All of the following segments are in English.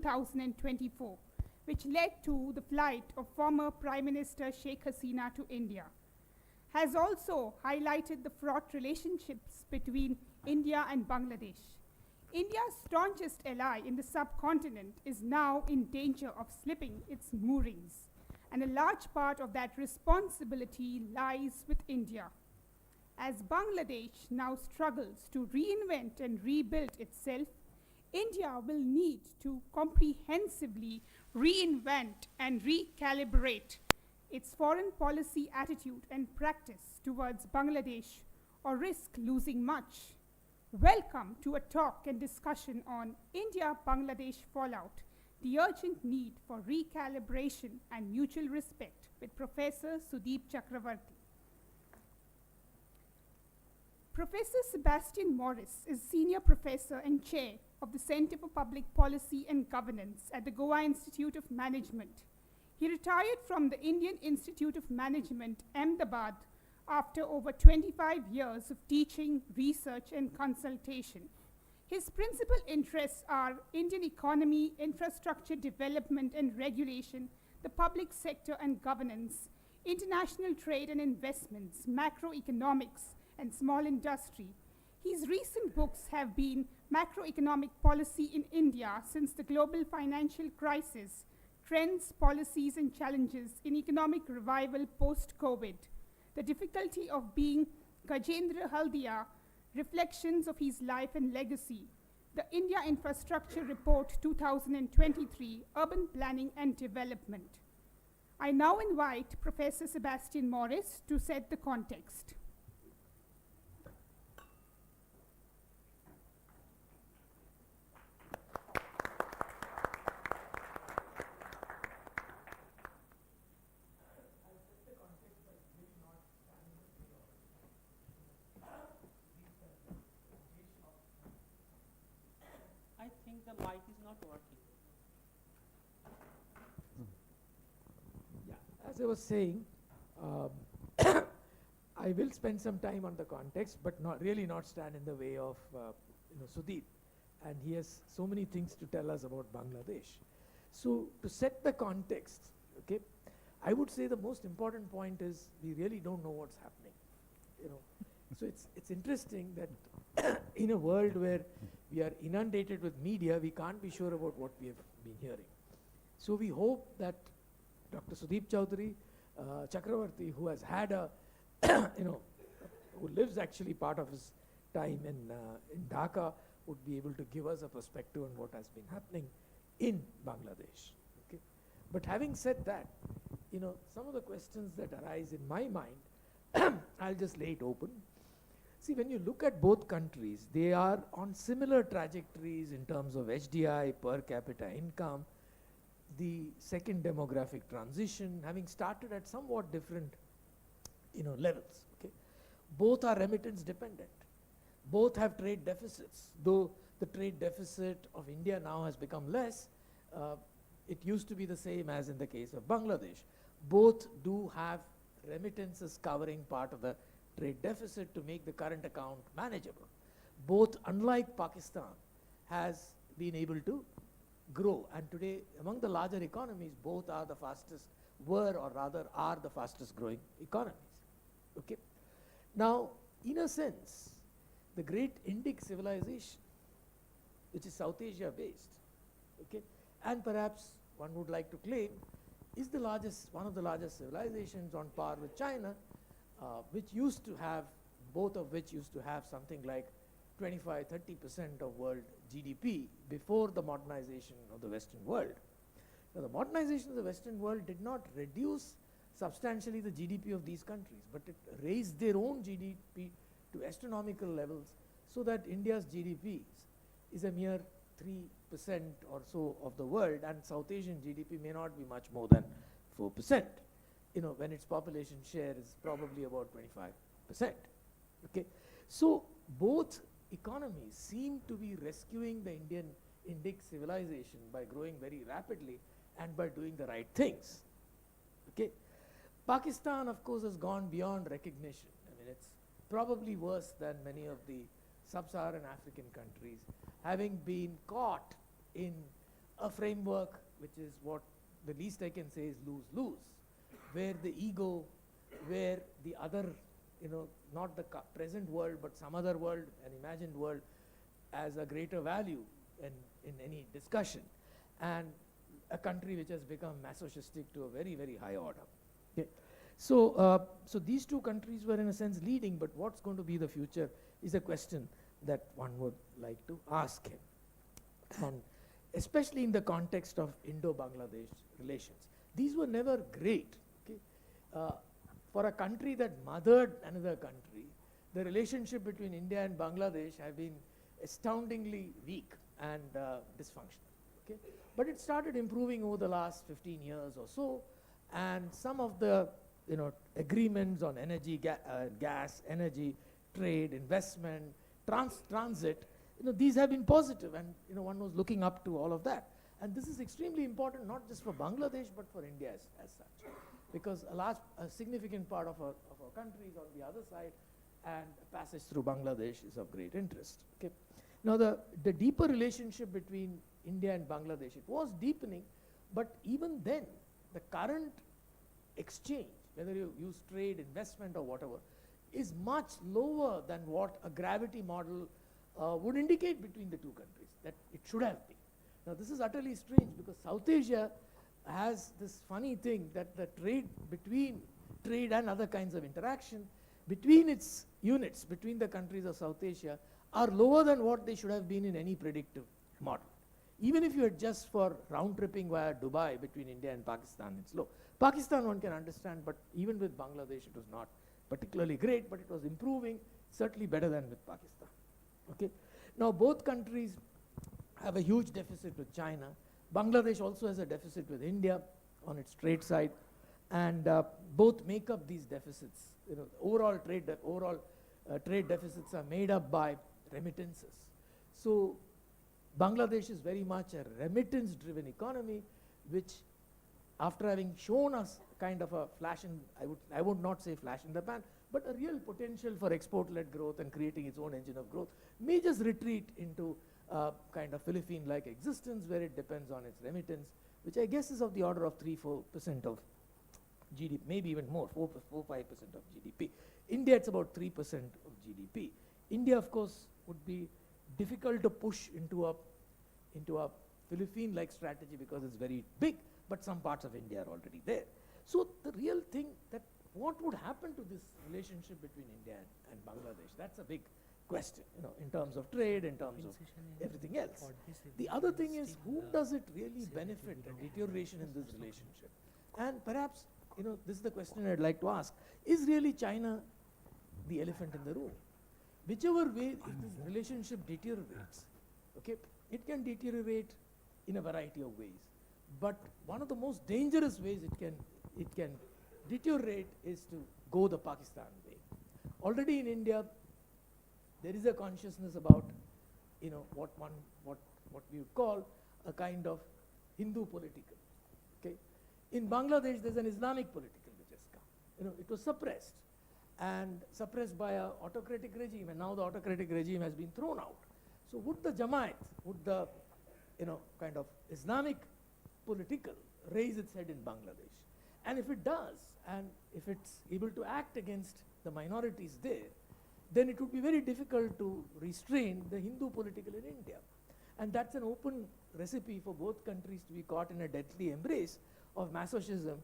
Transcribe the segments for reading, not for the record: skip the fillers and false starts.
2024, which led to the flight of former Prime Minister Sheikh Hasina to India, has also highlighted the fraught relationships between India and Bangladesh. India's staunchest ally in the subcontinent is now in danger of slipping its moorings, and a large part of that responsibility lies with India. As Bangladesh now struggles to reinvent and rebuild itself, India will need to comprehensively reinvent and recalibrate its foreign policy attitude and practice towards Bangladesh, or risk losing much. Welcome to a talk and discussion on India-Bangladesh fallout, the urgent need for recalibration and mutual respect, with Professor Sudeep Chakravarti. Professor Sebastian Morris is Senior Professor and Chair of the Center for Public Policy and Governance at the Goa Institute of Management. He retired from the Indian Institute of Management, Ahmedabad, after over 25 years of teaching, research, and consultation. His principal interests are Indian economy, infrastructure development and regulation, the public sector and governance, international trade and investments, macroeconomics, and small industry. His recent books have been Macroeconomic Policy in India Since the Global Financial Crisis, Trends, Policies and Challenges in Economic Revival Post-COVID, The Difficulty of Being Gajendra Haldia, Reflections of His Life and Legacy, the India Infrastructure Report 2023, Urban Planning and Development. I now invite Professor Sebastian Morris to set the context. I think the mic is not working. Yeah, as I was saying, I will spend some time on the context, but not stand in the way of Sudeep, and he has so many things to tell us about Bangladesh. So to set the context, okay, I would say the most important point is we really don't know what's happening. So it's interesting that in a world where we are inundated with media, we can't be sure about what we have been hearing. So we hope that Dr. Sudeep Chakravarti, who has had a, who lives actually part of his time in Dhaka, would be able to give us a perspective on what has been happening in Bangladesh. Okay? But having said that, some of the questions that arise in my mind, I'll just lay it open. See, when you look at both countries, they are on similar trajectories in terms of HDI, per capita income, the second demographic transition, having started at somewhat different levels. Okay? Both are remittance dependent. Both have trade deficits, though the trade deficit of India now has become less. It used to be the same as in the case of Bangladesh. Both do have remittances covering part of the trade deficit to make the current account manageable. Both, unlike Pakistan, has been able to grow, and today among the larger economies, both are the fastest, are the fastest growing economies. Okay. Now, in a sense, the great Indic civilization, which is South Asia based, okay, and perhaps one would like to claim is one of the largest civilizations on par with China, both of which used to have something like 25-30% of world GDP before the modernization of the Western world. Now, the modernization of the Western world did not reduce substantially the GDP of these countries, but it raised their own GDP to astronomical levels, so that India's GDP is a mere 3% or so of the world, and South Asian GDP may not be much more than 4%, when its population share is probably about 25%. Okay, so both economies seem to be rescuing the Indic civilization by growing very rapidly and by doing the right things. Okay, Pakistan, of course, has gone beyond recognition. I mean, it's probably worse than many of the sub-Saharan African countries, having been caught in a framework which is what the least I can say is lose-lose, where the ego, where the other, not the present world, but some other world, an imagined world, as a greater value in any discussion, and a country which has become masochistic to a very, very high order. Okay. So these two countries were in a sense leading, but what's going to be the future is a question that one would like to ask him. And especially in the context of Indo-Bangladesh relations. These were never great. Okay? For a country that mothered another country, the relationship between India and Bangladesh have been astoundingly weak and dysfunctional. Okay? But it started improving over the last 15 years or so, and some of the agreements on energy, gas, energy, trade, investment, transit, these have been positive, and one was looking up to all of that. And this is extremely important, not just for Bangladesh, but for India as such, because a significant part of our country is on the other side, and passage through Bangladesh is of great interest. Okay. Now the deeper relationship between India and Bangladesh, it was deepening, but even then, the current exchange, whether you use trade, investment, or whatever, is much lower than what a gravity model would indicate between the two countries, that it should have been. Now this is utterly strange, because South Asia has this funny thing that the trade and other kinds of interaction between its units, between the countries of South Asia, are lower than what they should have been in any predictive model. Even if you adjust for round tripping via Dubai between India and Pakistan, it's low. Pakistan one can understand, but even with Bangladesh it was not particularly great, but it was improving, certainly better than with Pakistan. Okay. Now both countries have a huge deficit with China. Bangladesh also has a deficit with India on its trade side, and both make up these deficits. Overall trade deficits are made up by remittances. So Bangladesh is very much a remittance-driven economy, which, after having shown us kind of a flash in, I would not say flash in the pan, but a real potential for export-led growth and creating its own engine of growth, may just retreat into kind of Philippine-like existence where it depends on its remittance, which I guess is of the order of 3-4% of GDP, maybe even more, 4-5% of GDP. India, it's about 3% of GDP. India, of course, would be difficult to push into a Philippine-like strategy because it's very big, but some parts of India are already there. So the real thing that what would happen to this relationship between India and Bangladesh, that's a big question, in terms of trade, in terms of everything else. The other thing is, who does it really benefit a deterioration in this relationship? And perhaps, this is the question I'd like to ask, is really China the elephant in the room? Whichever way this relationship deteriorates, okay, it can deteriorate in a variety of ways. But one of the most dangerous ways it can deteriorate is to go the Pakistan way. Already in India, there is a consciousness about, what we would call a kind of Hindu political. Okay, in Bangladesh, there's an Islamic political which has come. It was suppressed, and suppressed by an autocratic regime, and now the autocratic regime has been thrown out. So would the Jamaat, would the kind of Islamic political raise its head in Bangladesh? And if it does, and if it's able to act against the minorities there, then it would be very difficult to restrain the Hindu political in India. And that's an open recipe for both countries to be caught in a deadly embrace of masochism,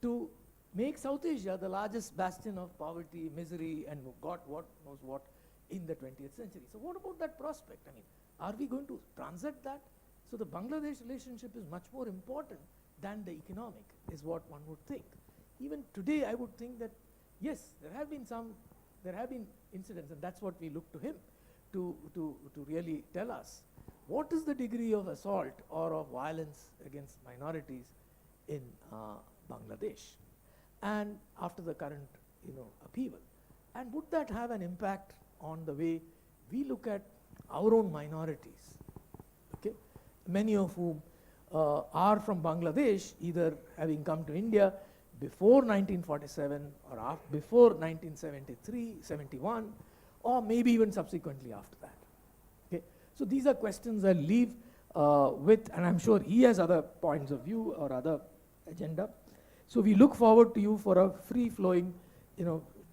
to make South Asia the largest bastion of poverty, misery, and God what knows what in the 20th century. So what about that prospect? I mean, are we going to transit that? So the Bangladesh relationship is much more important than the economic, is what one would think. Even today, I would think that, yes, there have been incidents, and that's what we look to him to really tell us. What is the degree of assault or of violence against minorities in Bangladesh, and after the current upheaval? And would that have an impact on the way we look at our own minorities? Okay, many of whom are from Bangladesh, either having come to India before 1947 or before 1973, 71, or maybe even subsequently after that. Okay, so these are questions I'll leave and I'm sure he has other points of view or other agenda. So we look forward to you for a free-flowing,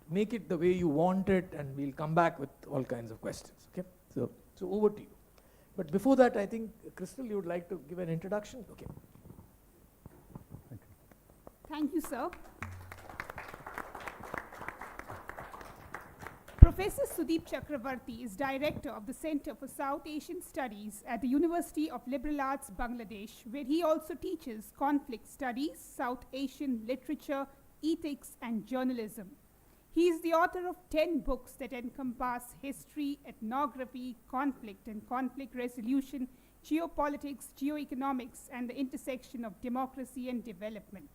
make it the way you want it, and we'll come back with all kinds of questions, okay? So over to you. But before that, I think, Crystal, you would like to give an introduction? Okay. Thank you, sir. Professor Sudeep Chakravarti is director of the Center for South Asian Studies at the University of Liberal Arts, Bangladesh, where he also teaches conflict studies, South Asian literature, ethics, and journalism. He is the author of 10 books that encompass history, ethnography, conflict and conflict resolution, geopolitics, geoeconomics, and the intersection of democracy and development.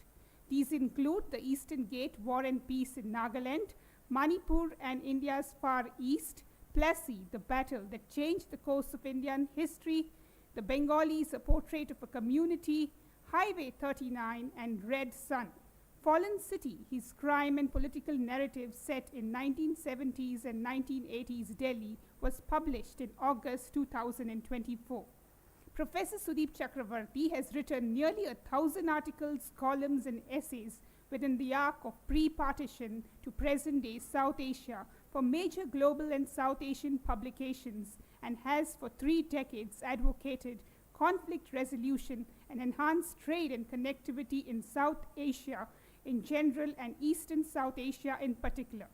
These include The Eastern Gate, War and Peace in Nagaland, Manipur and India's Far East, Plassey, The Battle That Changed the Course of Indian History, The Bengalis, A Portrait of a Community, Highway 39, and Red Sun. Fallen City, his crime and political narrative set in 1970s and 1980s Delhi, was published in August 2024. Professor Sudeep Chakravarti has written nearly 1,000 articles, columns, and essays within the arc of pre-partition to present-day South Asia for major global and South Asian publications, and has for 3 decades advocated conflict resolution and enhanced trade and connectivity in South Asia in general and Eastern South Asia in particular.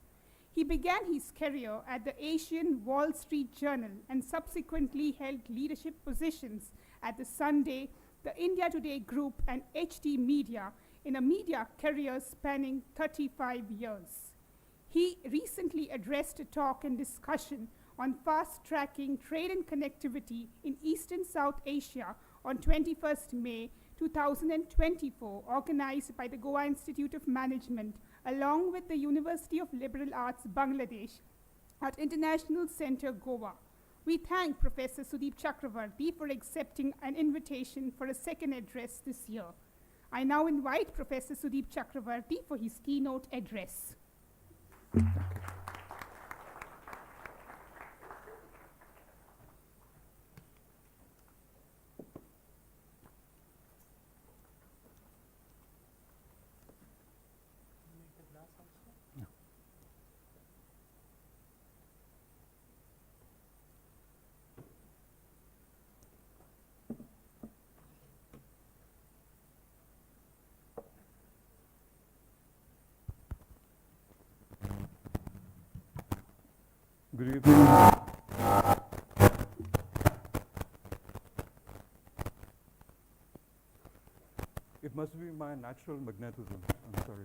He began his career at the Asian Wall Street Journal and subsequently held leadership positions at the Sunday, the India Today Group, and HT Media in a media career spanning 35 years. He recently addressed a talk and discussion on fast-tracking trade and connectivity in Eastern South Asia on 21st May 2024, organized by the Goa Institute of Management, along with the University of Liberal Arts, Bangladesh, at International Center, Goa. We thank Professor Sudeep Chakravarti for accepting an invitation for a second address this year. I now invite Professor Sudeep Chakravarti for his keynote address. Good evening. It must be my natural magnetism. I'm sorry.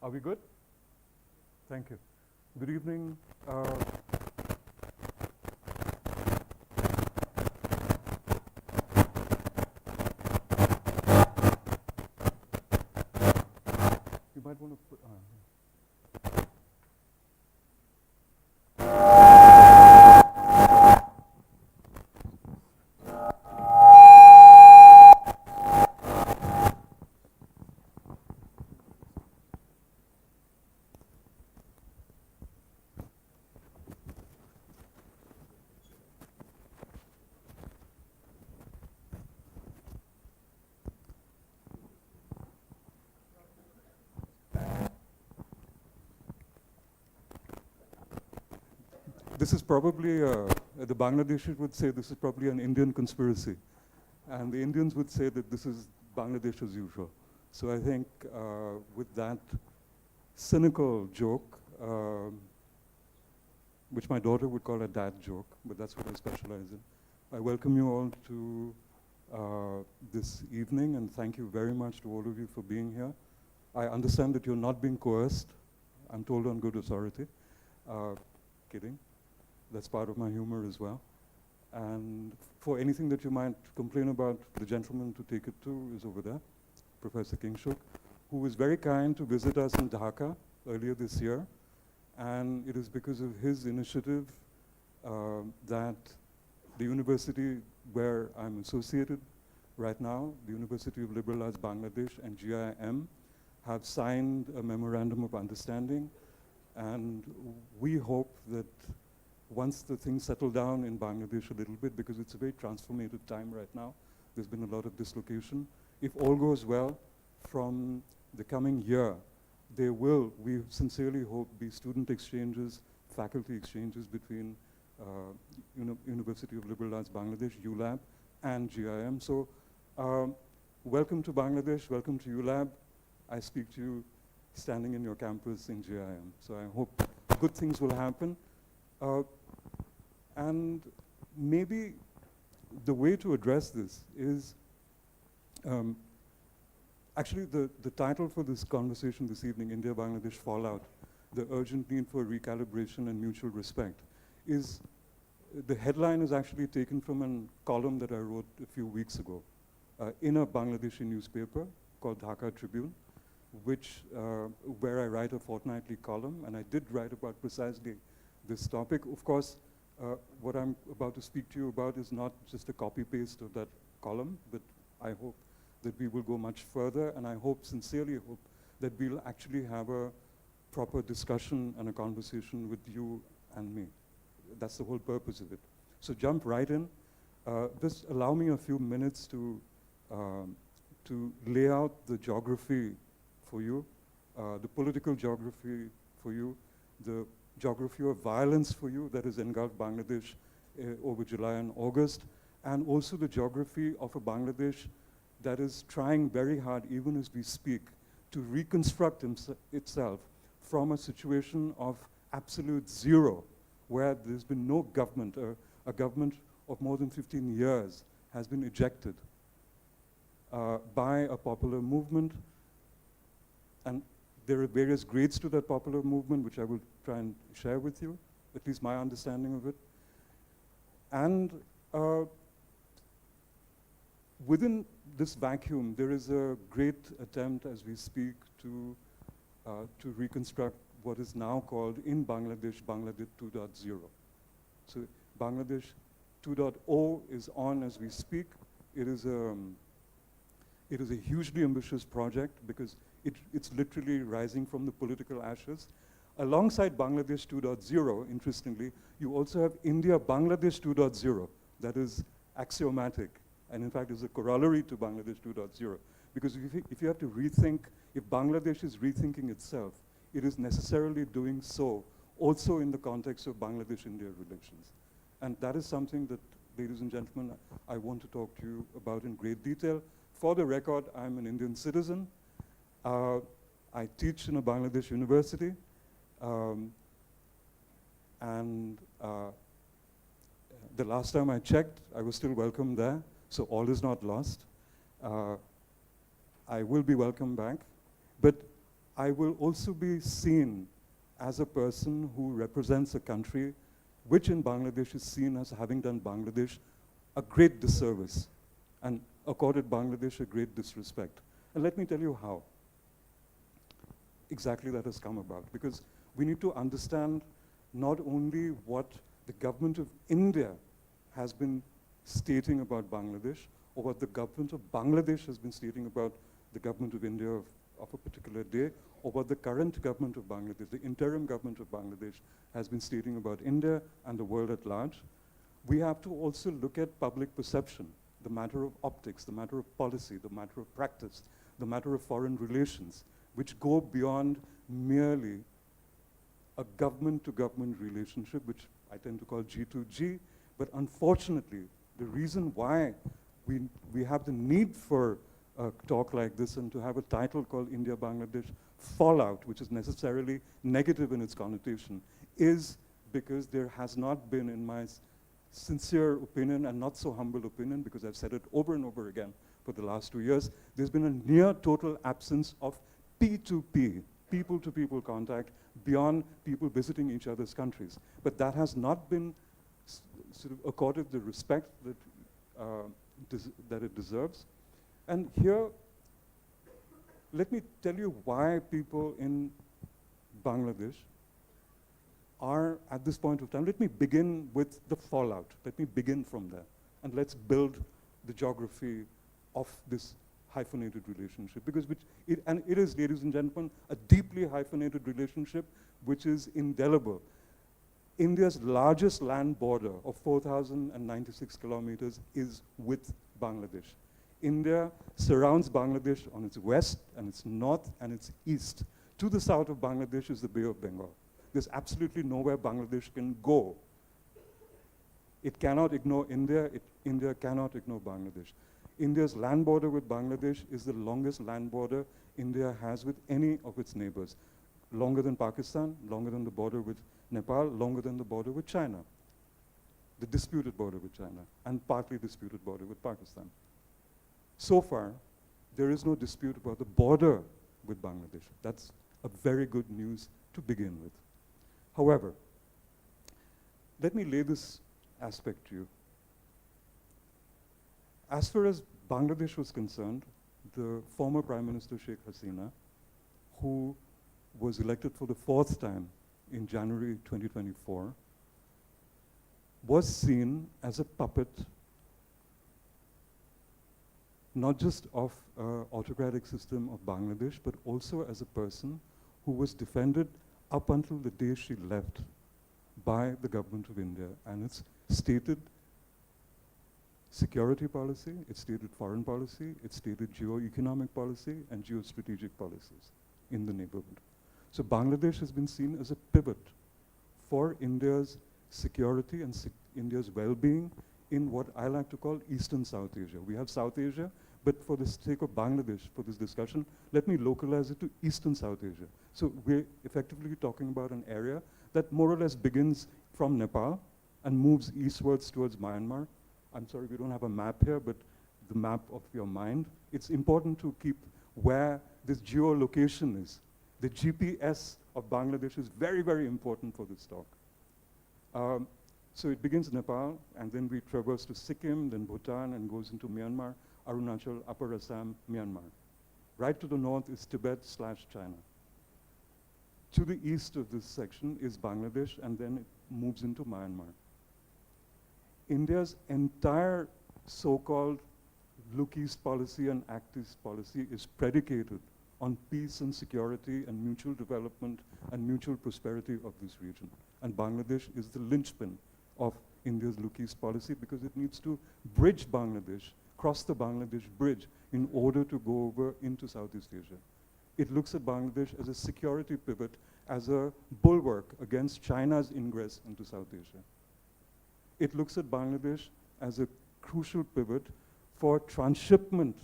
Are we good? Thank you. Good evening. You might want to put. This is probably, the Bangladeshis would say this is probably an Indian conspiracy. And the Indians would say that this is Bangladesh as usual. So I think with that cynical joke, which my daughter would call a dad joke, but that's what I specialize in, I welcome you all to this evening, and thank you very much to all of you for being here. I understand that you're not being coerced. I'm told on good authority. Kidding. That's part of my humor as well. And for anything that you might complain about, the gentleman to take it to is over there, Professor Kingshuk, who was very kind to visit us in Dhaka earlier this year. And it is because of his initiative that the university where I'm associated right now, the University of Liberal Arts Bangladesh and GIM, have signed a memorandum of understanding. And we hope that once the things settle down in Bangladesh a little bit, because it's a very transformative time right now. There's been a lot of dislocation. If all goes well, from the coming year, there will, we sincerely hope, be student exchanges, faculty exchanges between University of Liberal Arts Bangladesh, ULAB, and GIM. So welcome to Bangladesh, welcome to ULAB. I speak to you standing in your campus in GIM. So I hope good things will happen. And maybe the way to address this is, actually the title for this conversation this evening, India-Bangladesh Fallout, the urgent need for recalibration and mutual respect, is, the headline is actually taken from a column that I wrote a few weeks ago in a Bangladeshi newspaper called Dhaka Tribune, which, where I write a fortnightly column, and I did write about precisely this topic. Of course, what I'm about to speak to you about is not just a copy-paste of that column, but I hope that we will go much further, and I hope, sincerely hope, that we'll actually have a proper discussion and a conversation with you and me. That's the whole purpose of it. So jump right in. Just allow me a few minutes to lay out the geography for you, the political geography for you, the geography of violence for you that has engulfed Bangladesh over July and August, and also the geography of a Bangladesh that is trying very hard, even as we speak, to reconstruct itself from a situation of absolute zero, where there's been no government, a government of more than 15 years has been ejected by a popular movement. And there are various grades to that popular movement, which I will try and share with you, at least my understanding of it. And within this vacuum, there is a great attempt as we speak to reconstruct what is now called in Bangladesh, Bangladesh 2.0. So Bangladesh 2.0 is on as we speak. It is a hugely ambitious project because it's literally rising from the political ashes. Alongside Bangladesh 2.0, interestingly, you also have India-Bangladesh 2.0. That is axiomatic, and in fact is a corollary to Bangladesh 2.0. Because if you have to rethink, if Bangladesh is rethinking itself, it is necessarily doing so also in the context of Bangladesh-India relations. And that is something that, ladies and gentlemen, I want to talk to you about in great detail. For the record, I'm an Indian citizen. I teach in a Bangladesh university. And the last time I checked, I was still welcome there, so all is not lost. I will be welcome back, but I will also be seen as a person who represents a country which in Bangladesh is seen as having done Bangladesh a great disservice and accorded Bangladesh a great disrespect. And let me tell you how exactly that has come about, because we need to understand not only what the government of India has been stating about Bangladesh, or what the government of Bangladesh has been stating about the government of India of a particular day, or what the current government of Bangladesh, the interim government of Bangladesh, has been stating about India and the world at large. We have to also look at public perception, the matter of optics, the matter of policy, the matter of practice, the matter of foreign relations, which go beyond merely a government-to-government relationship, which I tend to call G2G. But unfortunately, the reason why we have the need for a talk like this and to have a title called India-Bangladesh Fallout, which is necessarily negative in its connotation, is because there has not been, in my sincere opinion and not so humble opinion, because I've said it over and over again for the last 2 years, there's been a near total absence of P2P, people-to-people contact, beyond people visiting each other's countries. But that has not been sort of accorded the respect that, that it deserves. And here, let me tell you why people in Bangladesh are at this point of time. Let me begin with the fallout. Let me begin from there. And let's build the geography of this hyphenated relationship. Because it is, ladies and gentlemen, a deeply hyphenated relationship which is indelible. India's largest land border of 4,096 kilometers is with Bangladesh. India surrounds Bangladesh on its west and its north and its east. To the south of Bangladesh is the Bay of Bengal. There's absolutely nowhere Bangladesh can go. It cannot ignore India. India cannot ignore Bangladesh. India's land border with Bangladesh is the longest land border India has with any of its neighbors. Longer than Pakistan, longer than the border with Nepal, longer than the border with China. The disputed border with China, and partly disputed border with Pakistan. So far, there is no dispute about the border with Bangladesh. That's a very good news to begin with. However, let me lay this aspect to you. As far as Bangladesh was concerned, the former Prime Minister Sheikh Hasina, who was elected for the 4th time in January 2024, was seen as a puppet not just of an autocratic system of Bangladesh, but also as a person who was defended up until the day she left by the government of India and its stated security policy, its stated foreign policy, its stated geo-economic policy, and geo-strategic policies in the neighborhood. So Bangladesh has been seen as a pivot for India's security and India's well-being in what I like to call Eastern South Asia. We have South Asia, but for the sake of Bangladesh, for this discussion, let me localize it to Eastern South Asia. So we're effectively talking about an area that more or less begins from Nepal and moves eastwards towards Myanmar. I'm sorry, we don't have a map here, but the map of your mind. It's important to keep where this geolocation is. The GPS of Bangladesh is very, very important for this talk. So it begins in Nepal, and then we traverse to Sikkim, then Bhutan, and goes into Myanmar, Arunachal, Upper Assam, Myanmar. Right to the north is Tibet/China. To the east of this section is Bangladesh, and then it moves into Myanmar. India's entire so-called look east policy and act east policy is predicated on peace and security and mutual development and mutual prosperity of this region. And Bangladesh is the linchpin of India's look east policy because it needs to bridge Bangladesh, cross the Bangladesh bridge in order to go over into Southeast Asia. It looks at Bangladesh as a security pivot, as a bulwark against China's ingress into South Asia. It looks at Bangladesh as a crucial pivot for transshipment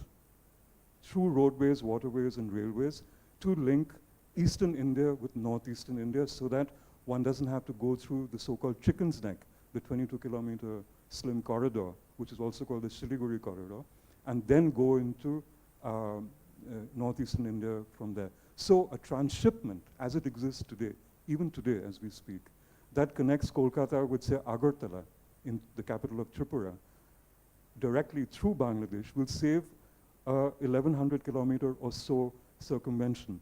through roadways, waterways, and railways to link eastern India with northeastern India so that one doesn't have to go through the so-called Chicken's Neck, the 22-kilometer slim corridor, which is also called the Siliguri corridor, and then go into northeastern India from there. So a transshipment, as it exists today, even today as we speak, that connects Kolkata with, say, Agartala, in the capital of Tripura, directly through Bangladesh, will save 1,100 kilometer or so circumvention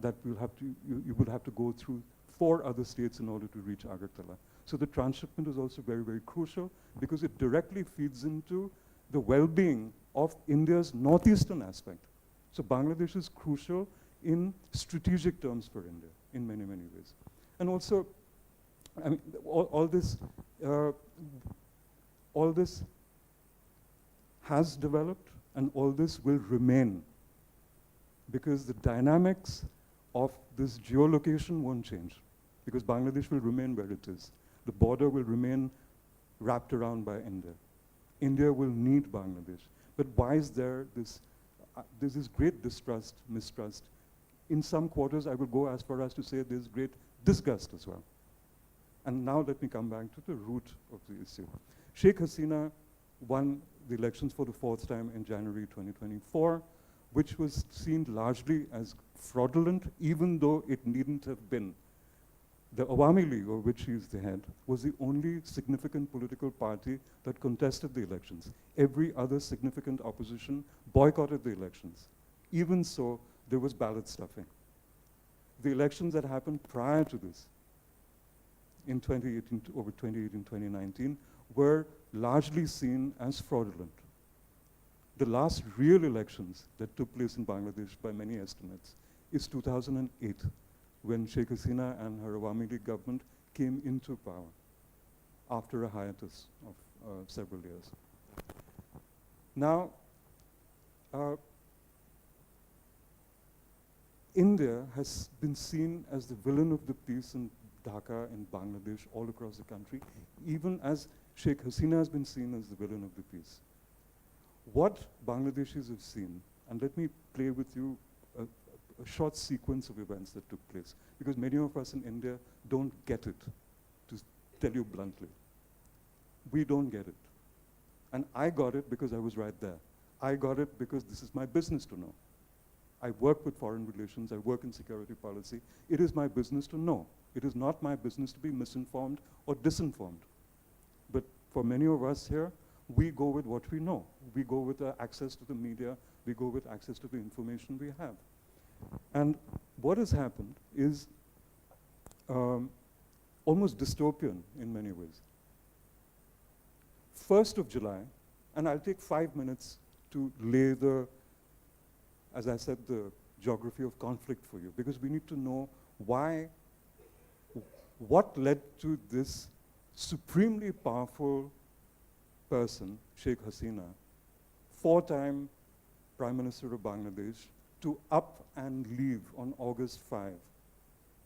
that you would have to go through 4 other states in order to reach Agartala. So the transshipment is also very, very crucial because it directly feeds into the well-being of India's northeastern aspect. So Bangladesh is crucial in strategic terms for India in many, many ways. And also, I mean, all this has developed and all this will remain because the dynamics of this geolocation won't change because Bangladesh will remain where it is. The border will remain wrapped around by India. India will need Bangladesh. But why is there this great distrust, mistrust? In some quarters, I will go as far as to say there's great disgust as well. And now let me come back to the root of the issue. Sheikh Hasina won the elections for the 4th time in January 2024, which was seen largely as fraudulent, even though it needn't have been. The Awami League, of which he is the head, was the only significant political party that contested the elections. Every other significant opposition boycotted the elections. Even so, there was ballot stuffing. The elections that happened prior to this, in 2018, over 2018, 2019, were largely seen as fraudulent. The last real elections that took place in Bangladesh by many estimates is 2008, when Sheikh Hasina and her Awami League government came into power after a hiatus of several years. Now, India has been seen as the villain of the peace in Dhaka, in Bangladesh, all across the country, even as Sheikh Hasina has been seen as the villain of the peace. What Bangladeshis have seen, and let me play with you a short sequence of events that took place, because many of us in India don't get it, to tell you bluntly. We don't get it. And I got it because I was right there. I got it because this is my business to know. I work with foreign relations, I work in security policy. It is my business to know. It is not my business to be misinformed or disinformed. But for many of us here, we go with what we know. We go with access to the media, we go with access to the information we have. And what has happened is almost dystopian in many ways. 1st of July, and I'll take 5 minutes to lay the, as I said, the geography of conflict for you, because we need to know why, what led to this supremely powerful person, Sheikh Hasina, 4-time Prime Minister of Bangladesh, to up and leave on August 5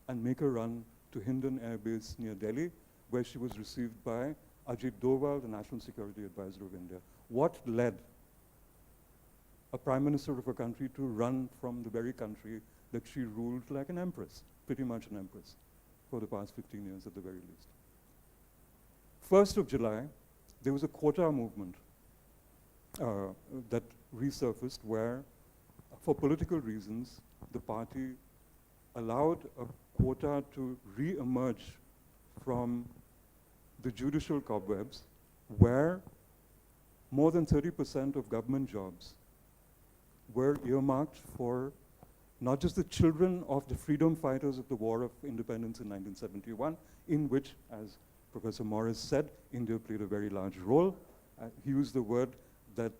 and make a run to Hindon Air Base near Delhi, where she was received by Ajit Doval, the National Security Advisor of India. What led a Prime Minister of a country to run from the very country that she ruled like an empress, pretty much an empress, for the past 15 years at the very least? 1st of July, there was a quota movement that resurfaced where, for political reasons, the party allowed a quota to re-emerge from the judicial cobwebs, where more than 30% of government jobs were earmarked for not just the children of the freedom fighters of the War of Independence in 1971, in which, as Professor Morris said, India played a very large role. He used the word that,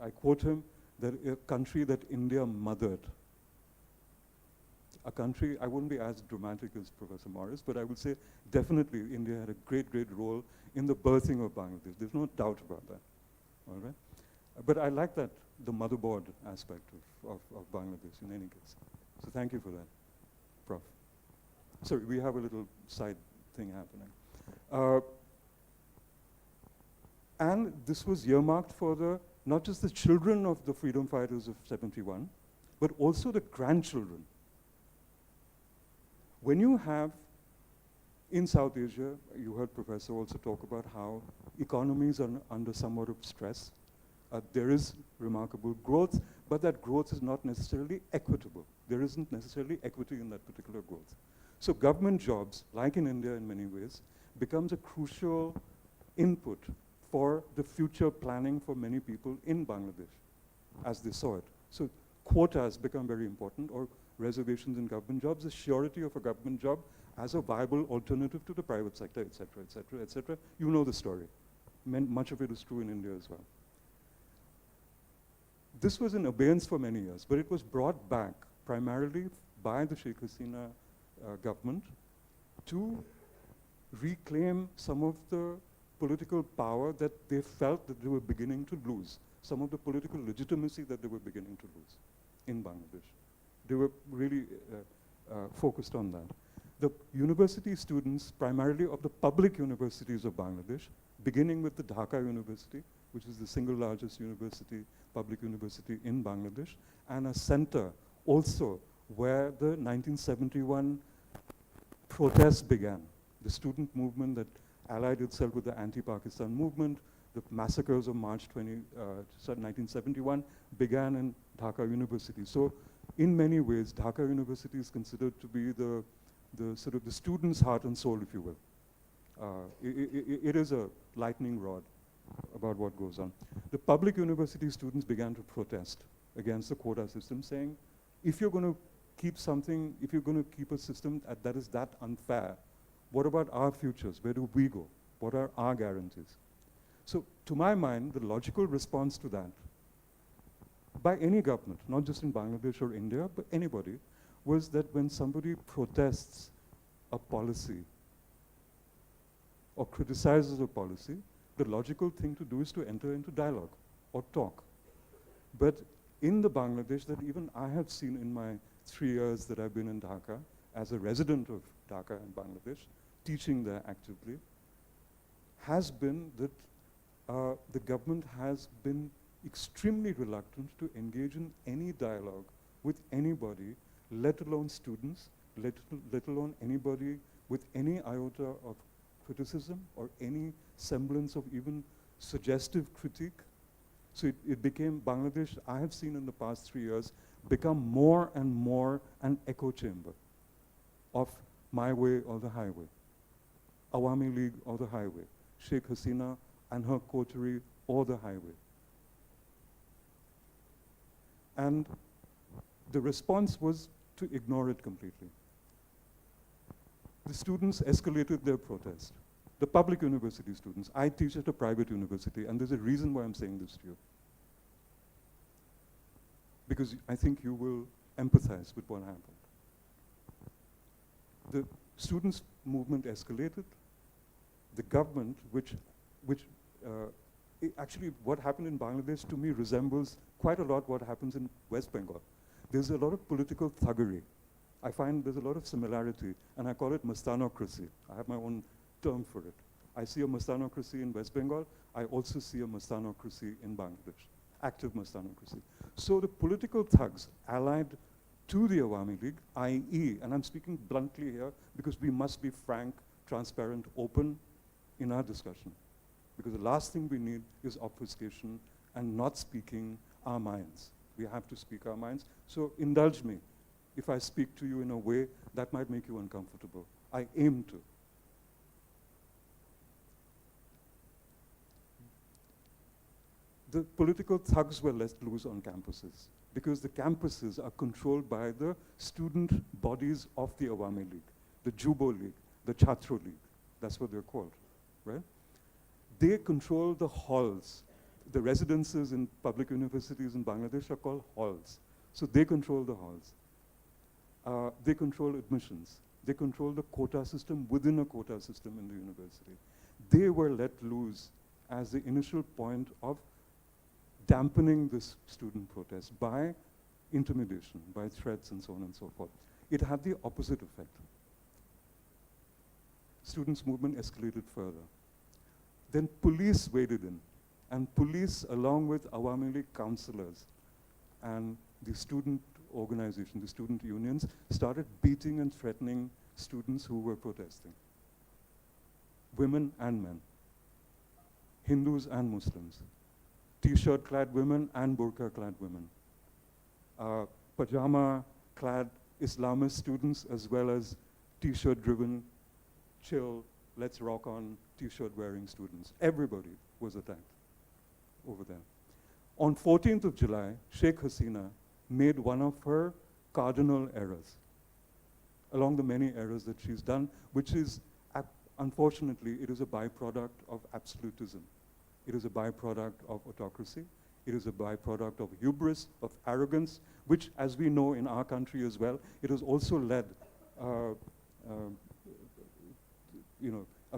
I quote him, that a country that India mothered. A country, I wouldn't be as dramatic as Professor Morris, but I would say definitely India had a great, great role in the birthing of Bangladesh. There's no doubt about that, all right? But I like that, the motherboard aspect of Bangladesh in any case. So thank you for that, Prof. Sorry, we have a little side thing happening. And this was earmarked for the, not just the children of the freedom fighters of 71, but also the grandchildren. When you have, in South Asia, you heard Professor also talk about how economies are under somewhat of stress. There is remarkable growth, but that growth is not necessarily equitable. There isn't necessarily equity in that particular growth. So government jobs, like in India in many ways, becomes a crucial input for the future planning for many people in Bangladesh, as they saw it. So quotas become very important, or reservations in government jobs, the surety of a government job as a viable alternative to the private sector, et cetera, et cetera, et cetera. You know the story. Much of it is true in India as well. This was in abeyance for many years, but it was brought back primarily by the Sheikh Hasina government to reclaim some of the political power that they felt that they were beginning to lose, some of the political legitimacy that they were beginning to lose in Bangladesh. They were really focused on that. The university students, primarily of the public universities of Bangladesh, beginning with the Dhaka University, which is the single largest university, public university in Bangladesh, and a center also where the 1971 protests began. The student movement that allied itself with the anti-Pakistan movement, the massacres of March 1971 began in Dhaka University. So in many ways, Dhaka University is considered to be the sort of the student's heart and soul, if you will. It is a lightning rod about what goes on. The public university students began to protest against the quota system, saying, if you're going to keep something, if you're going to keep a system that is that unfair, what about our futures? Where do we go? What are our guarantees? So to my mind, the logical response to that, by any government, not just in Bangladesh or India, but anybody, was that when somebody protests a policy or criticizes a policy, the logical thing to do is to enter into dialogue or talk. But in the Bangladesh that even I have seen in my 3 years that I've been in Dhaka, as a resident of Dhaka and Bangladesh, teaching there actively, has been that the government has been extremely reluctant to engage in any dialogue with anybody, let alone students, let alone anybody with any iota of criticism or any semblance of even suggestive critique. So it became, Bangladesh, I have seen in the past 3 years, become more and more an echo chamber of my way or the highway, Awami League or the highway, Sheikh Hasina and her coterie or the highway. And the response was to ignore it completely. The students escalated their protest. The public university students. I teach at a private university, and there's a reason why I'm saying this to you. Because I think you will empathize with what happened. The students' movement escalated. The government, actually what happened in Bangladesh to me resembles quite a lot what happens in West Bengal. There's a lot of political thuggery. I find there's a lot of similarity, and I call it mastanocracy. I have my own term for it. I see a mastanocracy in West Bengal. I also see a mastanocracy in Bangladesh, active mastanocracy. So the political thugs allied to the Awami League, i.e., and I'm speaking bluntly here because we must be frank, transparent, open in our discussion. Because the last thing we need is obfuscation and not speaking our minds. We have to speak our minds. So indulge me if I speak to you in a way that might make you uncomfortable. I aim to. The political thugs were let loose on campuses because the campuses are controlled by the student bodies of the Awami League, the Jubo League, the Chhatro League. That's what they're called, right? They control the halls. The residences in public universities in Bangladesh are called halls. So they control the halls. They control admissions. They control the quota system within a quota system in the university. They were let loose as the initial point of dampening this student protest by intimidation, by threats and so on and so forth. It had the opposite effect. Students' movement escalated further. Then police waded in, and police, along with Awami League councillors and the student organization, the student unions, started beating and threatening students who were protesting. Women and men, Hindus and Muslims, T-shirt clad women and burqa clad women, pajama clad Islamist students as well as T-shirt driven, chill, let's rock on T-shirt wearing students. Everybody was attacked over there. On 14th of July, Sheikh Hasina made one of her cardinal errors, along the many errors that she's done, which is, unfortunately, it is a byproduct of absolutism. It is a byproduct of autocracy. It is a byproduct of hubris, of arrogance, which, as we know in our country as well, it has also led a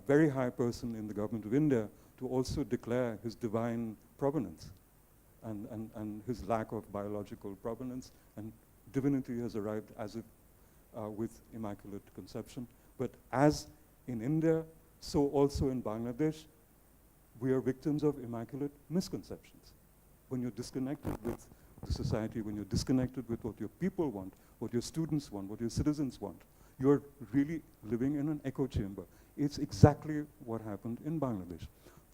very high person in the government of India to also declare his divine provenance and his lack of biological provenance, and divinity has arrived as if with immaculate conception. But as in India, so also in Bangladesh, we are victims of immaculate misconceptions. When you're disconnected with the society, when you're disconnected with what your people want, what your students want, what your citizens want, you're really living in an echo chamber. It's exactly what happened in Bangladesh.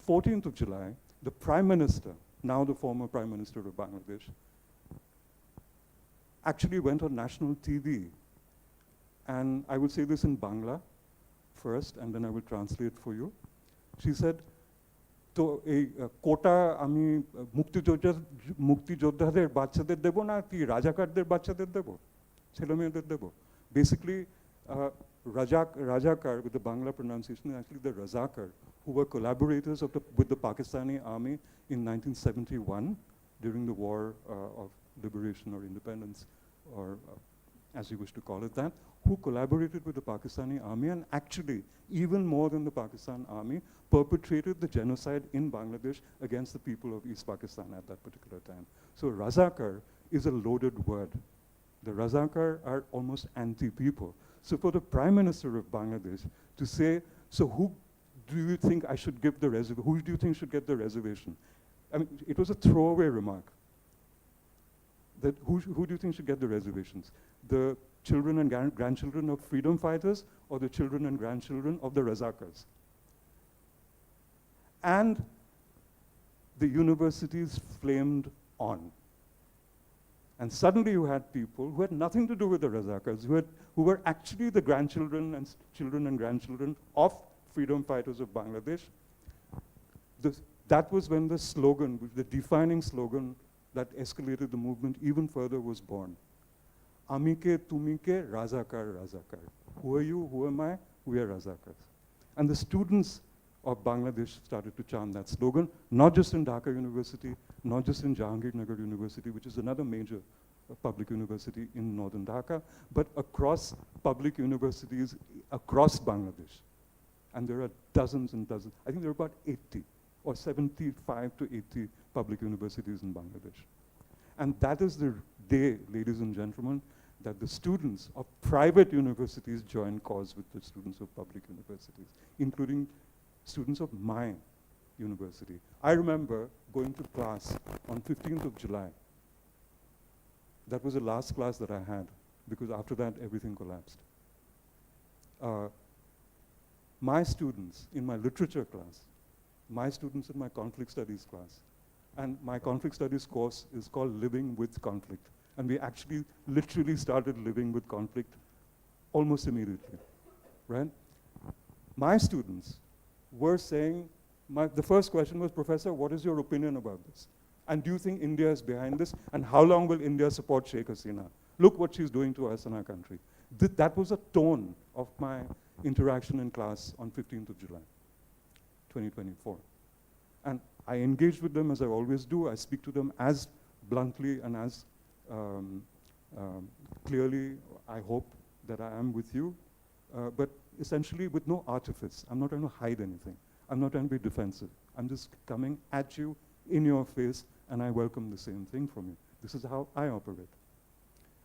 14th of July, the Prime Minister, now the former Prime Minister of Bangladesh, actually went on national TV. And I will say this in Bangla first, and then I will translate for you. She said, তো এই কোটা আমি মুক্তিযোদ্ধাদের বাচ্চাদের দেব না কি রাজাকারদের বাচ্চাদের দেব ছেলে মেয়েদের দেব basically Rajakar with the Bangla pronunciation is actually the Razakar who were collaborators with the Pakistani army in 1971 during the war of liberation or independence or as you wish to call it that, who collaborated with the Pakistani army and actually, even more than the Pakistan army, perpetrated the genocide in Bangladesh against the people of East Pakistan at that particular time. So Razakar is a loaded word. The Razakar are almost anti-people. So for the Prime Minister of Bangladesh to say, so who do you think I should give the reservation? Who do you think should get the reservation? I mean, it was a throwaway remark. That who do you think should get the reservations? The children and grandchildren of freedom fighters or the children and grandchildren of the Razakars? And the universities flamed on. And suddenly you had people who had nothing to do with the Razakars, who were actually the grandchildren and children and grandchildren of freedom fighters of Bangladesh. That was when the slogan, the defining slogan that escalated the movement even further was born. Amike, tumike, Razakar, Razakar. Who are you? Who am I? We are Razakars. And the students of Bangladesh started to chant that slogan, not just in Dhaka University, not just in Jahangirnagar University, which is another major public university in northern Dhaka, but across public universities across Bangladesh. And there are dozens and dozens. I think there are about 80 or 75 to 80 public universities in Bangladesh. And that is the day, ladies and gentlemen, that the students of private universities join cause with the students of public universities, including students of my university. I remember going to class on 15th of July. That was the last class that I had, because after that, everything collapsed. My students in my literature class, my students in my conflict studies class, and my conflict studies course is called Living with Conflict. And we actually literally started living with conflict almost immediately, right? My students were saying, the first question was, Professor, what is your opinion about this? And do you think India is behind this? And how long will India support Sheikh Hasina? Look what she's doing to us in our country. That was a tone of my interaction in class on 15th of July, 2024. And I engage with them as I always do. I speak to them as bluntly and as clearly, I hope, that I am with you, but essentially with no artifice. I'm not trying to hide anything. I'm not trying to be defensive. I'm just coming at you in your face, and I welcome the same thing from you. This is how I operate.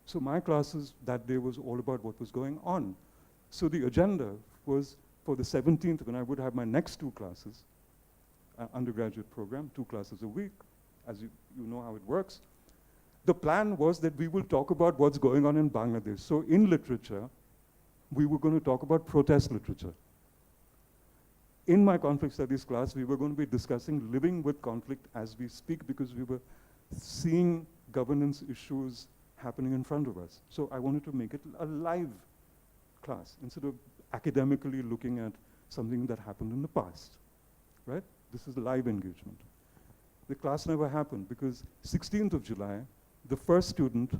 So my classes that day was all about what was going on. So the agenda was for the 17th, when I would have my next two classes, undergraduate program, 2 classes a week, as you know how it works. The plan was that we will talk about what's going on in Bangladesh. So in literature, we were going to talk about protest literature. In my conflict studies class, we were going to be discussing living with conflict as we speak, because we were seeing governance issues happening in front of us. So I wanted to make it a live class instead of academically looking at something that happened in the past, right? This is live engagement. The class never happened because 16th of July, the first student.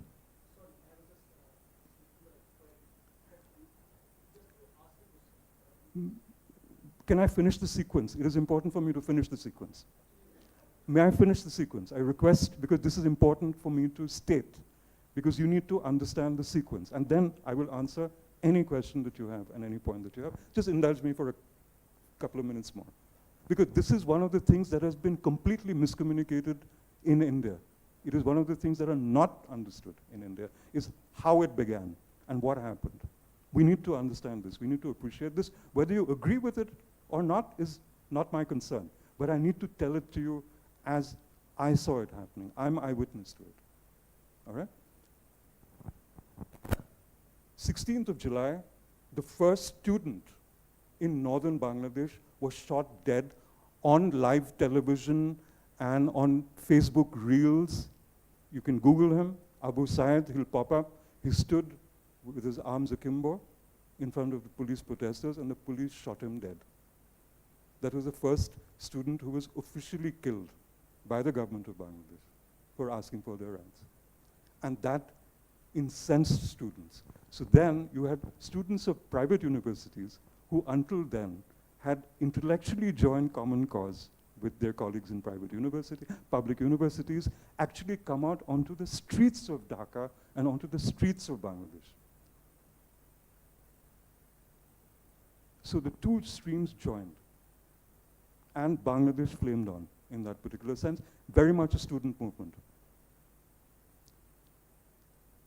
Can I finish the sequence? It is important for me to finish the sequence. May I finish the sequence? I request, because this is important for me to state, because you need to understand the sequence. And then I will answer any question that you have and any point that you have. Just indulge me for a couple of minutes more. Because this is one of the things that has been completely miscommunicated in India. It is one of the things that are not understood in India, is how it began and what happened. We need to understand this. We need to appreciate this. Whether you agree with it or not is not my concern. But I need to tell it to you as I saw it happening. I'm eyewitness to it. All right? 16th of July, the first student in northern Bangladesh was shot dead on live television and on Facebook Reels. You can Google him, Abu Said, he'll pop up. He stood with his arms akimbo in front of the police protesters, and the police shot him dead. That was the first student who was officially killed by the government of Bangladesh for asking for their rights. And that incensed students. So then you had students of private universities who until then had intellectually joined common cause with their colleagues in private university, public universities, actually come out onto the streets of Dhaka and onto the streets of Bangladesh. So the two streams joined. And Bangladesh flamed on in that particular sense, very much a student movement.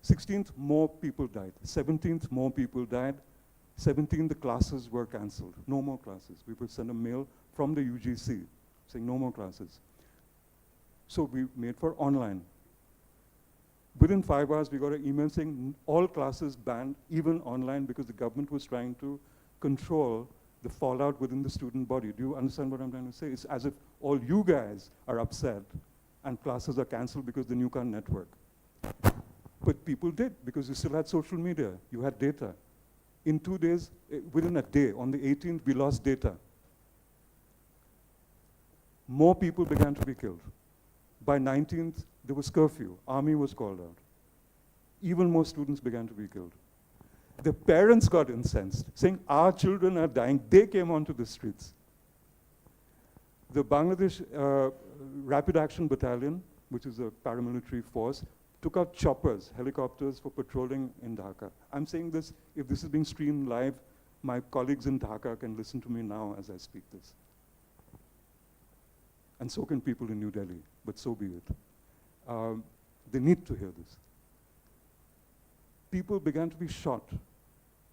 16th, more people died. 17th, more people died. 17th, the classes were cancelled. No more classes. We would send a mail from the UGC saying no more classes. So we made for online. Within 5 hours, we got an email saying all classes banned, even online, because the government was trying to control the fallout within the student body. Do you understand what I'm trying to say? It's as if all you guys are upset and classes are cancelled because the new can't network. But people did, because you still had social media. You had data. In 2 days, within a day, on the 18th, we lost data. More people began to be killed. By 19th, there was curfew. Army was called out. Even more students began to be killed. The parents got incensed, saying, our children are dying. They came onto the streets. The Bangladesh Rapid Action Battalion, which is a paramilitary force, took out choppers, helicopters, for patrolling in Dhaka. I'm saying this, if this is being streamed live, my colleagues in Dhaka can listen to me now as I speak this. And so can people in New Delhi, but so be it. They need to hear this. People began to be shot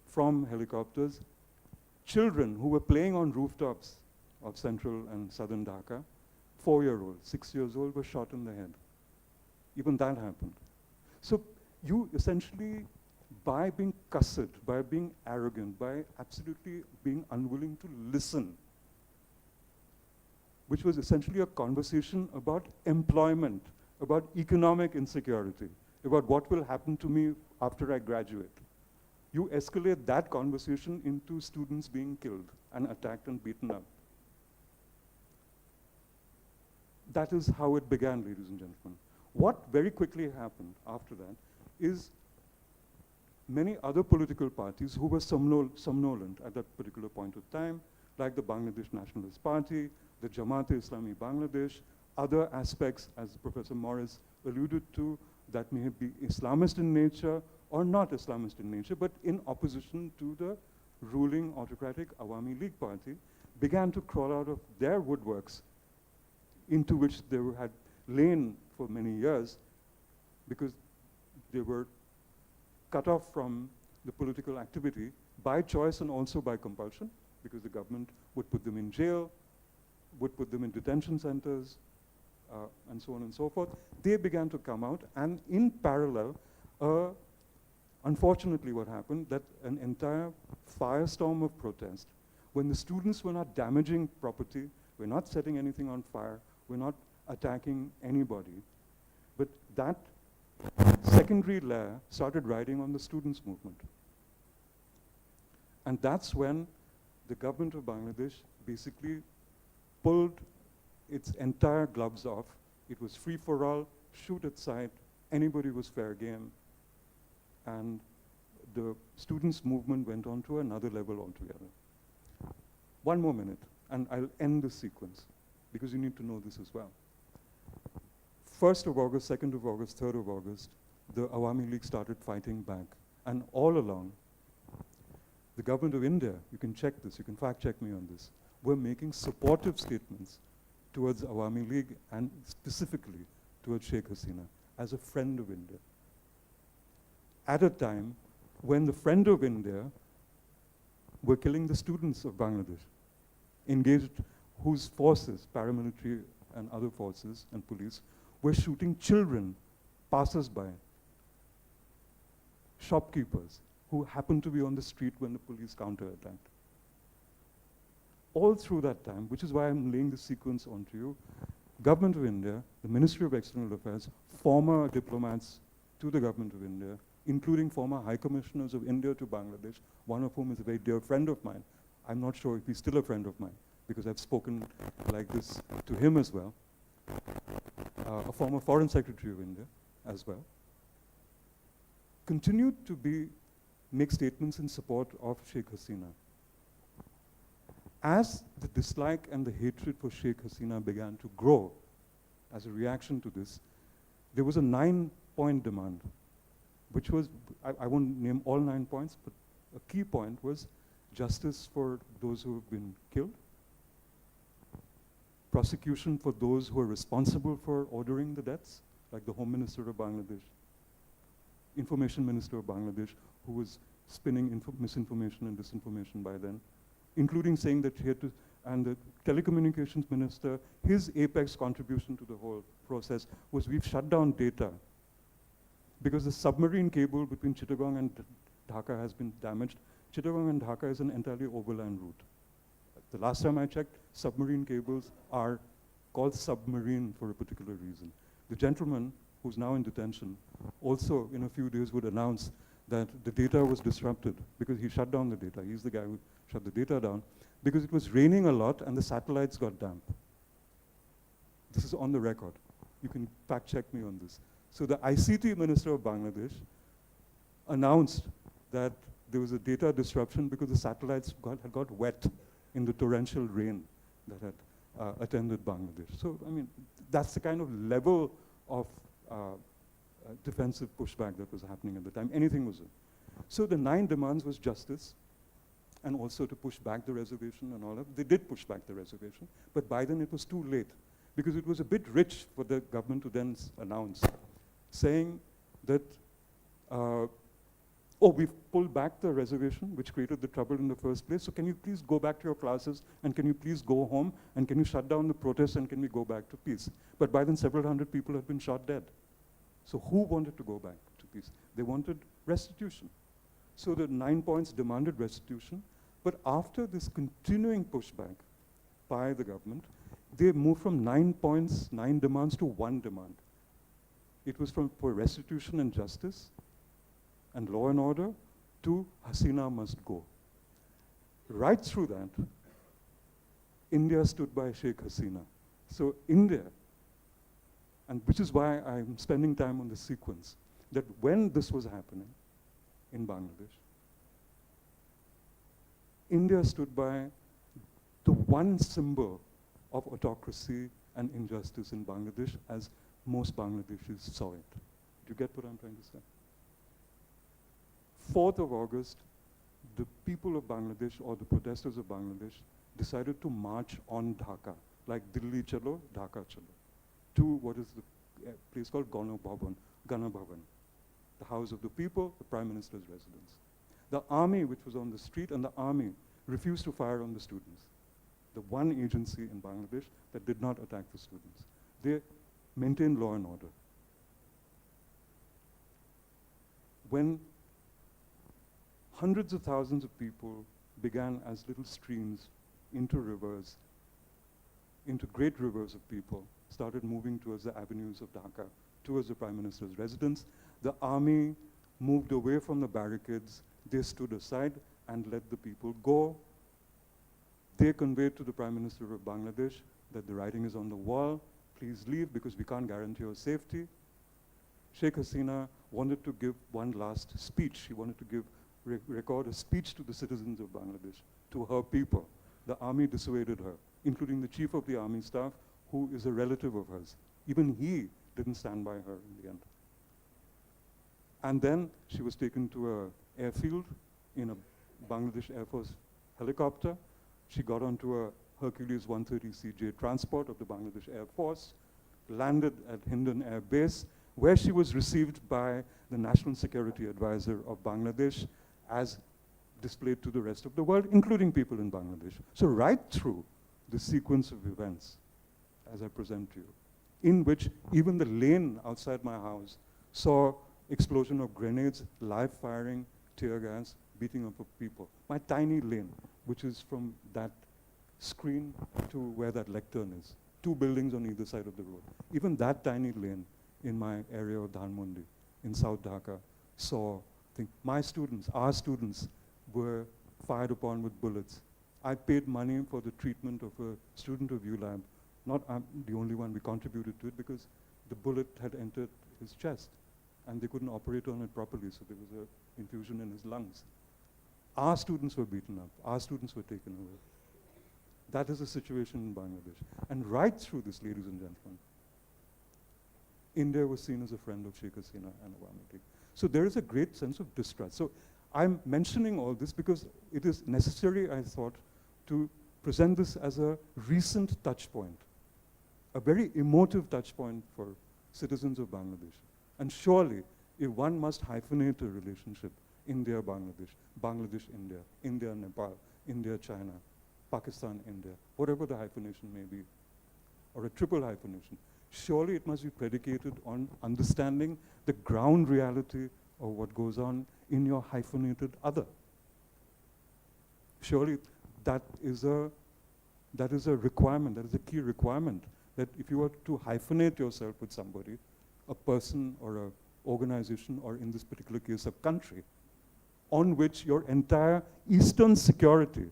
from helicopters. Children who were playing on rooftops of central and southern Dhaka, 4-year-olds, 6 years old, were shot in the head. Even that happened. So you essentially, by being cussed, by being arrogant, by absolutely being unwilling to listen, which was essentially a conversation about employment, about economic insecurity, about what will happen to me after I graduate. You escalate that conversation into students being killed and attacked and beaten up. That is how it began, ladies and gentlemen. What very quickly happened after that is many other political parties who were somnolent at that particular point of time, like the Bangladesh Nationalist Party, the Jamaat-e-Islami Bangladesh, other aspects, as Professor Morris alluded to, that may be Islamist in nature or not Islamist in nature, but in opposition to the ruling autocratic Awami League Party, began to crawl out of their woodworks into which they had lain for many years, because they were cut off from the political activity by choice and also by compulsion, because the government would put them in jail, would put them in detention centers, and so on and so forth. They began to come out, and in parallel, unfortunately what happened, that an entire firestorm of protest, when the students were not damaging property, we're not setting anything on fire, we're not attacking anybody, but that secondary layer started riding on the students' movement. And that's when the government of Bangladesh basically pulled its entire gloves off. It was free for all, shoot at sight, anybody was fair game. And the students' movement went on to another level altogether. One more minute, and I'll end the sequence, because you need to know this as well. 1st of August, 2nd of August, 3rd of August, the Awami League started fighting back. And all along, the government of India, you can check this, you can fact check me on this, were making supportive statements towards Awami League and specifically towards Sheikh Hasina as a friend of India. At a time when the friend of India were killing the students of Bangladesh, engaged whose forces, paramilitary and other forces and police, were shooting children, passers-by, shopkeepers who happened to be on the street when the police counterattacked. All through that time, which is why I'm laying this sequence onto you, Government of India, the Ministry of External Affairs, former diplomats to the Government of India, including former High Commissioners of India to Bangladesh, one of whom is a very dear friend of mine. I'm not sure if he's still a friend of mine, because I've spoken like this to him as well. A former Foreign Secretary of India as well, continued to make statements in support of Sheikh Hasina. As the dislike and the hatred for Sheikh Hasina began to grow as a reaction to this, there was a 9-point demand, which was, I won't name all 9 points, but a key point was justice for those who have been killed, prosecution for those who are responsible for ordering the deaths, like the Home Minister of Bangladesh, Information Minister of Bangladesh, who was spinning misinformation and disinformation by then, including saying that he had to, and the telecommunications minister, his apex contribution to the whole process was we've shut down data because the submarine cable between Chittagong and Dhaka has been damaged. Chittagong and Dhaka is an entirely overland route. The last time I checked, submarine cables are called submarine for a particular reason. The gentleman who's now in detention also in a few days would announce that the data was disrupted because he shut down the data. He's the guy who shut the data down because it was raining a lot and the satellites got damp. This is on the record. You can fact check me on this. So the ICT minister of Bangladesh announced that there was a data disruption because the satellites had got wet in the torrential rain that had attended Bangladesh. So, I mean, that's the kind of level of defensive pushback that was happening at the time. Anything was in. So the 9 demands was justice and also to push back the reservation and all of. They did push back the reservation, but by then it was too late because it was a bit rich for the government to then announce, saying that, oh, we've pulled back the reservation, which created the trouble in the first place, so can you please go back to your classes, and can you please go home, and can you shut down the protests, and can we go back to peace? But by then, several hundred people had been shot dead. So who wanted to go back to peace? They wanted restitution. So the 9 points demanded restitution, but after this continuing pushback by the government, they moved from 9 points, 9 demands to 1 demand. It was for restitution and justice, and law and order, to Hasina must go. Right through that, India stood by Sheikh Hasina. So India, and which is why I'm spending time on this sequence, that when this was happening in Bangladesh, India stood by the one symbol of autocracy and injustice in Bangladesh as most Bangladeshis saw it. Do you get what I'm trying to say? 4th of August, the people of Bangladesh, or the protesters of Bangladesh, decided to march on Dhaka, like Delhi chalo, Dhaka chalo, to what is the place called Gana Bhavan, the house of the people, the Prime Minister's residence. The army, which was on the street, and the army refused to fire on the students. The one agency in Bangladesh that did not attack the students. They maintained law and order. When hundreds of thousands of people began as little streams into rivers, into great rivers of people, started moving towards the avenues of Dhaka, towards the Prime Minister's residence. The army moved away from the barricades. They stood aside and let the people go. They conveyed to the Prime Minister of Bangladesh that the writing is on the wall, please leave because we can't guarantee your safety. Sheikh Hasina wanted to give one last speech. She wanted to record a speech to the citizens of Bangladesh, to her people. The army dissuaded her, including the chief of the army staff, who is a relative of hers. Even he didn't stand by her in the end. And then she was taken to an airfield in a Bangladesh Air Force helicopter. She got onto a Hercules 130CJ transport of the Bangladesh Air Force, landed at Hindon Air Base, where she was received by the National Security Advisor of Bangladesh as displayed to the rest of the world, including people in Bangladesh. So right through the sequence of events, as I present to you, in which even the lane outside my house saw explosion of grenades, live firing, tear gas, beating up of people. My tiny lane, which is from that screen to where that lectern is, 2 buildings on either side of the road. Even that tiny lane in my area of Dhanmondi, in South Dhaka, saw my students, our students, were fired upon with bullets. I paid money for the treatment of a student of ULAB. Not I'm the only one, we contributed to it because the bullet had entered his chest and they couldn't operate on it properly, so there was an infusion in his lungs. Our students were beaten up, our students were taken away. That is the situation in Bangladesh. And right through this, ladies and gentlemen, India was seen as a friend of Sheikh Hasina and Awami League. So there is a great sense of distrust. So I'm mentioning all this because it is necessary, I thought, to present this as a recent touch point, a very emotive touch point for citizens of Bangladesh. And surely, if one must hyphenate a relationship, India-Bangladesh, Bangladesh-India, India-Nepal, India-China, Pakistan-India, whatever the hyphenation may be, or a triple hyphenation, surely it must be predicated on understanding the ground reality of what goes on in your hyphenated other. Surely that is a requirement, that is a key requirement, that if you were to hyphenate yourself with somebody, a person or an organization, or in this particular case, a country, on which your entire Eastern security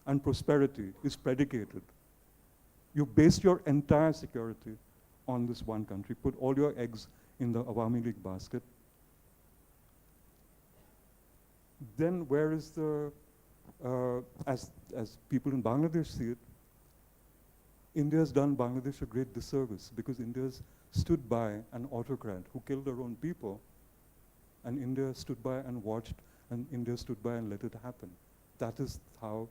and prosperity is predicated. You based your entire security on this one country, put all your eggs in the Awami League basket. Then where is the, as people in Bangladesh see it, India's done Bangladesh a great disservice because India's stood by an autocrat who killed their own people, and India stood by and watched, and India stood by and let it happen. That is how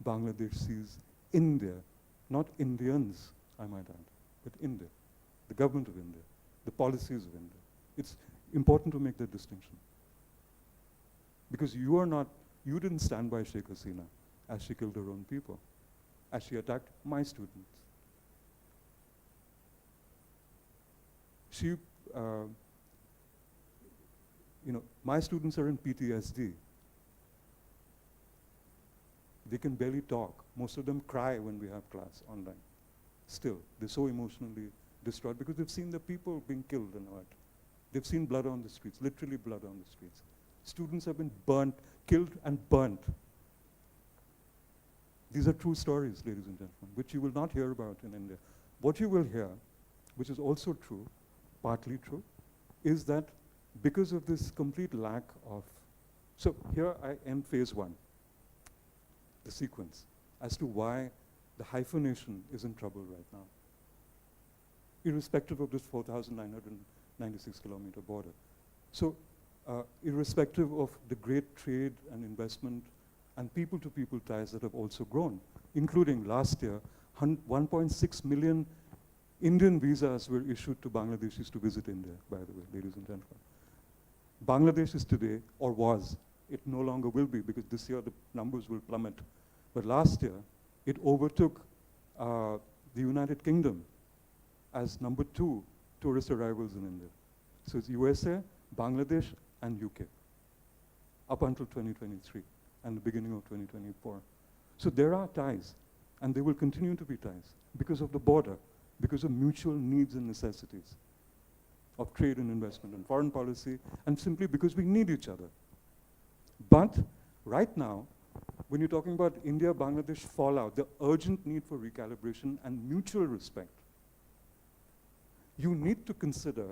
Bangladesh sees India, not Indians, I might add, but India, the government of India, the policies of India. It's important to make that distinction. Because you didn't stand by Sheikh Hasina as she killed her own people, as she attacked my students. She, my students are in PTSD. They can barely talk. Most of them cry when we have class online. Still, they're so emotionally distraught because they've seen the people being killed and hurt. They've seen blood on the streets, literally blood on the streets. Students have been burnt, killed and burnt. These are true stories, ladies and gentlemen, which you will not hear about in India. What you will hear, which is also true, partly true, is that because of this complete lack of, so here I end phase one, the sequence, as to why the hyphenation is in trouble right now, irrespective of this 4,996 kilometer border. So irrespective of the great trade and investment and people-to-people ties that have also grown, including last year, 1.6 million Indian visas were issued to Bangladeshis to visit India, by the way, ladies and gentlemen. Bangladesh is today, or was, it no longer will be, because this year the numbers will plummet. But last year, it overtook the United Kingdom as number 2 tourist arrivals in India. So it's USA, Bangladesh, and UK, up until 2023 and the beginning of 2024. So there are ties, and there will continue to be ties because of the border, because of mutual needs and necessities of trade and investment and foreign policy, and simply because we need each other. But right now, when you're talking about India-Bangladesh fallout, the urgent need for recalibration and mutual respect, you need to consider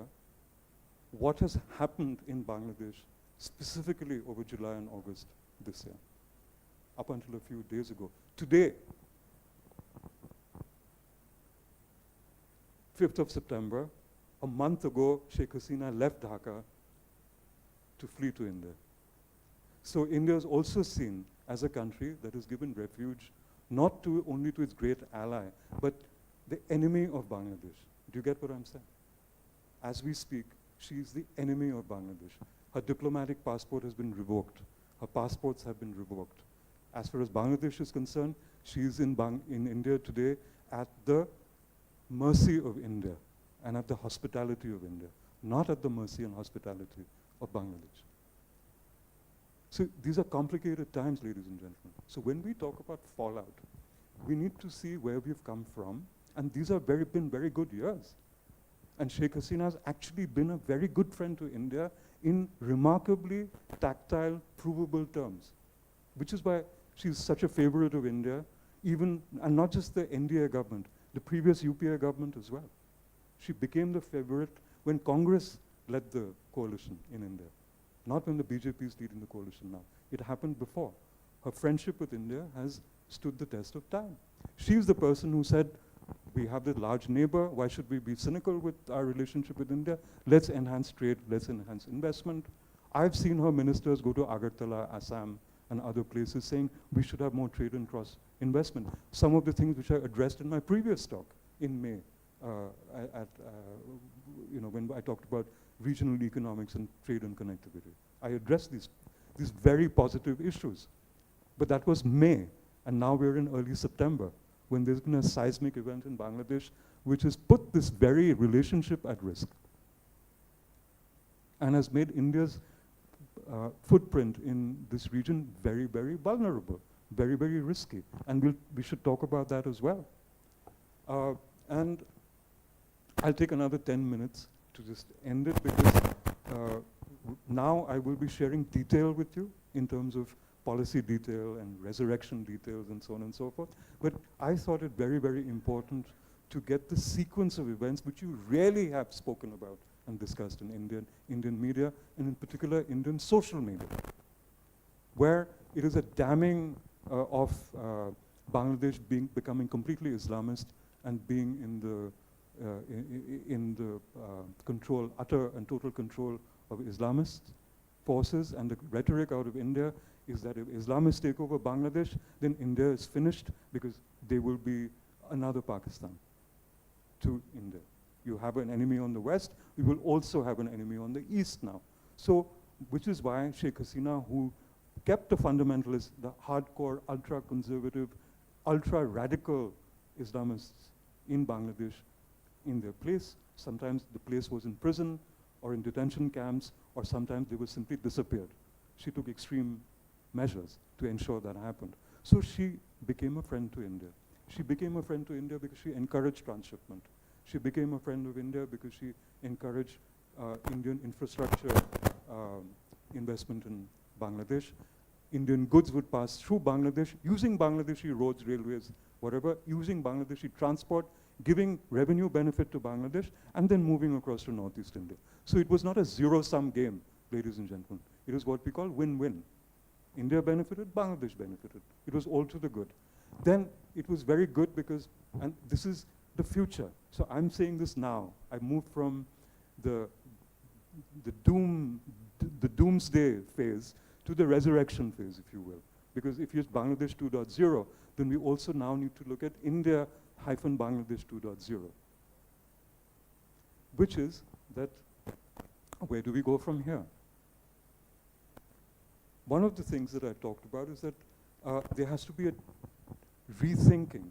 what has happened in Bangladesh, specifically over July and August this year, up until a few days ago. Today, 5th of September, a month ago, Sheikh Hasina left Dhaka to flee to India. So India is also seen as a country that has given refuge not only to its great ally, but the enemy of Bangladesh. Do you get what I'm saying? As we speak, she is the enemy of Bangladesh. Her diplomatic passport has been revoked. Her passports have been revoked. As far as Bangladesh is concerned, she is in India today at the mercy of India and at the hospitality of India, not at the mercy and hospitality of Bangladesh. So these are complicated times, ladies and gentlemen. So when we talk about fallout, we need to see where we've come from, and these have been very good years. And Sheikh Hasina has actually been a very good friend to India in remarkably tactile, provable terms, which is why she's such a favorite of India, and not just the NDA government, the previous UPA government as well. She became the favorite when Congress led the coalition in India, not when the BJP is leading the coalition now. It happened before. Her friendship with India has stood the test of time. She's the person who said, we have this large neighbor, why should we be cynical with our relationship with India? Let's enhance trade, let's enhance investment. I've seen her ministers go to Agartala, Assam, and other places saying we should have more trade and cross investment. Some of the things which I addressed in my previous talk in May, when I talked about regional economics and trade and connectivity. I addressed these very positive issues. But that was May, and now we're in early September, when there's been a seismic event in Bangladesh which has put this very relationship at risk and has made India's footprint in this region very, very vulnerable, very, very risky. And we should talk about that as well. And I'll take another 10 minutes to just end it, because now I will be sharing detail with you in terms of policy detail and resurrection details and so on and so forth. But I thought it very, very important to get the sequence of events which you really have spoken about and discussed in Indian media, and in particular Indian social media, where it is a damning of Bangladesh becoming completely Islamist and being in the control, utter and total control of Islamist forces. And the rhetoric out of India is that if Islamists take over Bangladesh, then India is finished, because they will be another Pakistan to India. You have an enemy on the west, we will also have an enemy on the east now. So, which is why Sheikh Hasina, who kept the fundamentalists, the hardcore, ultra-conservative, ultra-radical Islamists in Bangladesh in their place. Sometimes the place was in prison or in detention camps, or sometimes they were simply disappeared. She took extreme measures to ensure that happened. So she became a friend to India. She became a friend to India because she encouraged transshipment. She became a friend of India because she encouraged Indian infrastructure investment in Bangladesh. Indian goods would pass through Bangladesh, using Bangladeshi roads, railways, whatever, using Bangladeshi transport, giving revenue benefit to Bangladesh, and then moving across to northeast India. So it was not a zero-sum game, ladies and gentlemen. It was what we call win-win. India benefited, Bangladesh benefited. It was all to the good. Then it was very good because, and this is the future. So I'm saying this now. I moved from the doomsday phase to the resurrection phase, if you will. Because if you're Bangladesh 2.0, then we also now need to look at India-Bangladesh 2.0. Which is that, where do we go from here? One of the things that I talked about is that there has to be a rethinking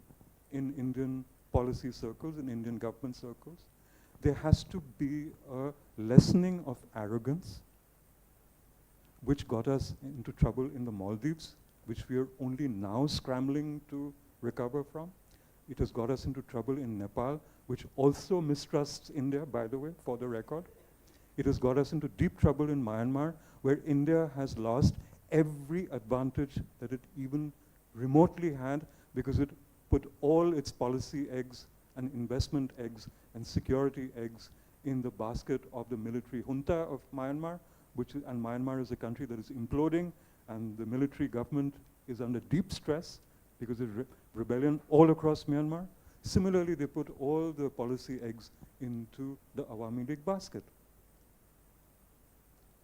in Indian policy circles, in Indian government circles. There has to be a lessening of arrogance, which got us into trouble in the Maldives, which we are only now scrambling to recover from. It has got us into trouble in Nepal, which also mistrusts India, by the way, for the record. It has got us into deep trouble in Myanmar, where India has lost every advantage that it even remotely had, because it put all its policy eggs and investment eggs and security eggs in the basket of the military junta of Myanmar, and Myanmar is a country that is imploding, and the military government is under deep stress because of rebellion all across Myanmar. Similarly, they put all the policy eggs into the Awami League basket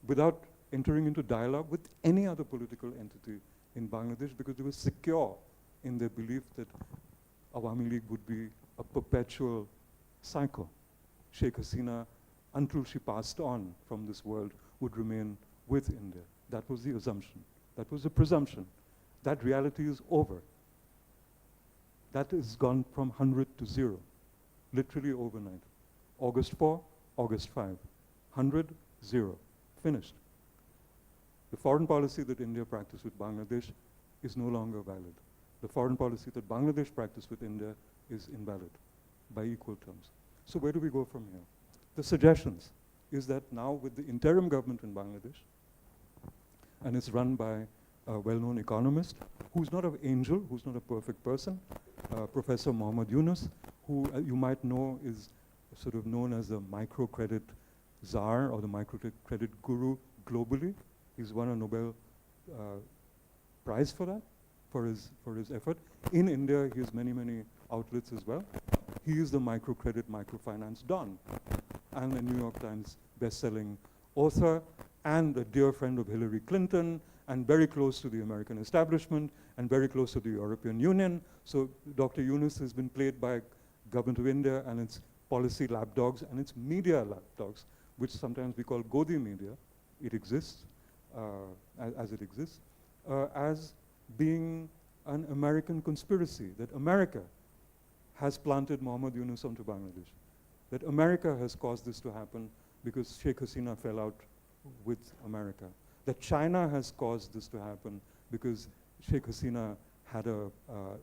without entering into dialogue with any other political entity in Bangladesh, because they were secure in their belief that Awami League would be a perpetual cycle. Sheikh Hasina, until she passed on from this world, would remain with India. That was the assumption. That was the presumption. That reality is over. That has gone from 100 to 0, literally overnight. August 4, August 5. 100, 0. Finished. The foreign policy that India practiced with Bangladesh is no longer valid. The foreign policy that Bangladesh practiced with India is invalid by equal terms. So where do we go from here? The suggestions is that now with the interim government in Bangladesh, and it's run by a well-known economist, who's not an angel, who's not a perfect person, Professor Mohammad Yunus, who you might know is sort of known as the microcredit czar or the microcredit guru globally. He's won a Nobel Prize for that, for his effort. In India, he has many outlets as well. He is the microcredit, microfinance don, and a New York Times best-selling author. and a dear friend of Hillary Clinton, and very close to the American establishment, and very close to the European Union. So Dr. Yunus has been played by government of India and its policy lapdogs and its media lapdogs, which sometimes we call Godi media. It exists, as it exists, as being an American conspiracy, that America has planted Muhammad Yunus onto Bangladesh, that America has caused this to happen because Sheikh Hasina fell out with America, that China has caused this to happen because Sheikh Hasina had a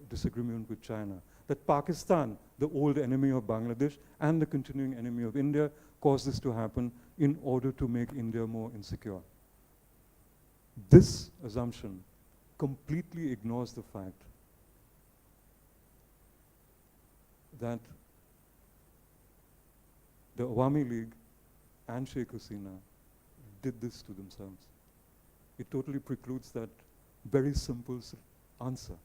disagreement with China, that Pakistan, the old enemy of Bangladesh and the continuing enemy of India, caused this to happen in order to make India more insecure. This assumption completely ignores the fact that the Awami League and Sheikh Hasina did this to themselves. It totally precludes that very simple answer.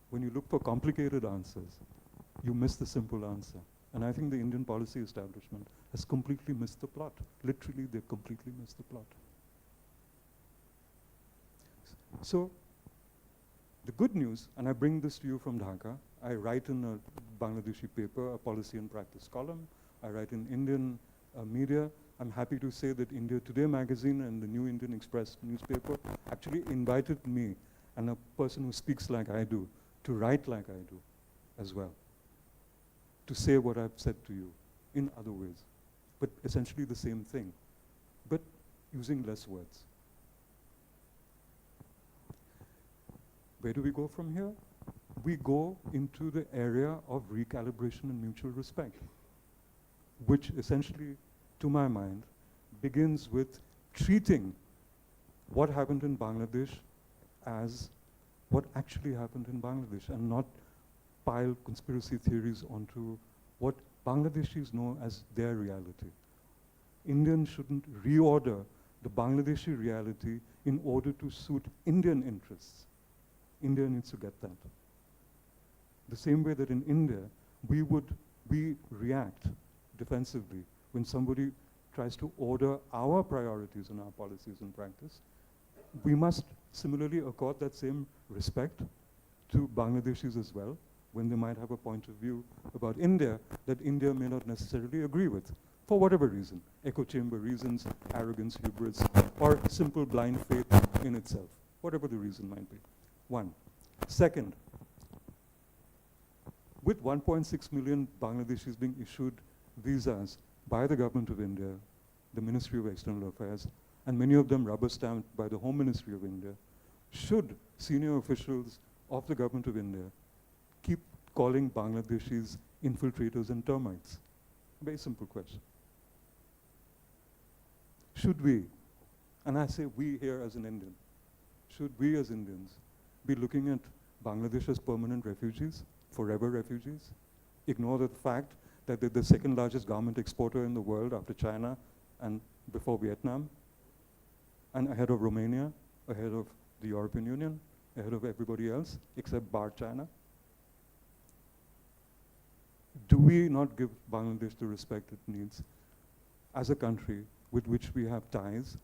When you look for complicated answers, you miss the simple answer. And I think the Indian policy establishment has completely missed the plot. Literally, they've completely missed the plot. So, the good news, and I bring this to you from Dhaka, I write in a Bangladeshi paper, a policy and practice column. I write in Indian media. I'm happy to say that India Today magazine and the New Indian Express newspaper actually invited me, and a person who speaks like I do, to write like I do as well, to say what I've said to you in other ways, but essentially the same thing, but using less words. Where do we go from here? We go into the area of recalibration and mutual respect, which essentially, to my mind, begins with treating what happened in Bangladesh as what actually happened in Bangladesh, and not pile conspiracy theories onto what Bangladeshis know as their reality. Indians shouldn't reorder the Bangladeshi reality in order to suit Indian interests. India needs to get that. The same way that in India, we react defensively when somebody tries to order our priorities and our policies and practice. We must similarly accord that same respect to Bangladeshis as well, when they might have a point of view about India that India may not necessarily agree with, for whatever reason, echo chamber reasons, arrogance, hubris, or simple blind faith in itself, whatever the reason might be. One. Second, with 1.6 million Bangladeshis being issued visas by the government of India, the Ministry of External Affairs, and many of them rubber stamped by the Home Ministry of India, should senior officials of the government of India keep calling Bangladeshis infiltrators and termites? Very simple question. Should we, and I say we here as an Indian, should we as Indians be looking at Bangladesh as permanent refugees, forever refugees, ignore the fact that they're the second largest garment exporter in the world after China and before Vietnam, and ahead of Romania, ahead of the European Union, ahead of everybody else except bar China? Do we not give Bangladesh the respect it needs as a country with which we have ties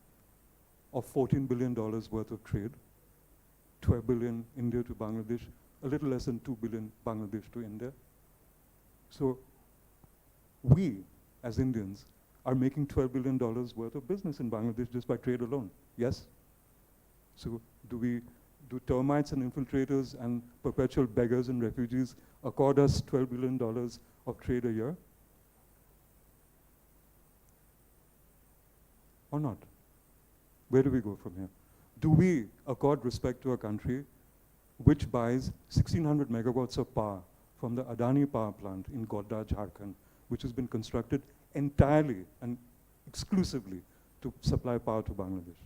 of $14 billion worth of trade, 12 billion India to Bangladesh, a little less than 2 billion Bangladesh to India? So we, as Indians, are making $12 billion worth of business in Bangladesh just by trade alone, yes? So do termites and infiltrators and perpetual beggars and refugees accord us $12 billion of trade a year? Or not? Where do we go from here? Do we accord respect to a country which buys 1,600 megawatts of power from the Adani power plant in Godda, Jharkhand, which has been constructed entirely and exclusively to supply power to Bangladesh?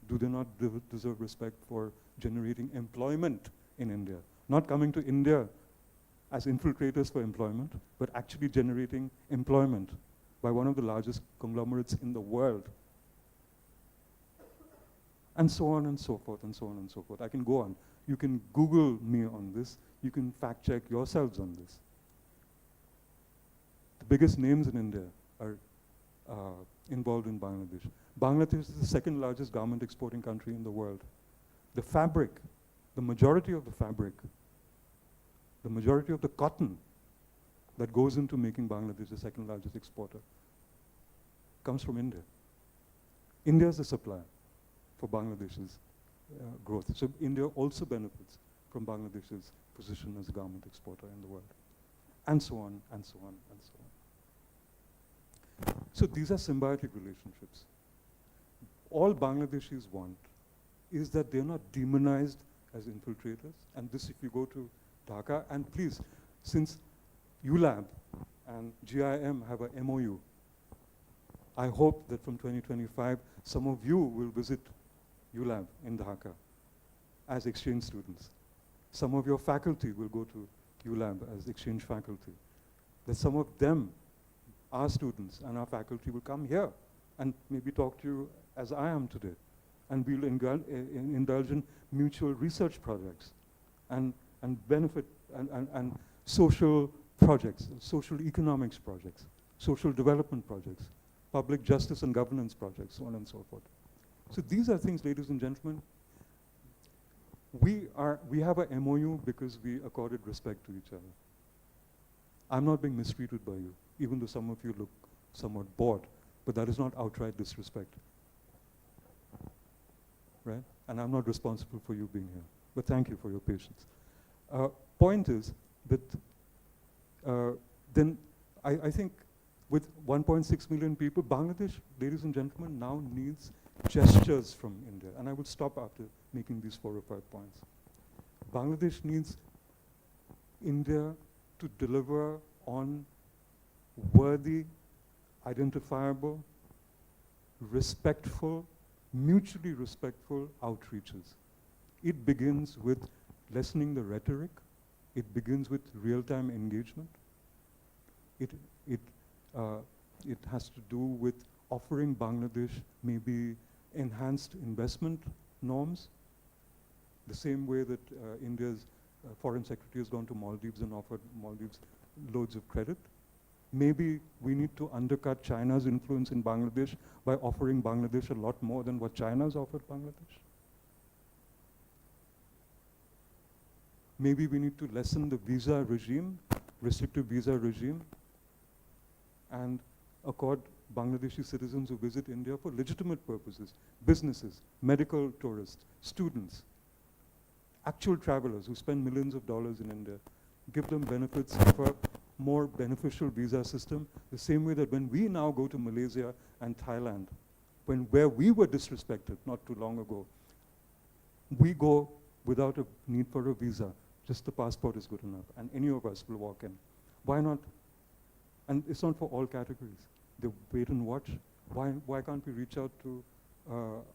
Do they not deserve respect for generating employment in India? Not coming to India as infiltrators for employment, but actually generating employment by one of the largest conglomerates in the world. And so on and so forth, and so on and so forth. I can go on. You can Google me on this. You can fact check yourselves on this. The biggest names in India are involved in Bangladesh. Bangladesh is the second largest garment exporting country in the world. The fabric, the majority of the fabric, the majority of the cotton that goes into making Bangladesh the second largest exporter comes from India. India is the supplier for Bangladesh's growth. So India also benefits from Bangladesh's position as a garment exporter in the world. And so on, and so on, and so on. So these are symbiotic relationships. All Bangladeshis want is that they're not demonized as infiltrators. And this, if you go to Dhaka, and please, since ULAB and GIM have a MOU, I hope that from 2025, some of you will visit ULAB in Dhaka as exchange students. Some of your faculty will go to ULAB as exchange faculty. That some of them, our students and our faculty, will come here and maybe talk to you as I am today. And we'll indulge in mutual research projects and benefit and social projects, social economics projects, social development projects, public justice and governance projects, so on and so forth. So these are things, ladies and gentlemen, we have a MOU because we accorded respect to each other. I'm not being mistreated by you, even though some of you look somewhat bored, but that is not outright disrespect, right? And I'm not responsible for you being here, but thank you for your patience. Point is that then I think with 1.6 million people, Bangladesh, ladies and gentlemen, now needs gestures from India. And I will stop after making these 4 or 5 points. Bangladesh needs India to deliver on worthy, identifiable, respectful, mutually respectful outreaches. It begins with lessening the rhetoric. It begins with real-time engagement. It has to do with offering Bangladesh maybe enhanced investment norms, the same way that India's foreign secretary has gone to Maldives and offered Maldives loads of credit. Maybe we need to undercut China's influence in Bangladesh by offering Bangladesh a lot more than what China's offered Bangladesh. Maybe we need to lessen the visa regime, restrictive visa regime, and accord Bangladeshi citizens who visit India for legitimate purposes, businesses, medical tourists, students, actual travelers who spend millions of dollars in India, give them benefits of a more beneficial visa system, the same way that when we now go to Malaysia and Thailand, where we were disrespected not too long ago, we go without a need for a visa, just the passport is good enough, and any of us will walk in. Why not? And it's not for all categories. They wait and watch. Why can't we reach out to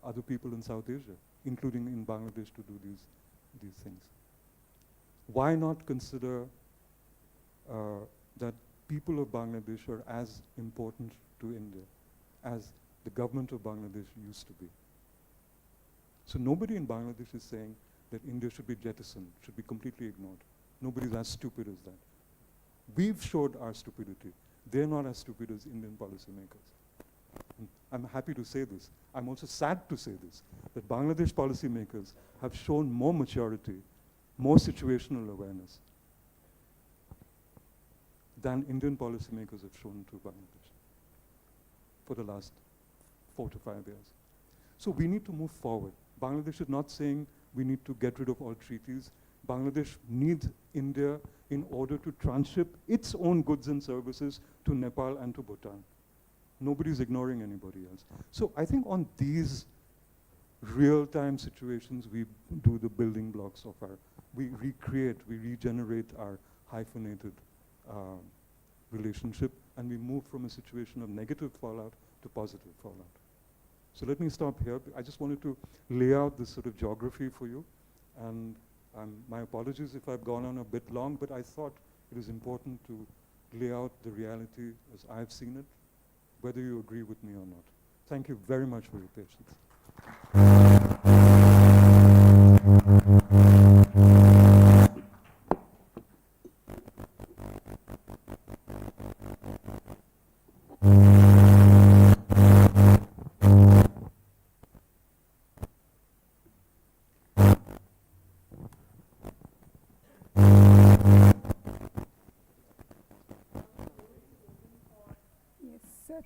other people in South Asia, including in Bangladesh, to do these things? Why not consider that people of Bangladesh are as important to India as the government of Bangladesh used to be? So nobody in Bangladesh is saying that India should be jettisoned, should be completely ignored. Nobody's as stupid as that. We've showed our stupidity. They're not as stupid as Indian policymakers. And I'm happy to say this. I'm also sad to say this, that Bangladesh policymakers have shown more maturity, more situational awareness than Indian policymakers have shown to Bangladesh for the last 4 to 5 years. So we need to move forward. Bangladesh is not saying we need to get rid of all treaties. Bangladesh needs India in order to transship its own goods and services to Nepal and to Bhutan. Nobody's ignoring anybody else. So I think on these real-time situations, we do the building blocks of we recreate, we regenerate our hyphenated relationship, and we move from a situation of negative fallout to positive fallout. So let me stop here. I just wanted to lay out this sort of geography for you, and my apologies if I've gone on a bit long, but I thought it is important to lay out the reality as I've seen it, whether you agree with me or not. Thank you very much for your patience.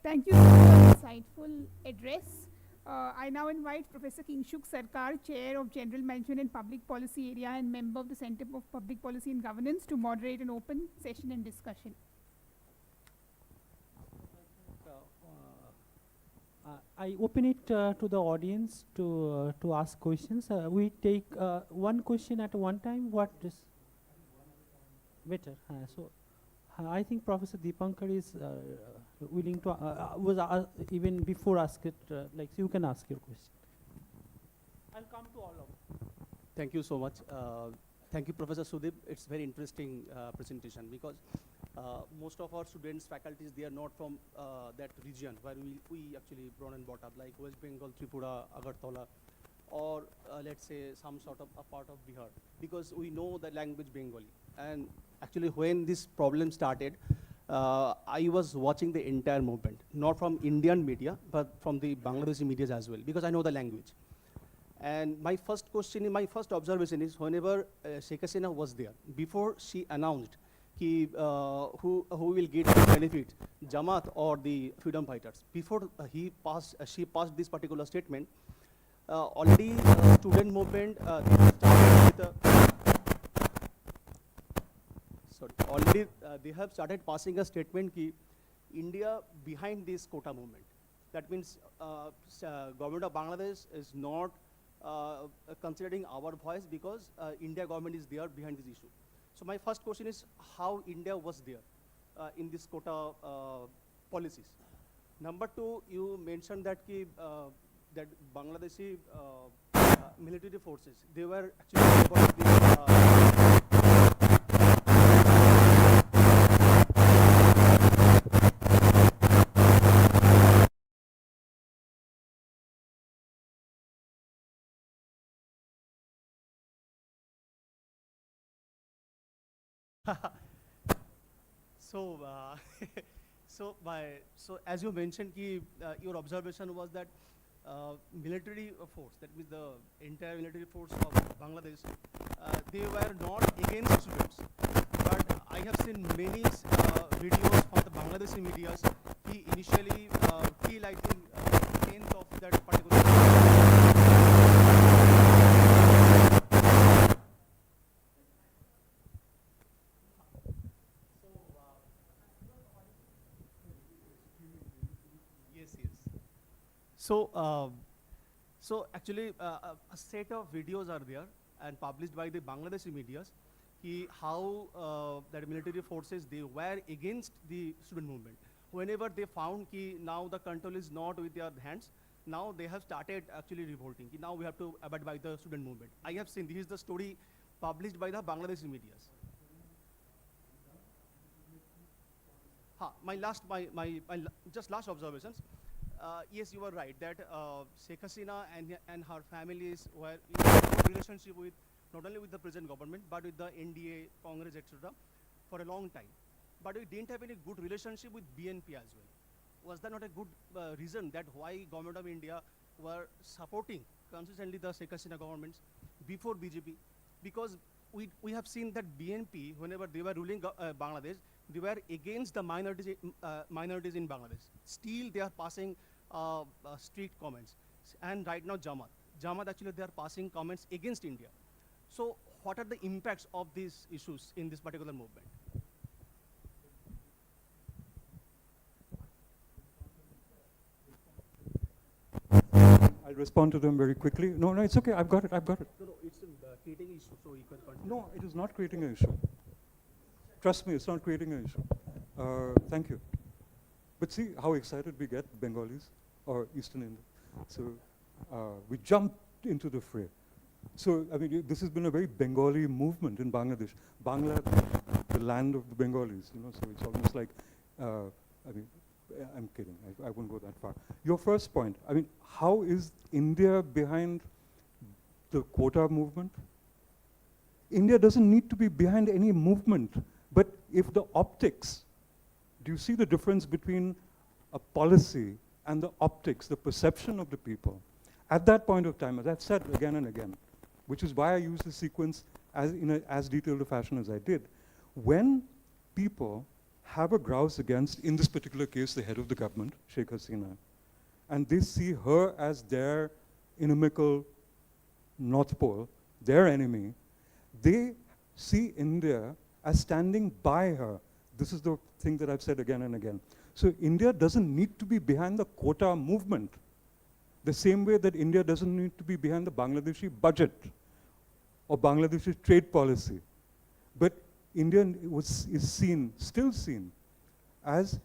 Thank you so much for the insightful address. I now invite Professor Kingshuk Sarkar, Chair of General Management and Public Policy Area and member of the Center for Public Policy and Governance, to moderate an open session and discussion. I open it to the audience to ask questions. We take one question at one time. What is better? I think Professor Deepankar is willing to even before ask it. Like you can ask your question. I'll come to all of you. Thank you so much. Thank you, Professor Sudeep. It's very interesting presentation because most of our students, faculties, they are not from that region where we actually born and brought up, like West Bengal, Tripura, Agartala, or let's say some sort of a part of Bihar, because we know the language Bengali. And actually when this problem started, I was watching the entire movement, not from Indian media, but from the Bangladeshi media as well, because I know the language. And my first question, my first observation is, whenever Sheikh Hasina was there, before she announced who will get the benefit, Jamaat or the freedom fighters, before she passed this particular statement, already student movement they have started passing a statement ki India behind this quota movement. That means government of Bangladesh is not considering our voice because India government is there behind this issue. So my first question is how India was there in this quota policies. Number two, you mentioned that that Bangladeshi military forces, they were actually about this, so as you mentioned, your observation was that military force, that means the entire military force of Bangladesh, they were not against students. But I have seen many videos from the Bangladeshi media. He initially feel, I think, 10th of that particular. So actually, a set of videos are there and published by the Bangladeshi medias, how that military forces, they were against the student movement. Whenever they found now the control is not with their hands, now they have started actually revolting. Now we have to abide by the student movement. I have seen, this is the story published by the Bangladeshi medias. My just last observations. Yes, you are right that Sheikh Hasina and her families were in a good relationship with not only with the present government but with the NDA, Congress, etc. for a long time. But we didn't have any good relationship with BNP as well. Was that not a good reason that why government of India were supporting consistently the Sheikh Hasina governments before BJP? Because we have seen that BNP, whenever they were ruling Bangladesh, they were against the minorities in Bangladesh. Still, they are passing strict comments. And right now, Jamaat actually, they are passing comments against India. So what are the impacts of these issues in this particular movement? I'll respond to them very quickly. No, it's okay. I've got it. No, it's creating issue, so you can continue. No, it is not creating an issue. Trust me, it's not creating an issue. Thank you. But see how excited we get, Bengalis or Eastern India. So we jumped into the fray. So I mean, this has been a very Bengali movement in Bangladesh. Bangladesh, the land of the Bengalis. So it's almost like, I mean, I'm kidding. I won't go that far. Your first point. I mean, how is India behind the quota movement? India doesn't need to be behind any movement. But if the optics, do you see the difference between a policy and the optics, the perception of the people? At that point of time, as I've said again and again, which is why I use the sequence in as detailed a fashion as I did, when people have a grouse against, in this particular case, the head of the government, Sheikh Hasina. And they see her as their inimical North Pole, their enemy. They see India as standing by her. This is the thing that I've said again and again. So India doesn't need to be behind the quota movement, the same way that India doesn't need to be behind the Bangladeshi budget or Bangladeshi trade policy. But India is seen, still seen, as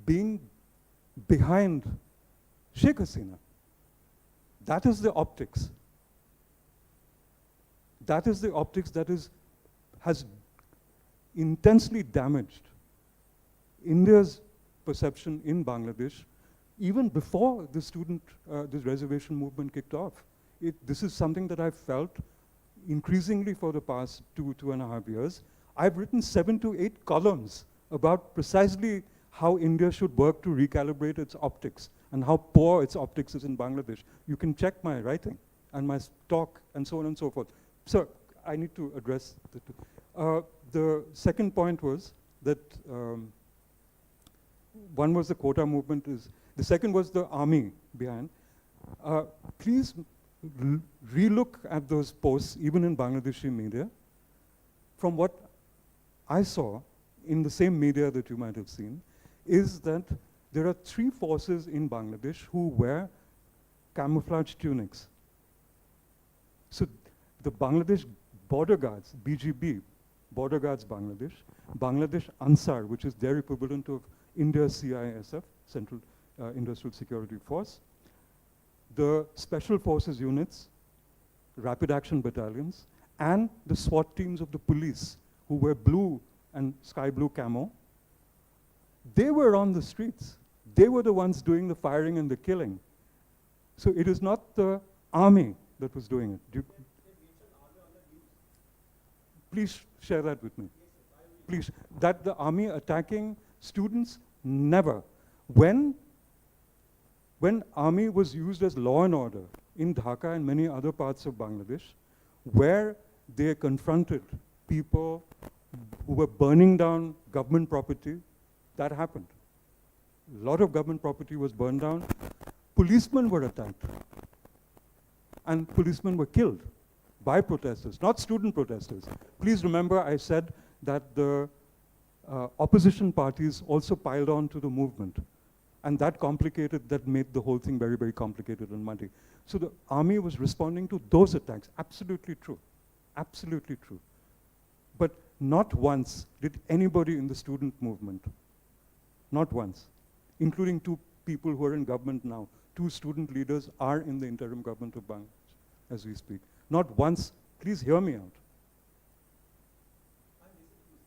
being behind Sheikh Hasina. That is the optics. That is the optics that has intensely damaged India's perception in Bangladesh, even before the this reservation movement kicked off. This is something that I've felt increasingly for the past 2.5 years. I've written 7 to 8 columns about precisely how India should work to recalibrate its optics and how poor its optics is in Bangladesh. You can check my writing and my talk and so on and so forth. So I need to address the two. The second point was that one was the quota movement. The second was the army behind. Please relook at those posts, even in Bangladeshi media. From what I saw in the same media that you might have seen, is that there are 3 forces in Bangladesh who wear camouflage tunics. So the Bangladesh border guards, BGB, border guards Bangladesh, Bangladesh Ansar, which is their equivalent of India's CISF, Central Industrial Security Force, the Special Forces units, Rapid Action Battalions, and the SWAT teams of the police who wear blue and sky blue camo. They were on the streets. They were the ones doing the firing and the killing. So it is not the army that was doing it. Please share that with me. Please, that the army attacking students, never. When army was used as law and order in Dhaka and many other parts of Bangladesh, where they confronted people who were burning down government property, that happened. A lot of government property was burned down. Policemen were attacked. And policemen were killed by protesters, not student protesters. Please remember I said that the opposition parties also piled on to the movement. And that made the whole thing very, very complicated and muddy. So the army was responding to those attacks. Absolutely true. Absolutely true. But not once did anybody in the student movement, not once, including 2 people who are in government now, 2 student leaders are in the interim government of Bangladesh as we speak. Not once, please hear me out.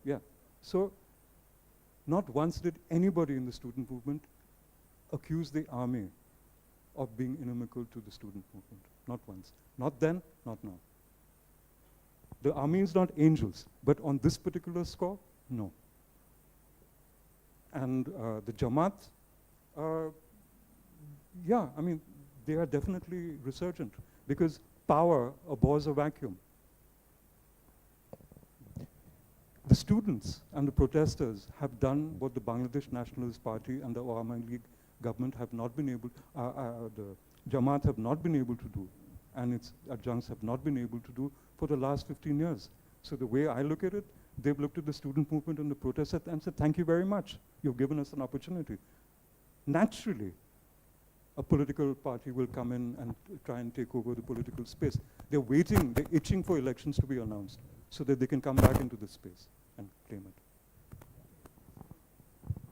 Yeah, so not once did anybody in the student movement accuse the army of being inimical to the student movement. Not once. Not then, not now. The army is not angels, but on this particular score, no. And the Jamaat, yeah, I mean, they are definitely resurgent because power abhors a vacuum. The students and the protesters have done what the Bangladesh Nationalist Party and the Awami League government have not been able, the Jamaat have not been able to do, and its adjuncts have not been able to do for the last 15 years. So the way I look at it, they've looked at the student movement and the protesters and said, thank you very much. You've given us an opportunity. Naturally, a political party will come in and try and take over the political space. They're waiting, they're itching for elections to be announced so that they can come back into the space and claim it.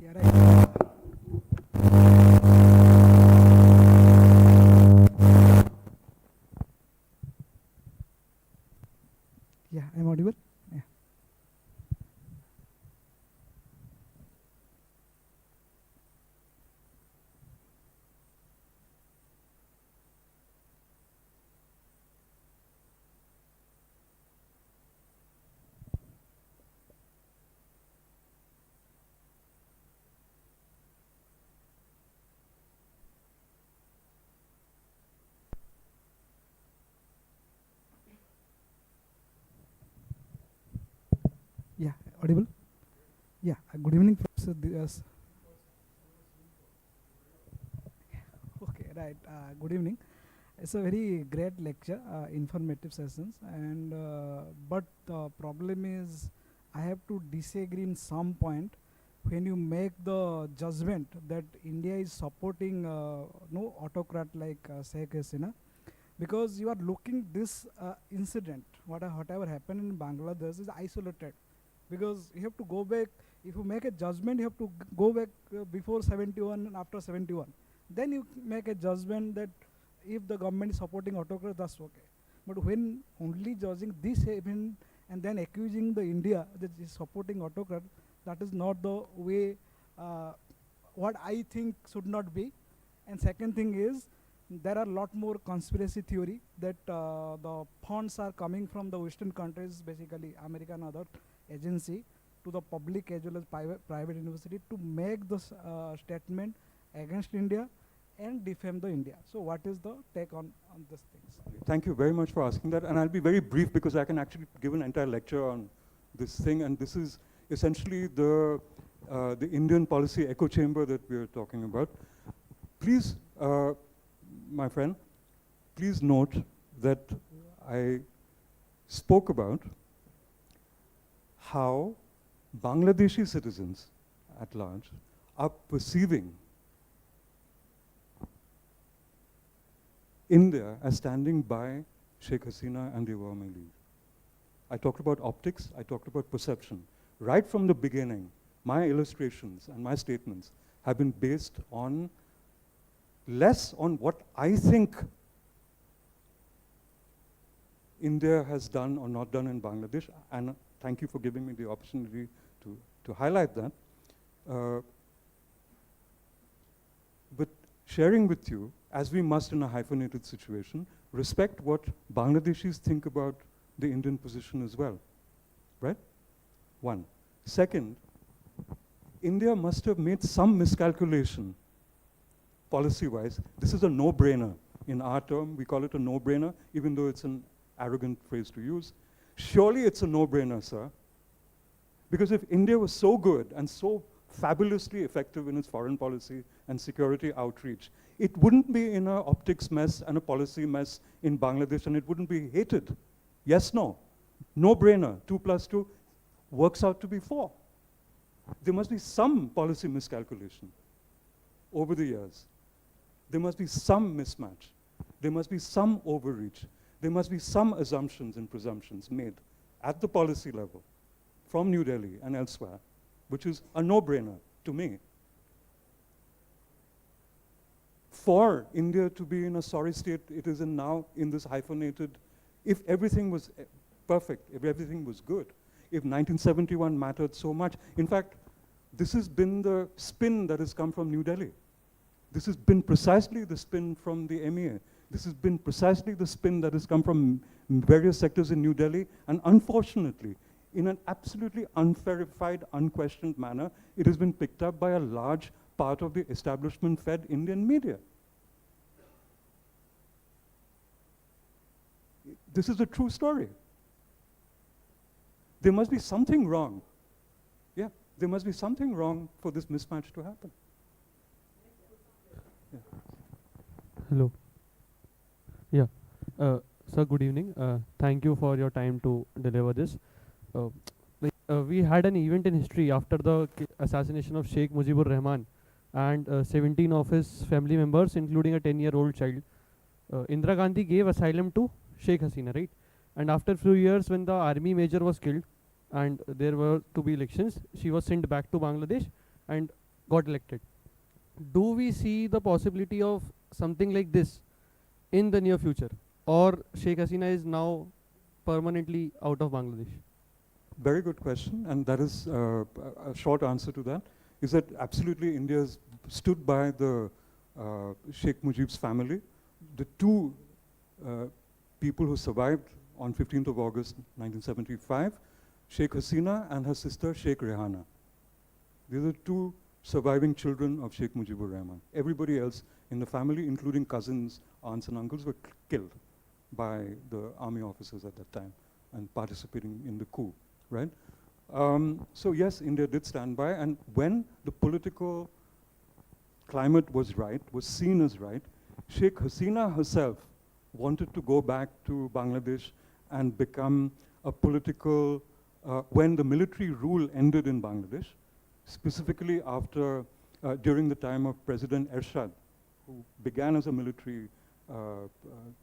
Yeah, right. Yeah, I'm audible? Yeah. Yeah, audible? Yeah, good evening, Professor. Okay, right. Good evening. It's a very great lecture, informative sessions, and but the problem is I have to disagree in some point when you make the judgment that India is supporting no autocrat like Sheikh Hasina, because you are looking this incident, whatever happened in Bangladesh is isolated, because you have to go back. If you make a judgment, you have to go back before 71 and after 71. Then you make a judgment that if the government is supporting autocrat, that's okay. But when only judging this event and then accusing the India that is supporting autocrat, that is not the way what I think should not be. And second thing is, there are a lot more conspiracy theory that the funds are coming from the Western countries, basically America and other agency, to the public as well as private university to make this statement against India and defame the India. So what is the take on these things? Thank you very much for asking that, and I'll be very brief because I can actually give an entire lecture on this thing, and this is essentially the Indian policy echo chamber that we are talking about. Please, my friend, please note that I spoke about how Bangladeshi citizens at large are perceiving India as standing by Sheikh Hasina and the Awami League. I talked about optics, I talked about perception. Right from the beginning, my illustrations and my statements have been based on less on what I think India has done or not done in Bangladesh, and thank you for giving me the opportunity to highlight that. But sharing with you, as we must in a hyphenated situation, respect what Bangladeshis think about the Indian position as well, right? One. Second, India must have made some miscalculation policy-wise. This is a no-brainer. In our term, we call it a no-brainer, even though it's an arrogant phrase to use. Surely it's a no-brainer, sir. Because if India was so good and so fabulously effective in its foreign policy and security outreach, it wouldn't be in an optics mess and a policy mess in Bangladesh, and it wouldn't be hated. Yes, no. No-brainer. 2 + 2 works out to be 4. There must be some policy miscalculation over the years. There must be some mismatch. There must be some overreach. There must be some assumptions and presumptions made at the policy level from New Delhi and elsewhere, which is a no-brainer to me. For India to be in a sorry state it is in now, in this hyphenated, if everything was perfect, if everything was good, if 1971 mattered so much. In fact, this has been the spin that has come from New Delhi. This has been precisely the spin from the MEA. This has been precisely the spin that has come from various sectors in New Delhi, and unfortunately, in an absolutely unverified, unquestioned manner, it has been picked up by a large part of the establishment-fed Indian media. This is a true story. There must be something wrong. Yeah, there must be something wrong for this mismatch to happen. Yeah. Hello. Yeah. Sir, good evening. Thank you for your time to deliver this. We had an event in history after the assassination of Sheikh Mujibur Rahman, and 17 of his family members, including a 10-year-old child. Indira Gandhi gave asylum to Sheikh Hasina, right? And after a few years, when the army major was killed and there were to be elections, she was sent back to Bangladesh and got elected. Do we see the possibility of something like this in the near future, or Sheikh Hasina is now permanently out of Bangladesh? Very good question, and that is a short answer to that, is that absolutely India has stood by the Sheikh Mujib's family. The two people who survived on 15th of August 1975, Sheikh Hasina and her sister Sheikh Rehana. These are two surviving children of Sheikh Mujibur Rahman. Everybody else in the family, including cousins, aunts and uncles, were killed by the army officers at that time and participating in the coup, right? So yes, India did stand by, and when the political climate was right, was seen as right, Sheikh Hasina herself wanted to go back to Bangladesh and become a political, when the military rule ended in Bangladesh, specifically after, during the time of President Ershad, who began as a military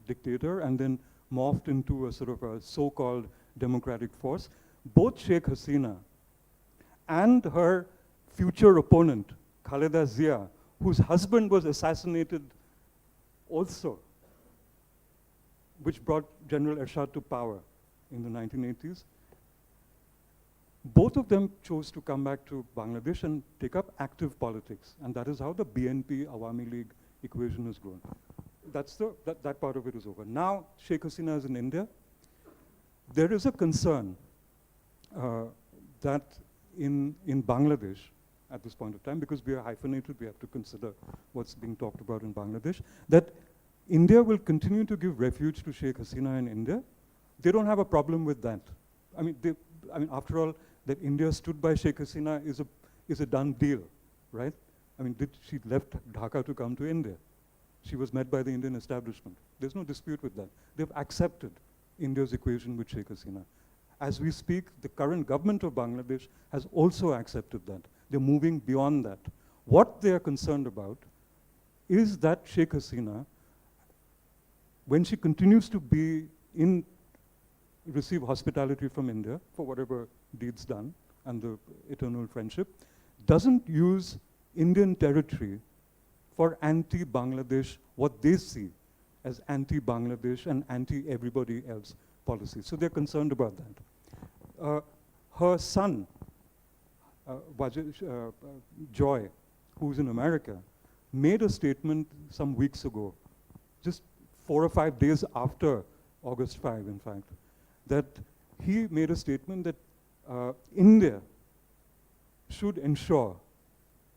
dictator and then morphed into a sort of a so-called democratic force. Both Sheikh Hasina and her future opponent, Khaleda Zia, whose husband was assassinated also, which brought General Ershad to power in the 1980s. Both of them chose to come back to Bangladesh and take up active politics. And that is how the BNP Awami League equation has grown. That part of it is over. Now, Sheikh Hasina is in India. There is a concern that in Bangladesh, at this point of time, because we are hyphenated, we have to consider what's being talked about in Bangladesh, that India will continue to give refuge to Sheikh Hasina in India. They don't have a problem with that. I mean, after all, that India stood by Sheikh Hasina is a done deal, right? I mean, she left Dhaka to come to India. She was met by the Indian establishment. There's no dispute with that. They've accepted India's equation with Sheikh Hasina. As we speak, the current government of Bangladesh has also accepted that. They're moving beyond that. What they are concerned about is that Sheikh Hasina, when she continues to be receive hospitality from India for whatever deeds done and the eternal friendship, doesn't use Indian territory for anti-Bangladesh, what they see as anti-Bangladesh and anti-everybody else policies. So they're concerned about that. Her son, Joy, who's in America, made a statement some weeks ago, just 4 or 5 days after August 5, in fact, that he made a statement that India should ensure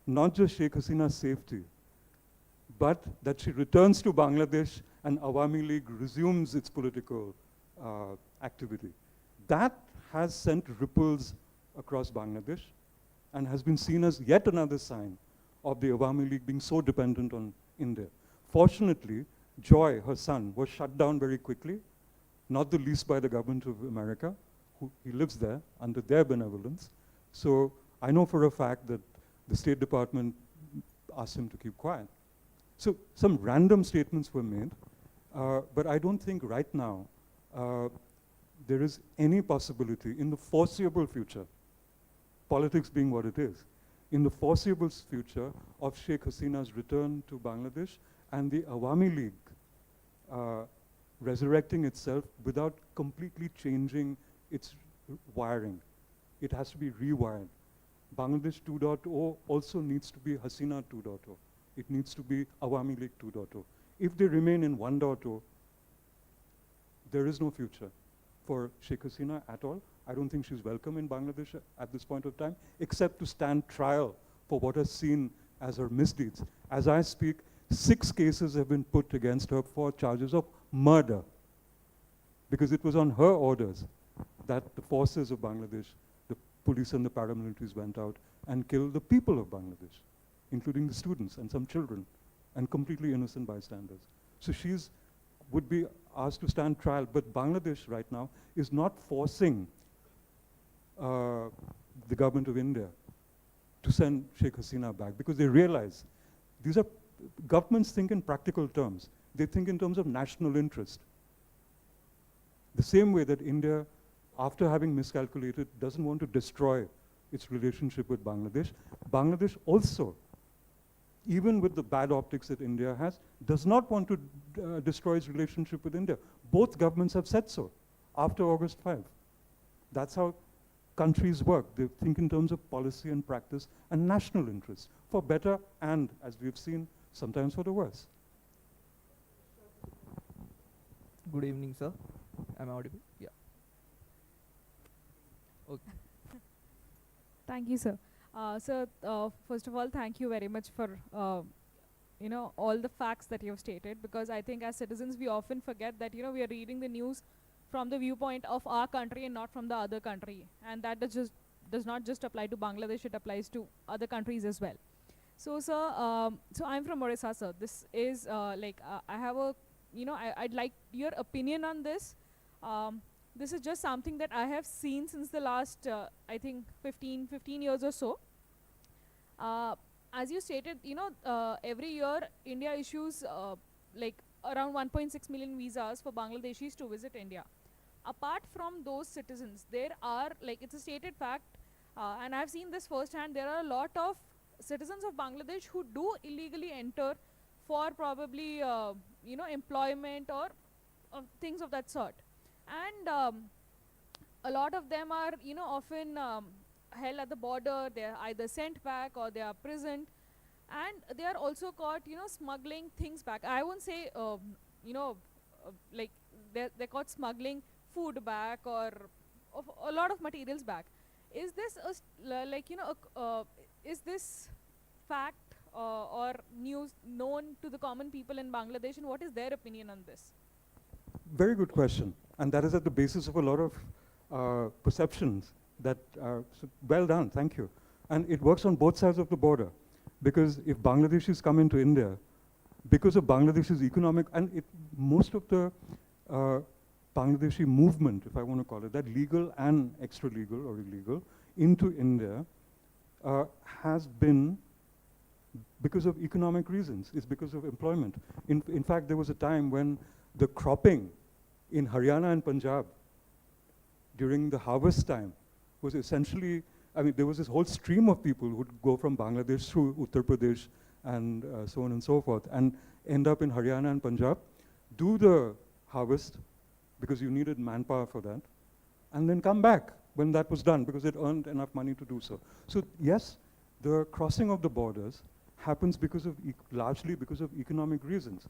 not just Sheikh Hasina's safety, but that she returns to Bangladesh and Awami League resumes its political activity. That has sent ripples across Bangladesh and has been seen as yet another sign of the Awami League being so dependent on India. Fortunately, Joy, her son, was shut down very quickly, not the least by the government of America, he lives there under their benevolence. So I know for a fact that the State Department asked him to keep quiet. So some random statements were made, but I don't think right now there is any possibility in the foreseeable future, politics being what it is, in the foreseeable future of Sheikh Hasina's return to Bangladesh and the Awami League resurrecting itself without completely changing its wiring. It has to be rewired. Bangladesh 2.0 also needs to be Hasina 2.0. It needs to be Awami League 2.0. If they remain in 1.0, there is no future for Sheikh Hasina at all. I don't think she's welcome in Bangladesh at this point of time, except to stand trial for what is seen as her misdeeds. As I speak, 6 cases have been put against her for charges of murder, because it was on her orders that the forces of Bangladesh, the police and the paramilitaries, went out and killed the people of Bangladesh, including the students and some children, and completely innocent bystanders. So would be asked to stand trial, but Bangladesh right now is not forcing the government of India to send Sheikh Hasina back, because they realize these are governments think in practical terms. They think in terms of national interest. The same way that India, after having miscalculated, doesn't want to destroy its relationship with Bangladesh. Bangladesh also, even with the bad optics that India has, does not want to destroy its relationship with India. Both governments have said so after August 5. That's how countries work. They think in terms of policy and practice and national interests, for better and, as we've seen, sometimes for the worse. Good evening, sir. Am I audible? Yeah. Okay. Thank you, sir. Sir, first of all, thank you very much for all the facts that you have stated, because I think as citizens we often forget that we are reading the news from the viewpoint of our country and not from the other country, and that does not just apply to Bangladesh, it applies to other countries as well. So, sir, so I'm from Orissa, sir. This is I have a, I'd like your opinion on this. This is just something that I have seen since the last, I think, 15 years or so. As you stated, every year India issues around 1.6 million visas for Bangladeshis to visit India. Apart from those citizens, there are, it's a stated fact, and I've seen this firsthand, there are a lot of citizens of Bangladesh who do illegally enter for probably, employment or things of that sort. And a lot of them are, often held at the border. They are either sent back or they are prisoned, and they are also caught, smuggling things back. I won't say, they're caught smuggling food back or a lot of materials back. Is this is this fact or news known to the common people in Bangladesh, and what is their opinion on this? Very good question. And that is at the basis of a lot of perceptions that so well done, thank you. And it works on both sides of the border. Because if Bangladeshis come into India, because of Bangladesh's economic, and most of the Bangladeshi movement, if I want to call it that, legal and extra-legal or illegal, into India has been because of economic reasons. It's because of employment. In fact, there was a time when the cropping in Haryana and Punjab during the harvest time was essentially, there was this whole stream of people who would go from Bangladesh through Uttar Pradesh and so on and so forth, and end up in Haryana and Punjab, do the harvest, because you needed manpower for that, and then come back when that was done, because it earned enough money to do so. So yes, the crossing of the borders happens because of largely because of economic reasons.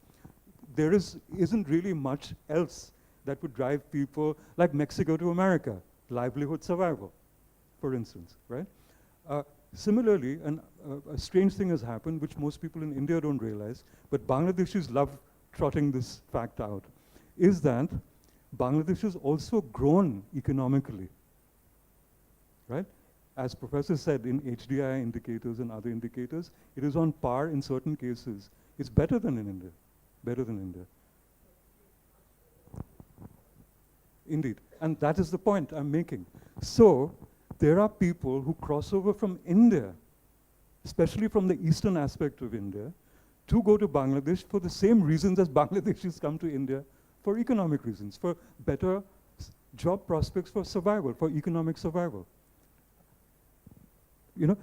There isn't really much else that would drive people like Mexico to America, livelihood survival, for instance, right? Similarly, a strange thing has happened, which most people in India don't realize, but Bangladeshis love trotting this fact out, is that Bangladesh has also grown economically, right? As Professor said, in HDI indicators and other indicators, it is on par in certain cases. It's better than in India, better than India. Indeed, and that is the point I'm making. So, there are people who cross over from India, especially from the eastern aspect of India, to go to Bangladesh for the same reasons as Bangladeshis come to India, for economic reasons, for better job prospects, for survival, for economic survival.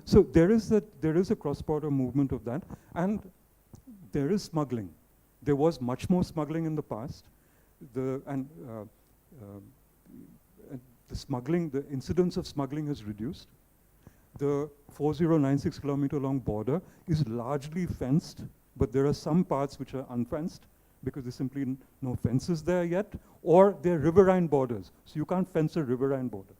So there is a cross-border movement of that, and there is smuggling. There was much more smuggling in the past, the incidence of smuggling has reduced. The 4096 kilometer long border is largely fenced, but there are some parts which are unfenced because there's simply no fences there yet, or they're riverine borders. So you can't fence a riverine border.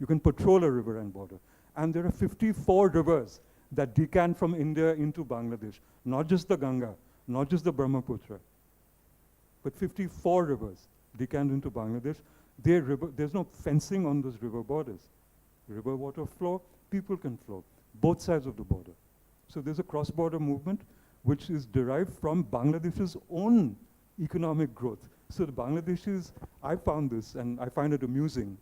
You can patrol a riverine border. And there are 54 rivers that decant from India into Bangladesh, not just the Ganga, not just the Brahmaputra, but 54 rivers decant into Bangladesh. There's no fencing on those river borders. River water flow, people can flow, both sides of the border. So there's a cross-border movement which is derived from Bangladesh's own economic growth. So the Bangladeshis, I found this, and I find it amusing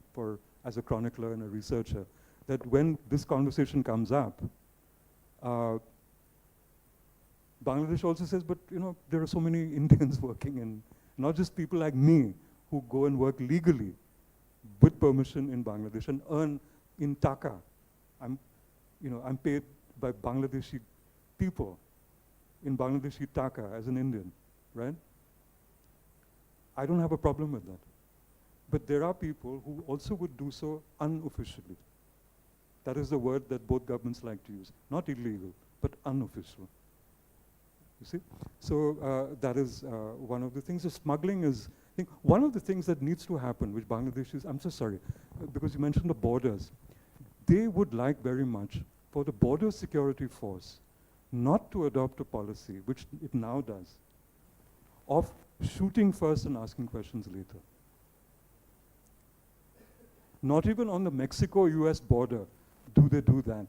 as a chronicler and a researcher, that when this conversation comes up, Bangladesh also says, but there are so many Indians working in, not just people like me who go and work legally with permission in Bangladesh and earn in taka. I'm paid by Bangladeshi people in Bangladeshi taka as an Indian, right? I don't have a problem with that. But there are people who also would do so unofficially. That is the word that both governments like to use. Not illegal, but unofficial. You see? So that is one of the things. So smuggling is, I think, one of the things that needs to happen, which Bangladesh is, I'm so sorry, because you mentioned the borders. They would like very much for the border security force not to adopt a policy, which it now does, of shooting first and asking questions later. Not even on the Mexico-US border do they do that.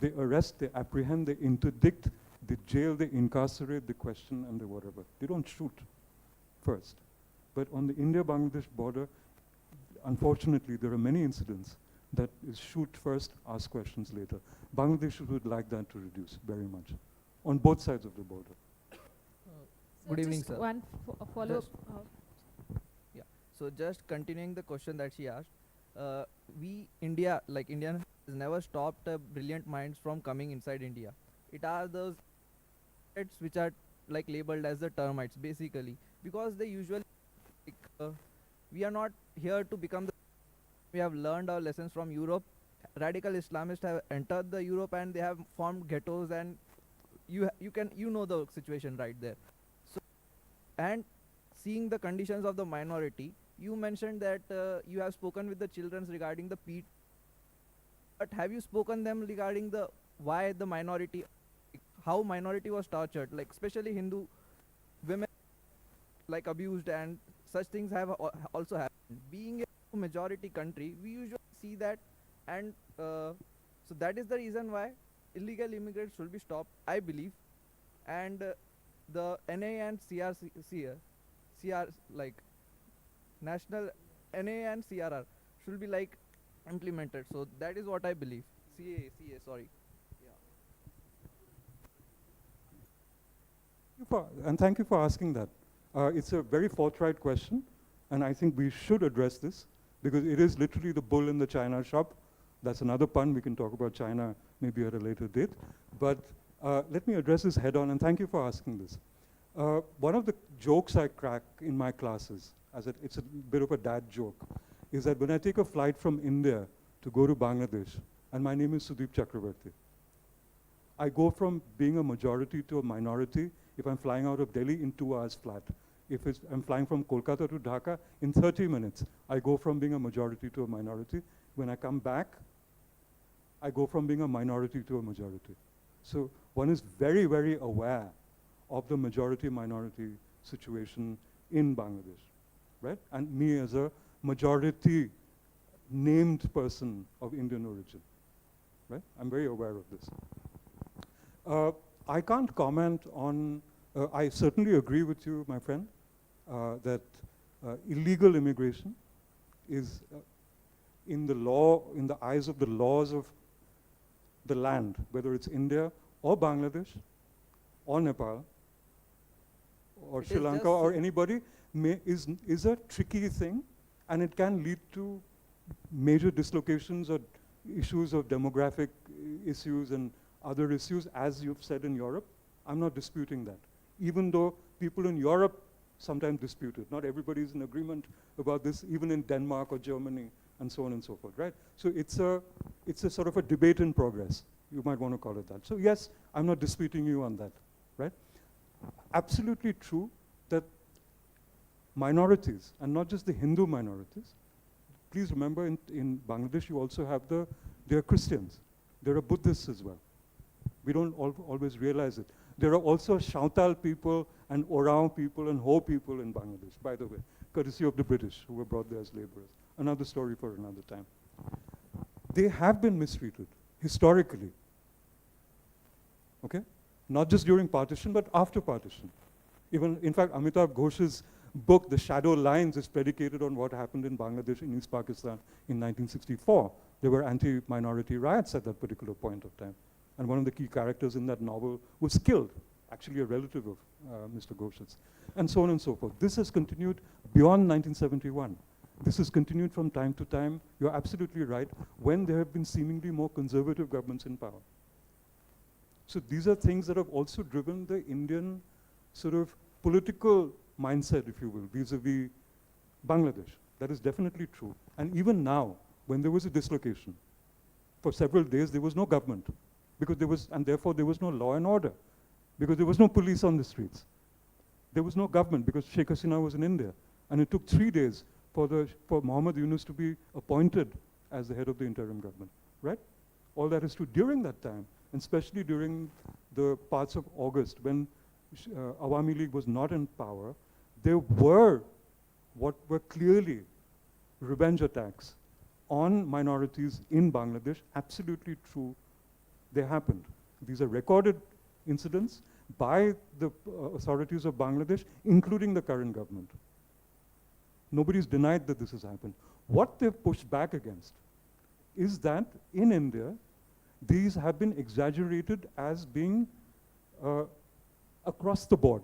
They arrest, they apprehend, they interdict, they jail, they incarcerate, they question, and they whatever. They don't shoot first. But on the India-Bangladesh border, unfortunately, there are many incidents that is shoot first, ask questions later. Bangladesh would like that to reduce very much on both sides of the border. Good evening, just sir. one follow-up. Yeah. So just continuing the question that she asked, we India, like Indian, has never stopped brilliant minds from coming inside India. It are those which are like labeled as the termites, basically, because they usually we are not here to become the. We have learned our lessons from Europe. Radical Islamists have entered the Europe and they have formed ghettos, and you know the situation right there. So, and seeing the conditions of the minority, you mentioned that you have spoken with the children regarding the P. But have you spoken them regarding the why the minority, how minority was tortured, like especially Hindu women, like abused, and such things have also happened. Being a majority country, we usually see that, and so that is the reason why illegal immigrants should be stopped, I believe, and the NA and CR like national NA and CRR should be like implemented. So that is what I believe. CA, sorry. And thank you for asking that. It's a very forthright question, and I think we should address this because it is literally the bull in the China shop. That's another pun. We can talk about China maybe at a later date. But let me address this head on, and thank you for asking this. One of the jokes I crack in my classes, it's a bit of a dad joke, is that when I take a flight from India to go to Bangladesh, and my name is Sudeep Chakravarti, I go from being a majority to a minority if I'm flying out of Delhi in 2 hours flat. If I'm flying from Kolkata to Dhaka in 30 minutes, I go from being a majority to a minority. When I come back, I go from being a minority to a majority. So one is very, very aware of the majority-minority situation in Bangladesh, right? And me as a majority named person of Indian origin, right? I'm very aware of this. I can't comment on, I certainly agree with you, my friend, that illegal immigration is in the law, in the eyes of the laws of the land, whether it's India or Bangladesh or Nepal or Sri Lanka or anybody, is a tricky thing, and it can lead to major dislocations or issues of demographic issues and other issues, as you've said in Europe. I'm not disputing that, even though people in Europe sometimes dispute it. Not everybody is in agreement about this, even in Denmark or Germany and so on and so forth, right? So it's a sort of a debate in progress. You might want to call it that. So yes, I'm not disputing you on that, right? Absolutely true that minorities, and not just the Hindu minorities, please remember in Bangladesh you also have there are Christians, there are Buddhists as well. We don't always realize it. There are also Shautal people and Orang people and Ho people in Bangladesh, by the way, courtesy of the British who were brought there as laborers. Another story for another time. They have been mistreated historically, okay? Not just during partition, but after partition. Even, in fact, Amitabh Ghosh's book, The Shadow Lines, is predicated on what happened in Bangladesh in East Pakistan in 1964. There were anti-minority riots at that particular point of time. And one of the key characters in that novel was killed, actually a relative of Mr. Ghosh's, and so on and so forth. This has continued beyond 1971. This has continued from time to time, you're absolutely right, when there have been seemingly more conservative governments in power. So these are things that have also driven the Indian sort of political mindset, if you will, vis-a-vis Bangladesh. That is definitely true. And even now, when there was a dislocation, for several days there was no government, because there was, and therefore there was no law and order, because there was no police on the streets. There was no government because Sheikh Hasina was in India. And it took 3 days for Muhammad Yunus to be appointed as the head of the interim government, right? All that is true. During that time, and especially during the parts of August when Awami League was not in power, there were what were clearly revenge attacks on minorities in Bangladesh, absolutely true, they happened. These are recorded incidents by the authorities of Bangladesh, including the current government. Nobody's denied that this has happened. What they've pushed back against is that in India, these have been exaggerated as being across the board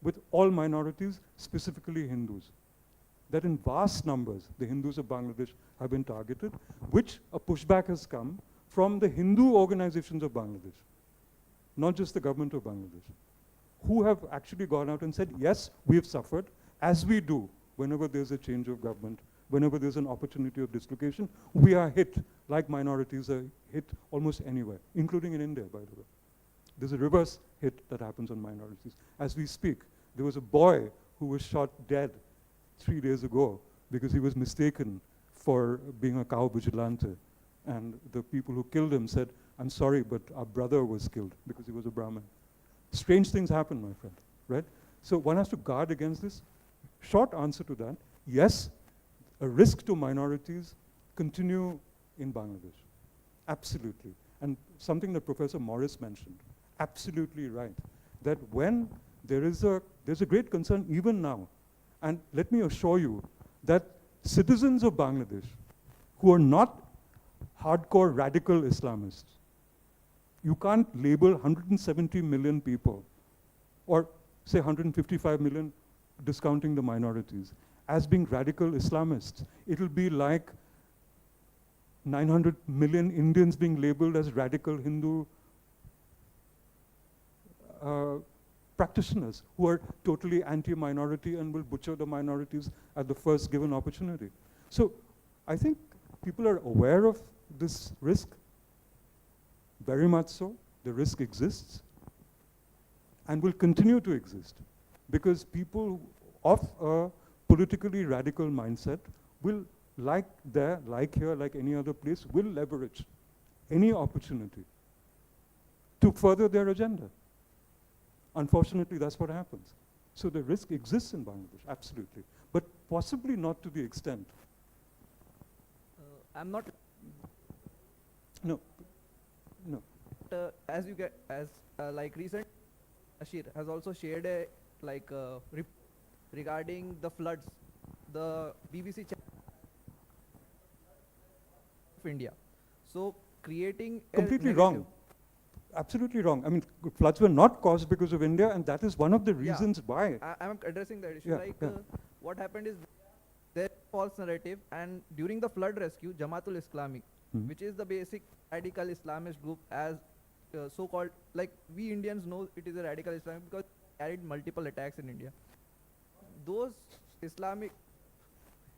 with all minorities, specifically Hindus. That in vast numbers, the Hindus of Bangladesh have been targeted, which a pushback has come from the Hindu organizations of Bangladesh, not just the government of Bangladesh, who have actually gone out and said, yes, we have suffered, as we do whenever there's a change of government, whenever there's an opportunity of dislocation, we are hit like minorities are hit almost anywhere, including in India, by the way. There's a reverse hit that happens on minorities. As we speak, there was a boy who was shot dead 3 days ago because he was mistaken for being a cow vigilante. And the people who killed him said, I'm sorry, but our brother was killed because he was a Brahmin. Strange things happen, my friend, right? So one has to guard against this. Short answer to that, yes, a risk to minorities continue in Bangladesh. Absolutely. And something that Professor Morris mentioned, absolutely right, that when there's a great concern even now, and let me assure you that citizens of Bangladesh who are not hardcore radical Islamists, you can't label 170 million people, or say 155 million, discounting the minorities, as being radical Islamists. It'll be like 900 million Indians being labeled as radical Hindu practitioners who are totally anti-minority and will butcher the minorities at the first given opportunity. So I think people are aware of this risk, very much so. The risk exists and will continue to exist because people of a politically radical mindset will, like there, like here, like any other place, will leverage any opportunity to further their agenda. Unfortunately, that's what happens. So the risk exists in Bangladesh, absolutely, but possibly not to the extent. I'm not. No, no. As you get, as like recent, Ashir has also shared a regarding the floods, the BBC channel of India. So creating Completely wrong. Absolutely wrong. I mean, floods were not caused because of India, and that is one of the reasons why. I'm addressing that issue. What happened is there's false narrative, and during the flood rescue, Jamaatul Islami, which is the basic radical Islamist group, as so-called, like we Indians know it is a radical Islamic because it carried multiple attacks in India. Those Islamic.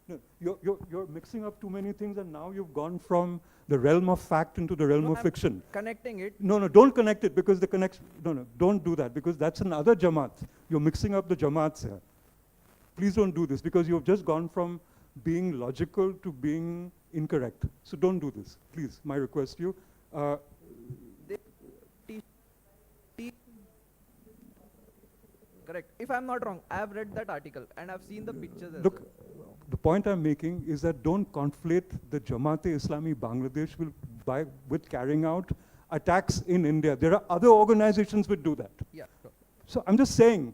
No, you're mixing up too many things, and now you've gone from the realm of fact into the realm of fiction. Connecting it. No, don't connect it because the connection. No, don't do that because that's another Jamaat. You're mixing up the Jamaats here. Please don't do this because you've just gone from being logical to being incorrect. So don't do this, please. My request to you. Correct. If I'm not wrong, I have read that article and I've seen the pictures as Look, well. the point I'm making is that don't conflate the Jamaat-e-Islami Bangladesh with carrying out attacks in India. There are other organizations which do that. Yeah, sure. So I'm just saying,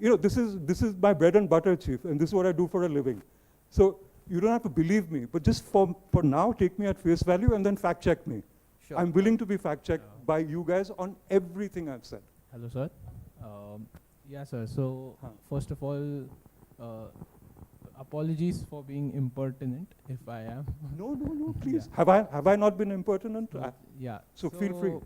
you know, this is my bread and butter, Chief, and this is what I do for a living. So you don't have to believe me, but just for now, take me at face value and then fact check me. Sure. I'm willing to be fact checked by you guys on everything I've said. Hello, sir. Yeah, sir. So, first of all, apologies for being impertinent, if I am. No, please. Yeah. Have I not been impertinent? Yeah. So feel free.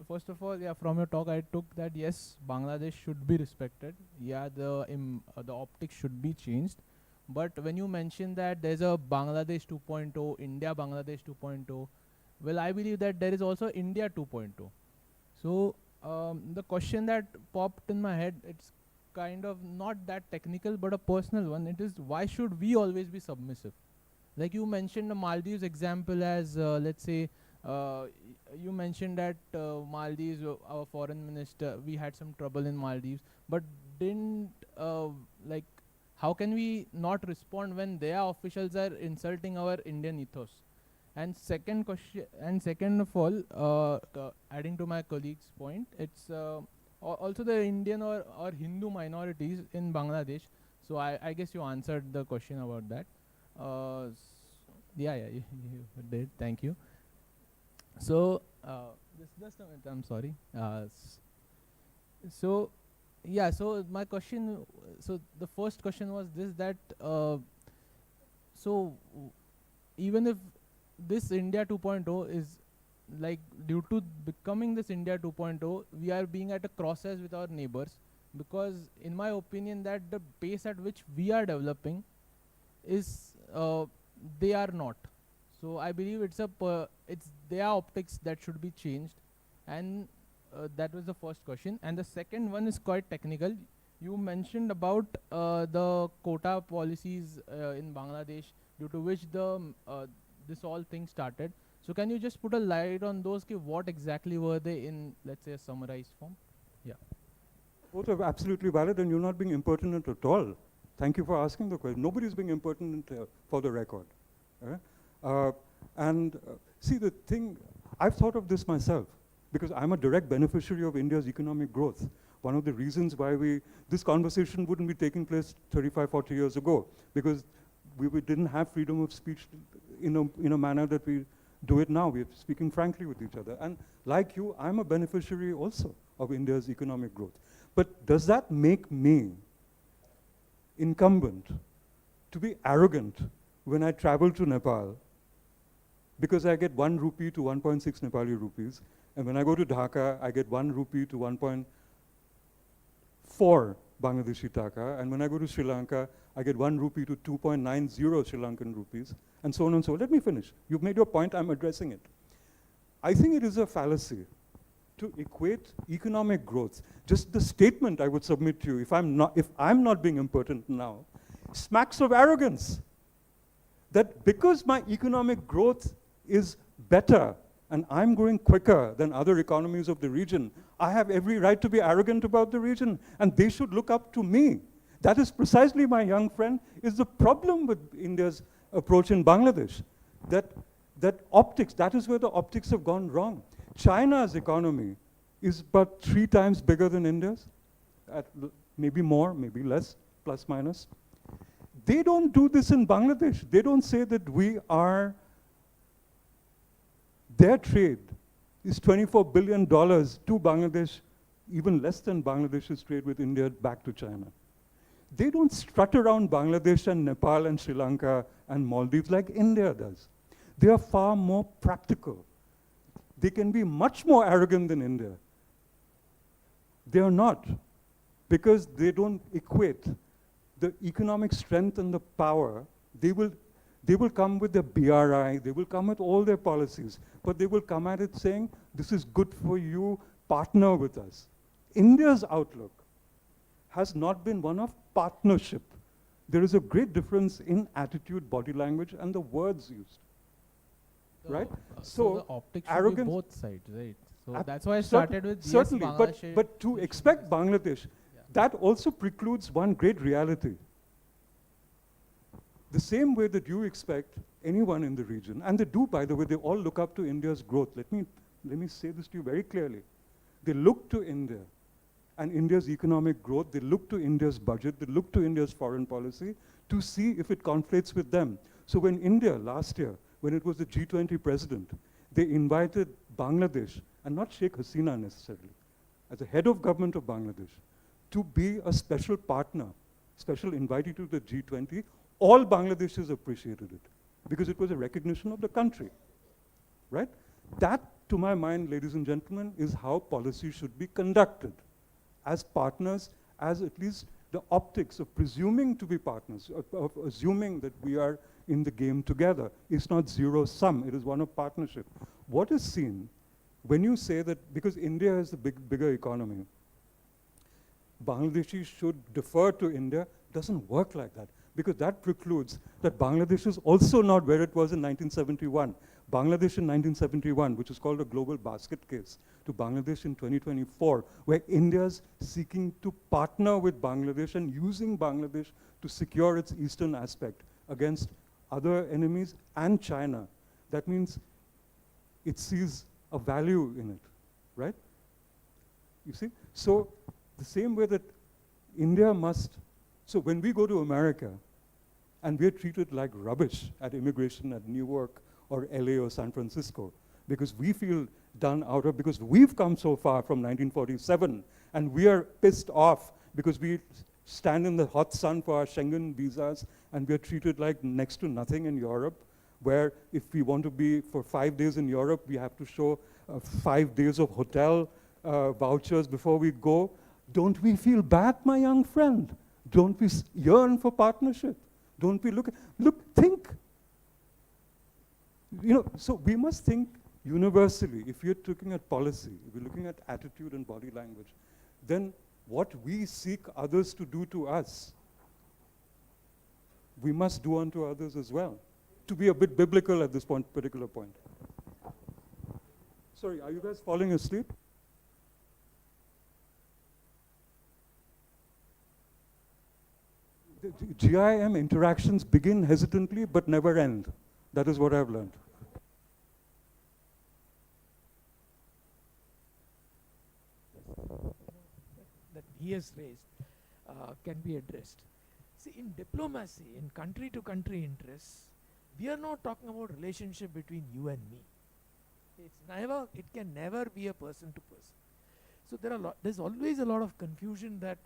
First of all, yeah, from your talk, I took that yes, Bangladesh should be respected. Yeah, the optics should be changed. But when you mention that there's a Bangladesh 2.0, India Bangladesh 2.0, well, I believe that there is also India 2.0. So the question that popped in my head, it's kind of not that technical, but a personal one. It is, why should we always be submissive? Like you mentioned the Maldives example as, let's say, you mentioned that Maldives, our foreign minister, we had some trouble in Maldives, but didn't, how can we not respond when their officials are insulting our Indian ethos? And second question, and second of all, adding to my colleague's point, it's also the Indian or Hindu minorities in Bangladesh. So I guess you answered the question about that. Yeah, you did. Thank you. So just a minute, I'm sorry. So yeah, so my question, so the first question was this, that so even if this India 2.0 is like, due to becoming this India 2.0, we are being at a crosshairs with our neighbors, because in my opinion that the pace at which we are developing is they are not. So I believe it's their optics that should be changed, and that was the first question. And the second one is quite technical. You mentioned about the quota policies in Bangladesh, due to which the this all thing started. So can you just put a light on those? What exactly were they in, let's say, a summarized form? Yeah. Both are absolutely valid, and you're not being impertinent at all. Thank you for asking the question. Nobody's being impertinent for the record. See, the thing, I've thought of this myself, because I'm a direct beneficiary of India's economic growth. One of the reasons why this conversation wouldn't be taking place 35, 40 years ago, because we didn't have freedom of speech in a manner that we do it now. We're speaking frankly with each other. And like you, I'm a beneficiary also of India's economic growth. But does that make me incumbent to be arrogant when I travel to Nepal, because I get 1 rupee to 1.6 Nepali rupees, and when I go to Dhaka, I get 1 rupee to 1.4 Bangladeshi taka, and when I go to Sri Lanka, I get 1 rupee to 2.90 Sri Lankan rupees, and so on and so on. Let me finish. You've made your point, I'm addressing it. I think it is a fallacy to equate economic growth. Just the statement I would submit to you, if I'm not being impertinent now, smacks of arrogance. That because my economic growth is better and I'm growing quicker than other economies of the region, I have every right to be arrogant about the region, and they should look up to me. That is precisely, my young friend, is the problem with India's approach in Bangladesh. That optics, that is where the optics have gone wrong. China's economy is about 3 times bigger than India's, maybe more, maybe less, plus minus. They don't do this in Bangladesh. They don't say that their trade is $24 billion to Bangladesh, even less than Bangladesh's trade with India back to China. They don't strut around Bangladesh and Nepal and Sri Lanka and Maldives like India does. They are far more practical. They can be much more arrogant than India. They are not, because they don't equate the economic strength and the power. They will come with their BRI, they will come with all their policies, but they will come at it saying, this is good for you, partner with us. India's outlook has not been one of partnership. There is a great difference in attitude, body language, and the words used. Right? So the optics should be both sides, right? So that's why I started with certainly, but to expect Bangladesh, that also precludes one great reality. The same way that you expect anyone in the region, and they do, by the way, they all look up to India's growth. Let me say this to you very clearly. They look to India and India's economic growth. They look to India's budget. They look to India's foreign policy to see if it conflicts with them. So when India, last year, when it was the G20 president, they invited Bangladesh, and not Sheikh Hasina necessarily, as the head of government of Bangladesh, to be a special partner, special invitee to the G20, all Bangladeshis appreciated it, because it was a recognition of the country, right? That, to my mind, ladies and gentlemen, is how policy should be conducted, as partners, as at least the optics of presuming to be partners, of assuming that we are in the game together. It's not zero sum, it is one of partnership. What is seen when you say that, because India has the bigger economy, Bangladeshis should defer to India, doesn't work like that, because that precludes that Bangladesh is also not where it was in 1971. Bangladesh in 1971, which is called a global basket case, to Bangladesh in 2024, where India's seeking to partner with Bangladesh and using Bangladesh to secure its eastern aspect against other enemies and China. That means it sees a value in it, right? You see? So the same way that India must, so when we go to America and we're treated like rubbish at immigration at Newark or LA or San Francisco, because we feel done out of, because we've come so far from 1947 and we are pissed off because we stand in the hot sun for our Schengen visas and we're treated like next to nothing in Europe, where if we want to be for 5 days in Europe, we have to show 5 days of hotel vouchers before we go. Don't we feel bad, my young friend? Don't we yearn for partnership? Don't we look, think. You know, so we must think universally. If you're looking at policy, if you're looking at attitude and body language, then what we seek others to do to us, we must do unto others as well. To be a bit biblical at this particular point. Sorry, are you guys falling asleep? The GIM interactions begin hesitantly but never end. That is what I've learned. That he has raised can be addressed. See, in diplomacy, in country-to-country interests, we are not talking about relationship between you and me. It can never be a person to person. So there's always a lot of confusion that,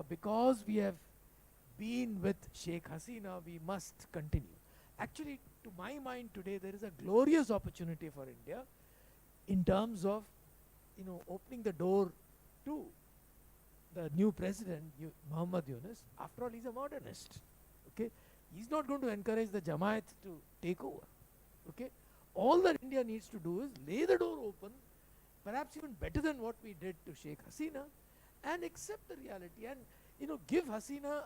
because we have been with Sheikh Hasina, we must continue. Actually, to my mind today, there is a glorious opportunity for India in terms of, opening the door to the new president, Muhammad Yunus. After all, he's a modernist. Okay, he's not going to encourage the Jamaat to take over. Okay, all that India needs to do is lay the door open, perhaps even better than what we did to Sheikh Hasina, and accept the reality and give Hasina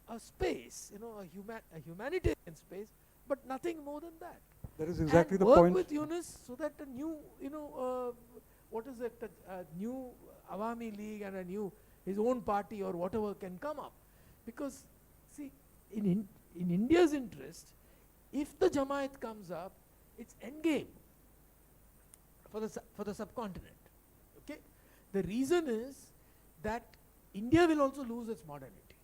a space, a humanitarian space, but nothing more than that. That is exactly and the work point. with Yunus so that a new, a new Awami League and a new his own party or whatever can come up, because see, in India's interest, if the Jamaat comes up, it's endgame for the subcontinent. Okay, the reason is that India will also lose its modernity,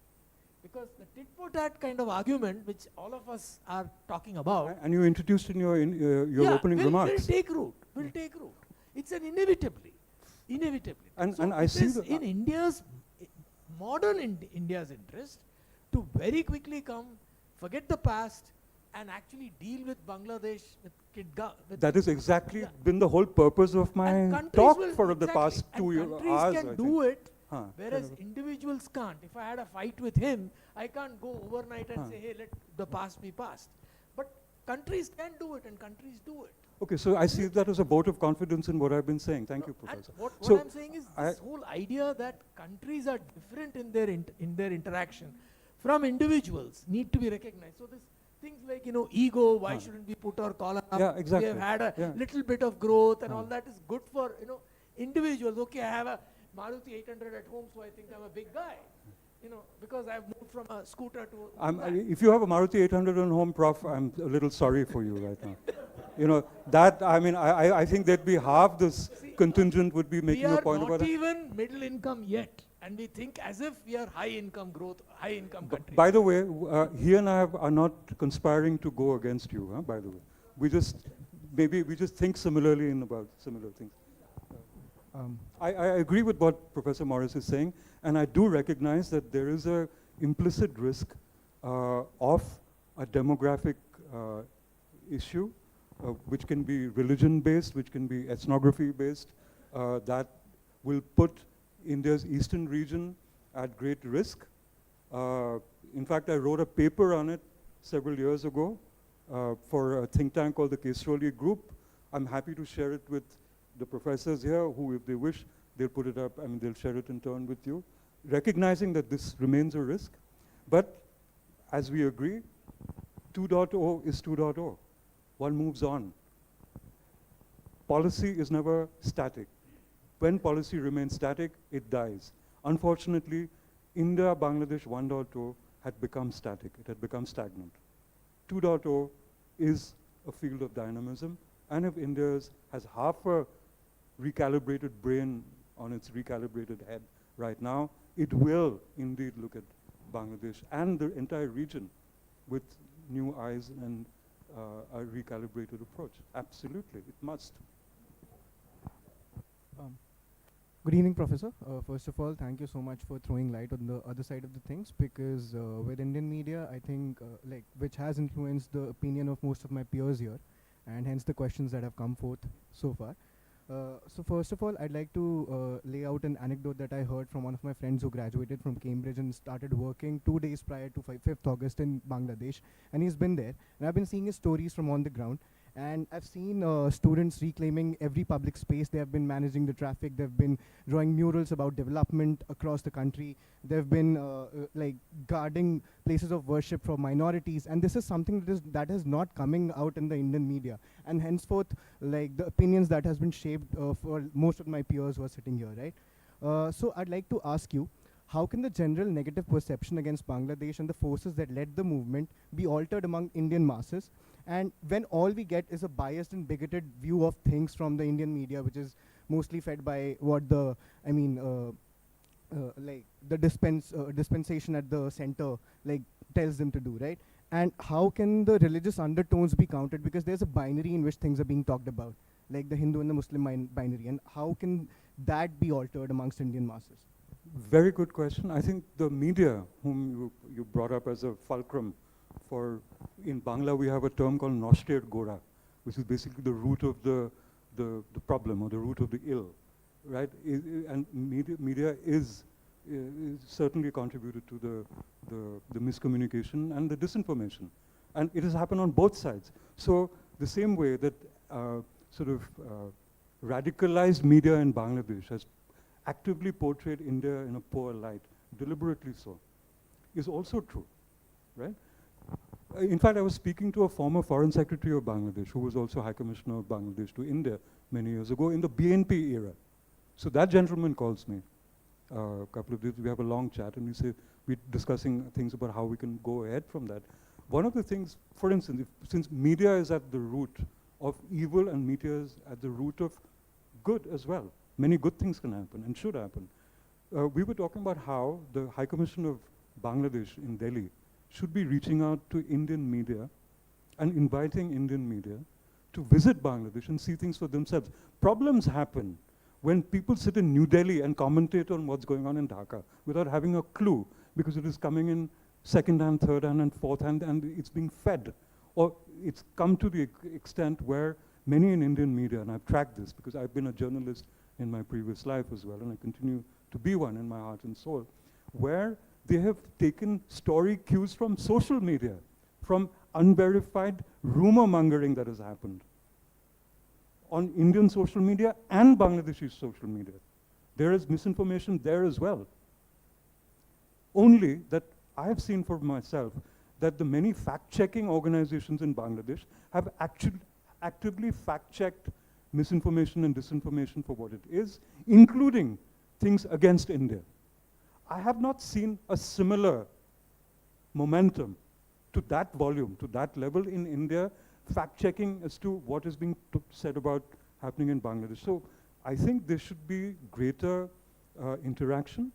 because the tit for tat kind of argument which all of us are talking about, And you introduced in your opening remarks. will take root. Will take root. It's an inevitably. And I see it is in India's modern India's interest to very quickly come, forget the past, and actually deal with Bangladesh, with Kidga. That is exactly Yeah. been the whole purpose of my And countries talk will- for the exactly, past and 2 countries hours. can I do think. it, Huh, whereas kind of. individuals can't. If I had a fight with him, I can't go overnight and Huh. say, hey, let the past be past. But countries can do it, and countries do it. Okay, so I see that as a vote of confidence in what I've been saying. Thank you, And Professor. what So I'm saying is I- this whole idea that countries are different in their interaction from individuals need to be recognized. So this things like ego, why Huh. shouldn't we put our collar up? Yeah, exactly. We have had a Yeah. little bit of growth and Huh. all that is good for individuals. Okay, I have a Maruti 800 at home, so I think I'm a big guy. Because I've moved from a scooter to that. If you have a Maruti 800 at home, Prof, I'm a little sorry for you right now. I think there'd be half this contingent would be making a point we are about not that. even middle income yet, and we think as if we are high income country. By the way, he and I are not conspiring to go against you, by the way. We just think similarly about similar things. I agree with what Professor Morris is saying, and I do recognize that there is a implicit risk of a demographic issue, which can be religion-based, which can be ethnography-based, that will put India's eastern region at great risk. In fact, I wrote a paper on it several years ago for a think tank called the Kesroli Group. I'm happy to share it with the professors here, who, if they wish, they'll put it up, they'll share it in turn with you, recognizing that this remains a risk. But as we agree, 2.0 is 2.0. one moves on. Policy is never static. When policy remains static, it dies. Unfortunately, India Bangladesh 1.0 had become static. It had become stagnant. 2.0 is a field of dynamism, and if India has half a recalibrated brain on its recalibrated head right now, it will indeed look at Bangladesh and the entire region with new eyes and a recalibrated approach. Absolutely, it must. Good evening, Professor. First of all, thank you so much for throwing light on the other side of the things, because with Indian media, I think, which has influenced the opinion of most of my peers here, and hence the questions that have come forth so far. So first of all, I'd like to lay out an anecdote that I heard from one of my friends who graduated from Cambridge and started working 2 days prior to 5th August in Bangladesh, and he's been there. And I've been seeing his stories from on the ground, and I've seen students reclaiming every public space. They have been managing the traffic. They've been drawing murals about development across the country. They've been guarding places of worship for minorities, and this is something that is not coming out in the Indian media. And henceforth, the opinions that has been shaped for most of my peers who are sitting here, right? So I'd like to ask you, how can the general negative perception against Bangladesh and the forces that led the movement be altered among Indian masses? And when all we get is a biased and bigoted view of things from the Indian media, which is mostly fed by what the, the dispensation at the center tells them to do, right? And how can the religious undertones be countered? Because there's a binary in which things are being talked about, like the Hindu and the Muslim binary. And how can that be altered amongst Indian masses? Very good question. I think the media, whom you brought up as a fulcrum for, in Bangla we have a term called Noshter Gora, which is basically the root of the problem or the root of the ill, right? And media is certainly contributed to the miscommunication and the disinformation. And it has happened on both sides. So the same way that radicalized media in Bangladesh has actively portrayed India in a poor light, deliberately so, is also true, right? In fact, I was speaking to a former foreign secretary of Bangladesh, who was also High Commissioner of Bangladesh to India many years ago in the BNP era. So that gentleman calls me a couple of days, we have a long chat, and we're discussing things about how we can go ahead from that. One of the things, for instance, since media is at the root of evil and media is at the root of good as well, many good things can happen and should happen. We were talking about how the High Commissioner of Bangladesh in Delhi should be reaching out to Indian media and inviting Indian media to visit Bangladesh and see things for themselves. Problems happen when people sit in New Delhi and commentate on what's going on in Dhaka without having a clue, because it is coming in second hand, third hand, and fourth hand, and it's being fed. Or it's come to the extent where many in Indian media, and I've tracked this because I've been a journalist in my previous life as well, and I continue to be one in my heart and soul, where they have taken story cues from social media, from unverified rumor mongering that has happened on Indian social media and Bangladeshi social media. There is misinformation there as well. Only that I have seen for myself that the many fact-checking organizations in Bangladesh have actively fact-checked misinformation and disinformation for what it is, including things against India. I have not seen a similar momentum to that volume, to that level in India, fact-checking as to what is being said about happening in Bangladesh. So I think there should be greater interaction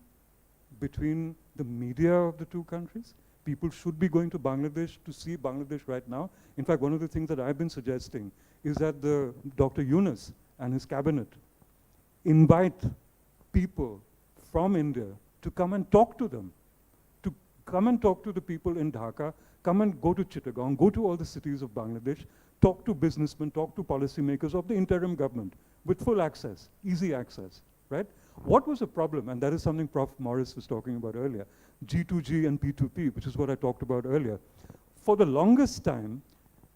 between the media of the two countries. People should be going to Bangladesh to see Bangladesh right now. In fact, one of the things that I've been suggesting is that Dr. Yunus and his cabinet invite people from India to come and talk to them, to come and talk to the people in Dhaka, come and go to Chittagong, go to all the cities of Bangladesh, talk to businessmen, talk to policymakers of the interim government with full access, easy access, right? What was the problem? And that is something Prof. Morris was talking about earlier, G2G and P2P, which is what I talked about earlier. For the longest time,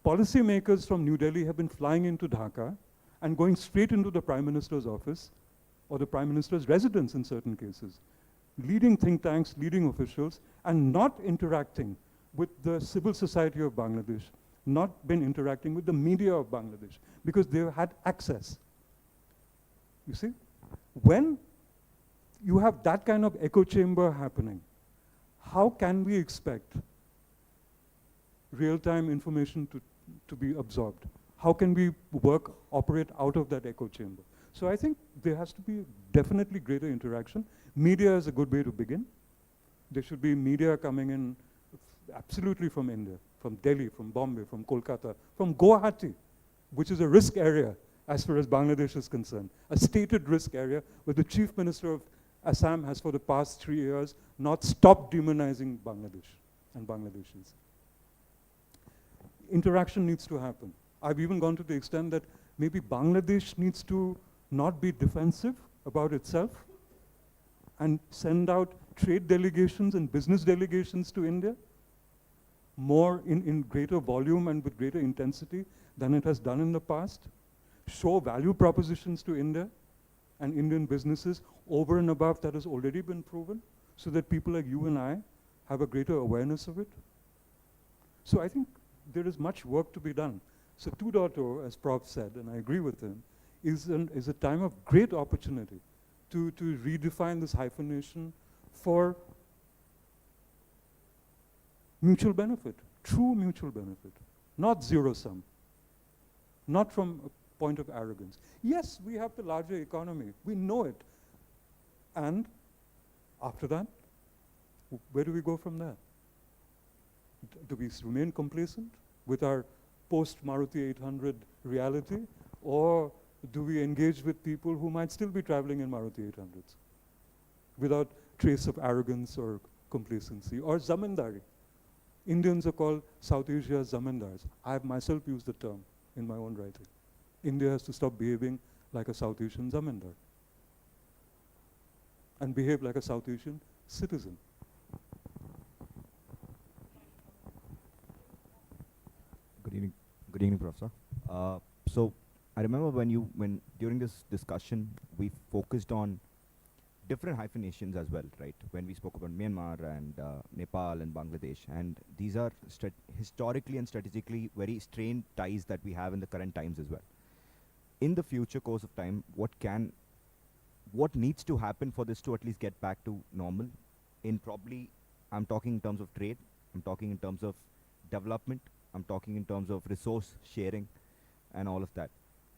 policymakers from New Delhi have been flying into Dhaka and going straight into the Prime Minister's office or the Prime Minister's residence in certain cases, leading think tanks, leading officials, and not interacting with the civil society of Bangladesh, not been interacting with the media of Bangladesh because they've had access. You see? When you have that kind of echo chamber happening, how can we expect real-time information to be absorbed? How can we operate out of that echo chamber? So I think there has to be definitely greater interaction. Media is a good way to begin. There should be media coming in absolutely from India, from Delhi, from Bombay, from Kolkata, from Guwahati, which is a risk area as far as Bangladesh is concerned, a stated risk area where the Chief Minister of Assam has for the past 3 years not stopped demonizing Bangladesh and Bangladeshis. Interaction needs to happen. I've even gone to the extent that maybe Bangladesh needs to not be defensive about itself and send out trade delegations and business delegations to India more in greater volume and with greater intensity than it has done in the past. Show value propositions to India and Indian businesses over and above that has already been proven so that people like you and I have a greater awareness of it. So I think there is much work to be done. So 2.0, as Prof said, and I agree with him, is a time of great opportunity to redefine this hyphenation for mutual benefit, true mutual benefit, not zero sum, not from a point of arrogance. Yes, we have the larger economy, we know it. And after that, where do we go from there? Do we remain complacent with our post-Maruti 800 reality, or do we engage with people who might still be traveling in Maruti 800s without trace of arrogance or complacency or zamindari? Indians are called South Asia's zamindars. I have myself used the term in my own writing. India has to stop behaving like a South Asian zamindar and behave like a South Asian citizen. Good evening, Professor. So I remember when during this discussion we focused on different hyphenations as well, right? When we spoke about Myanmar and Nepal and Bangladesh, and these are historically and strategically very strained ties that we have in the current times as well. In the future course of time, what needs to happen for this to at least get back to normal? In probably, I'm talking in terms of trade, I'm talking in terms of development, I'm talking in terms of resource sharing and all of that,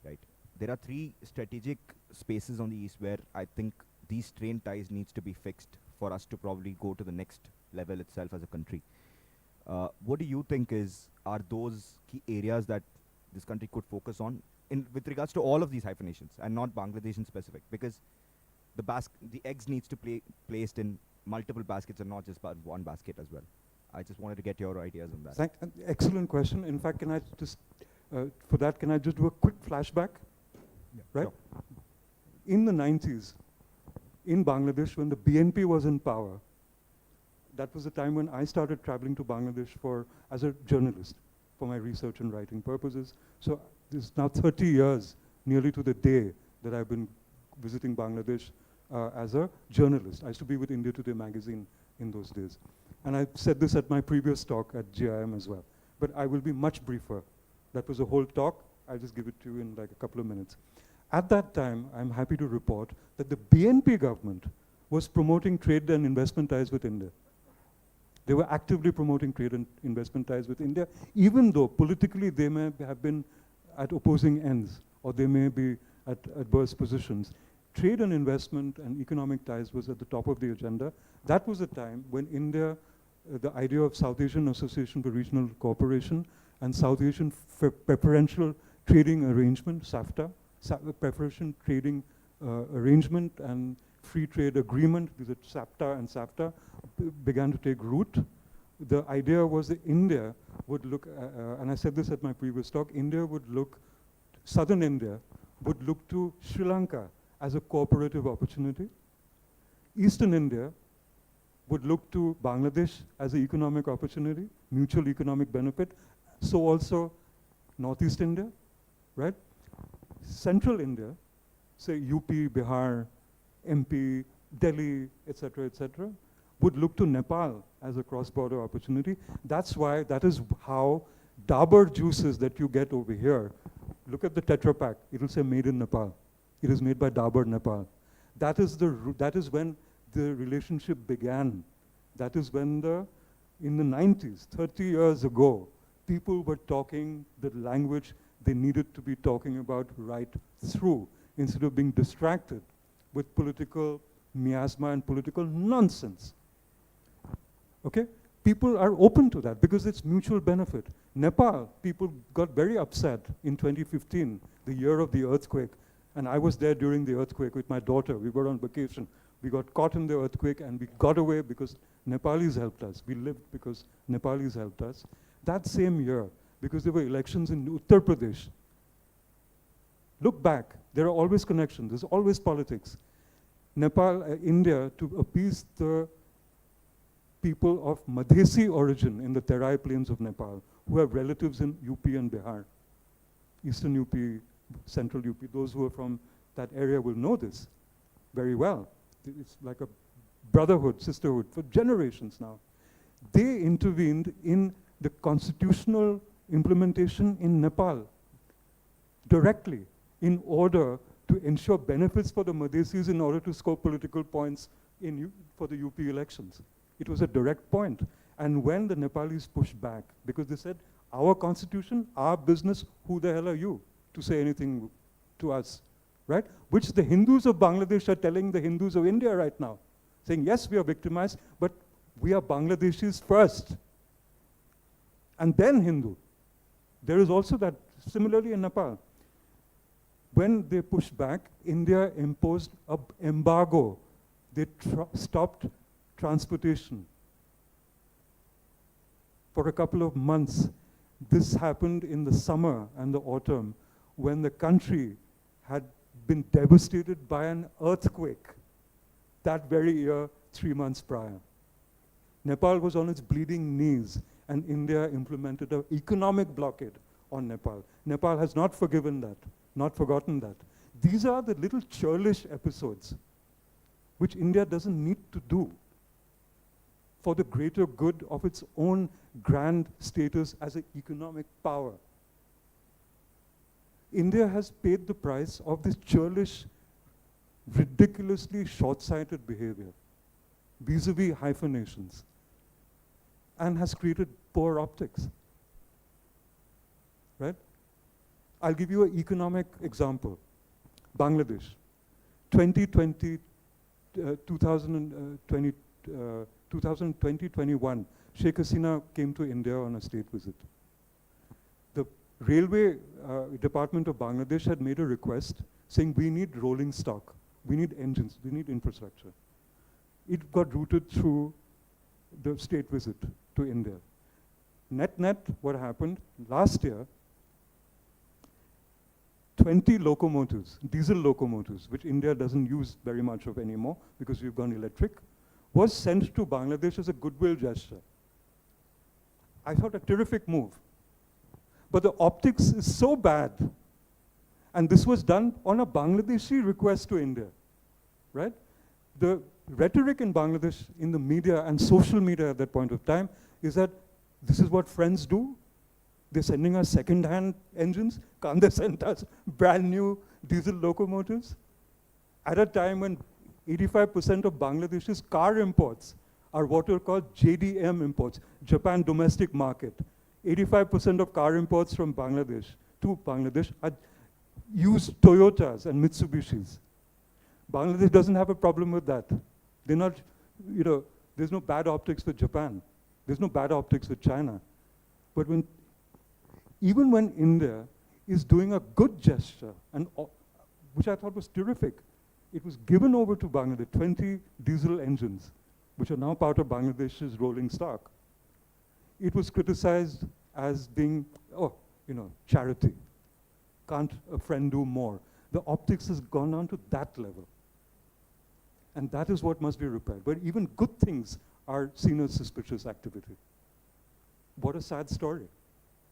right? There are 3 strategic spaces on the East where I think these strained ties needs to be fixed for us to probably go to the next level itself as a country. What do you think are those key areas that this country could focus on with regards to all of these hyphenations and not Bangladesh in specific? Because the eggs needs to be placed in multiple baskets and not just one basket as well. I just wanted to get your ideas on that. Excellent question. In fact, can I just, for that, can I just do a quick flashback? Yeah, right? sure. In the 90s, in Bangladesh, when the BNP was in power, that was the time when I started traveling to Bangladesh as a journalist for my research and writing purposes. So this is now 30 years, nearly to the day, that I've been visiting Bangladesh as a journalist. I used to be with India Today magazine in those days. And I said this at my previous talk at GIM as well. But I will be much briefer. That was a whole talk. I'll just give it to you in like a couple of minutes. At that time, I'm happy to report that the BNP government was promoting trade and investment ties with India. They were actively promoting trade and investment ties with India, even though politically they may have been at opposing ends, or they may be at adverse positions. Trade and investment and economic ties was at the top of the agenda. That was the time when India, the idea of South Asian Association for Regional Cooperation and South Asian Preferential Trading Arrangement, SAFTA, Preferential Trading Arrangement and Free Trade Agreement, these are SAFTA and SAFTA, began to take root. The idea was that India would look, and I said this at my previous talk, Southern India would look to Sri Lanka as a cooperative opportunity. Eastern India would look to Bangladesh as an economic opportunity, mutual economic benefit. So also Northeast India, right? Central India, say UP, Bihar, MP, Delhi, etc., would look to Nepal as a cross-border opportunity. That is how Dabur juices that you get over here, look at the Tetra Pak. It will say made in Nepal. It is made by Dabur Nepal. That is when the relationship began. That is when in the 90s, 30 years ago, people were talking the language they needed to be talking about right through, instead of being distracted with political miasma and political nonsense. Okay? People are open to that because it's mutual benefit. Nepal, people got very upset in 2015, the year of the earthquake, and I was there during the earthquake with my daughter. We were on vacation. We got caught in the earthquake and we got away because Nepalis helped us. We lived because Nepalis helped us. That same year, because there were elections in Uttar Pradesh. Look back, there are always connections, there's always politics. Nepal, India, to appease the people of Madhesi origin in the Terai plains of Nepal, who have relatives in UP and Bihar, Eastern UP, Central UP. Those who are from that area will know this very well. It's like a brotherhood, sisterhood for generations now. They intervened in the constitutional implementation in Nepal directly in order to ensure benefits for the Madhesis in order to score political points for the UP elections. It was a direct point. And when the Nepalis pushed back, because they said, our constitution, our business, who the hell are you to say anything to us, right? Which the Hindus of Bangladesh are telling the Hindus of India right now, saying, yes, we are victimized, but we are Bangladeshis first, and then Hindu. There is also that, similarly in Nepal. When they pushed back, India imposed an embargo. They stopped transportation for a couple of months. This happened in the summer and the autumn when the country had been devastated by an earthquake that very year, 3 months prior. Nepal was on its bleeding knees, and India implemented an economic blockade on Nepal. Nepal has not forgiven that, not forgotten that. These are the little churlish episodes which India doesn't need to do for the greater good of its own grand status as an economic power. India has paid the price of this churlish, ridiculously short-sighted behavior vis-a-vis hyphenations, and has created poor optics, right? I'll give you an economic example. Bangladesh, 2020, 2020-21, Sheikh Hasina came to India on a state visit. The Railway Department of Bangladesh had made a request saying we need rolling stock, we need engines, we need infrastructure. It got routed through the state visit to India. Net, what happened? Last year, 20 locomotives, diesel locomotives, which India doesn't use very much of anymore because we've gone electric, was sent to Bangladesh as a goodwill gesture. I thought a terrific move. But the optics is so bad, and this was done on a Bangladeshi request to India, right? The rhetoric in Bangladesh, in the media and social media at that point of time, is that this is what friends do. They're sending us second-hand engines. Can't they send us brand new diesel locomotives? At a time when 85% of Bangladesh's car imports are what are called JDM imports, Japan domestic market. 85% of car imports from Bangladesh to Bangladesh are used Toyotas and Mitsubishis. Bangladesh doesn't have a problem with that. They're not, there's no bad optics for Japan. There's no bad optics with China. But even when India is doing a good gesture, and which I thought was terrific, it was given over to Bangladesh, 20 diesel engines, which are now part of Bangladesh's rolling stock. It was criticized as being, charity. Can't a friend do more? The optics has gone on to that level. And that is what must be repaired. But even good things are seen as suspicious activity. What a sad story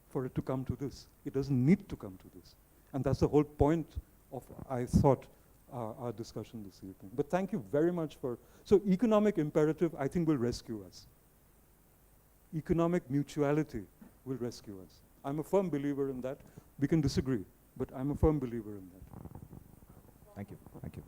for it to come to this. It doesn't need to come to this. And that's the whole point of, I thought, our discussion this evening. But thank you very much so economic imperative, I think, will rescue us. Economic mutuality will rescue us. I'm a firm believer in that. We can disagree, but I'm a firm believer in that. Thank you. Thank you.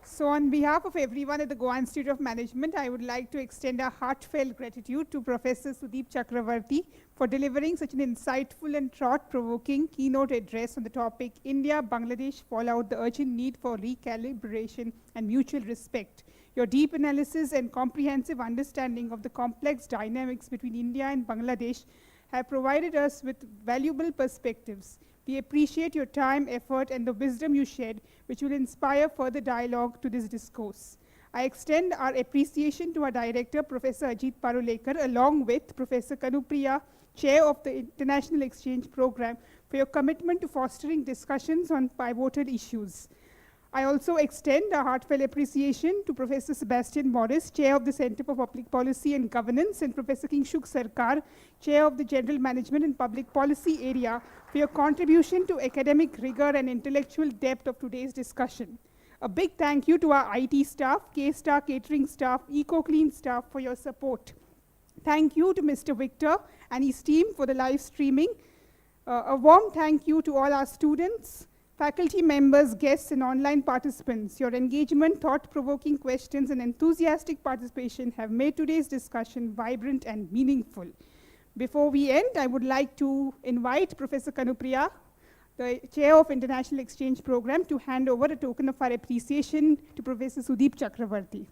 So on behalf of everyone at the Goa Institute of Management, I would like to extend our heartfelt gratitude to Professor Sudeep Chakravarti for delivering such an insightful and thought-provoking keynote address on the topic, India, Bangladesh Fallout, the urgent need for recalibration and mutual respect. Your deep analysis and comprehensive understanding of the complex dynamics between India and Bangladesh have provided us with valuable perspectives. We appreciate your time, effort, and the wisdom you shared, which will inspire further dialogue to this discourse. I extend our appreciation to our director, Professor Ajit Parulekar, along with Professor Kanupriya, Chair of the International Exchange Program, for your commitment to fostering discussions on pivotal issues. I also extend a heartfelt appreciation to Professor Sebastian Morris, Chair of the Center for Public Policy and Governance, and Professor Kingshuk Sarkar, Chair of the General Management and Public Policy area, for your contribution to academic rigor and intellectual depth of today's discussion. A big thank you to our IT staff, K-Star catering staff, EcoClean staff for your support. Thank you to Mr. Victor and his team for the live streaming. A warm thank you to all our students, faculty members, guests, and online participants. Your engagement, thought-provoking questions, and enthusiastic participation have made today's discussion vibrant and meaningful. Before we end, I would like to invite Professor Kanupriya, the Chair of International Exchange Program, to hand over a token of our appreciation to Professor Sudeep Chakravarti.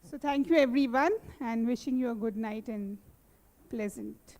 So thank you everyone, and wishing you a good night and pleasant.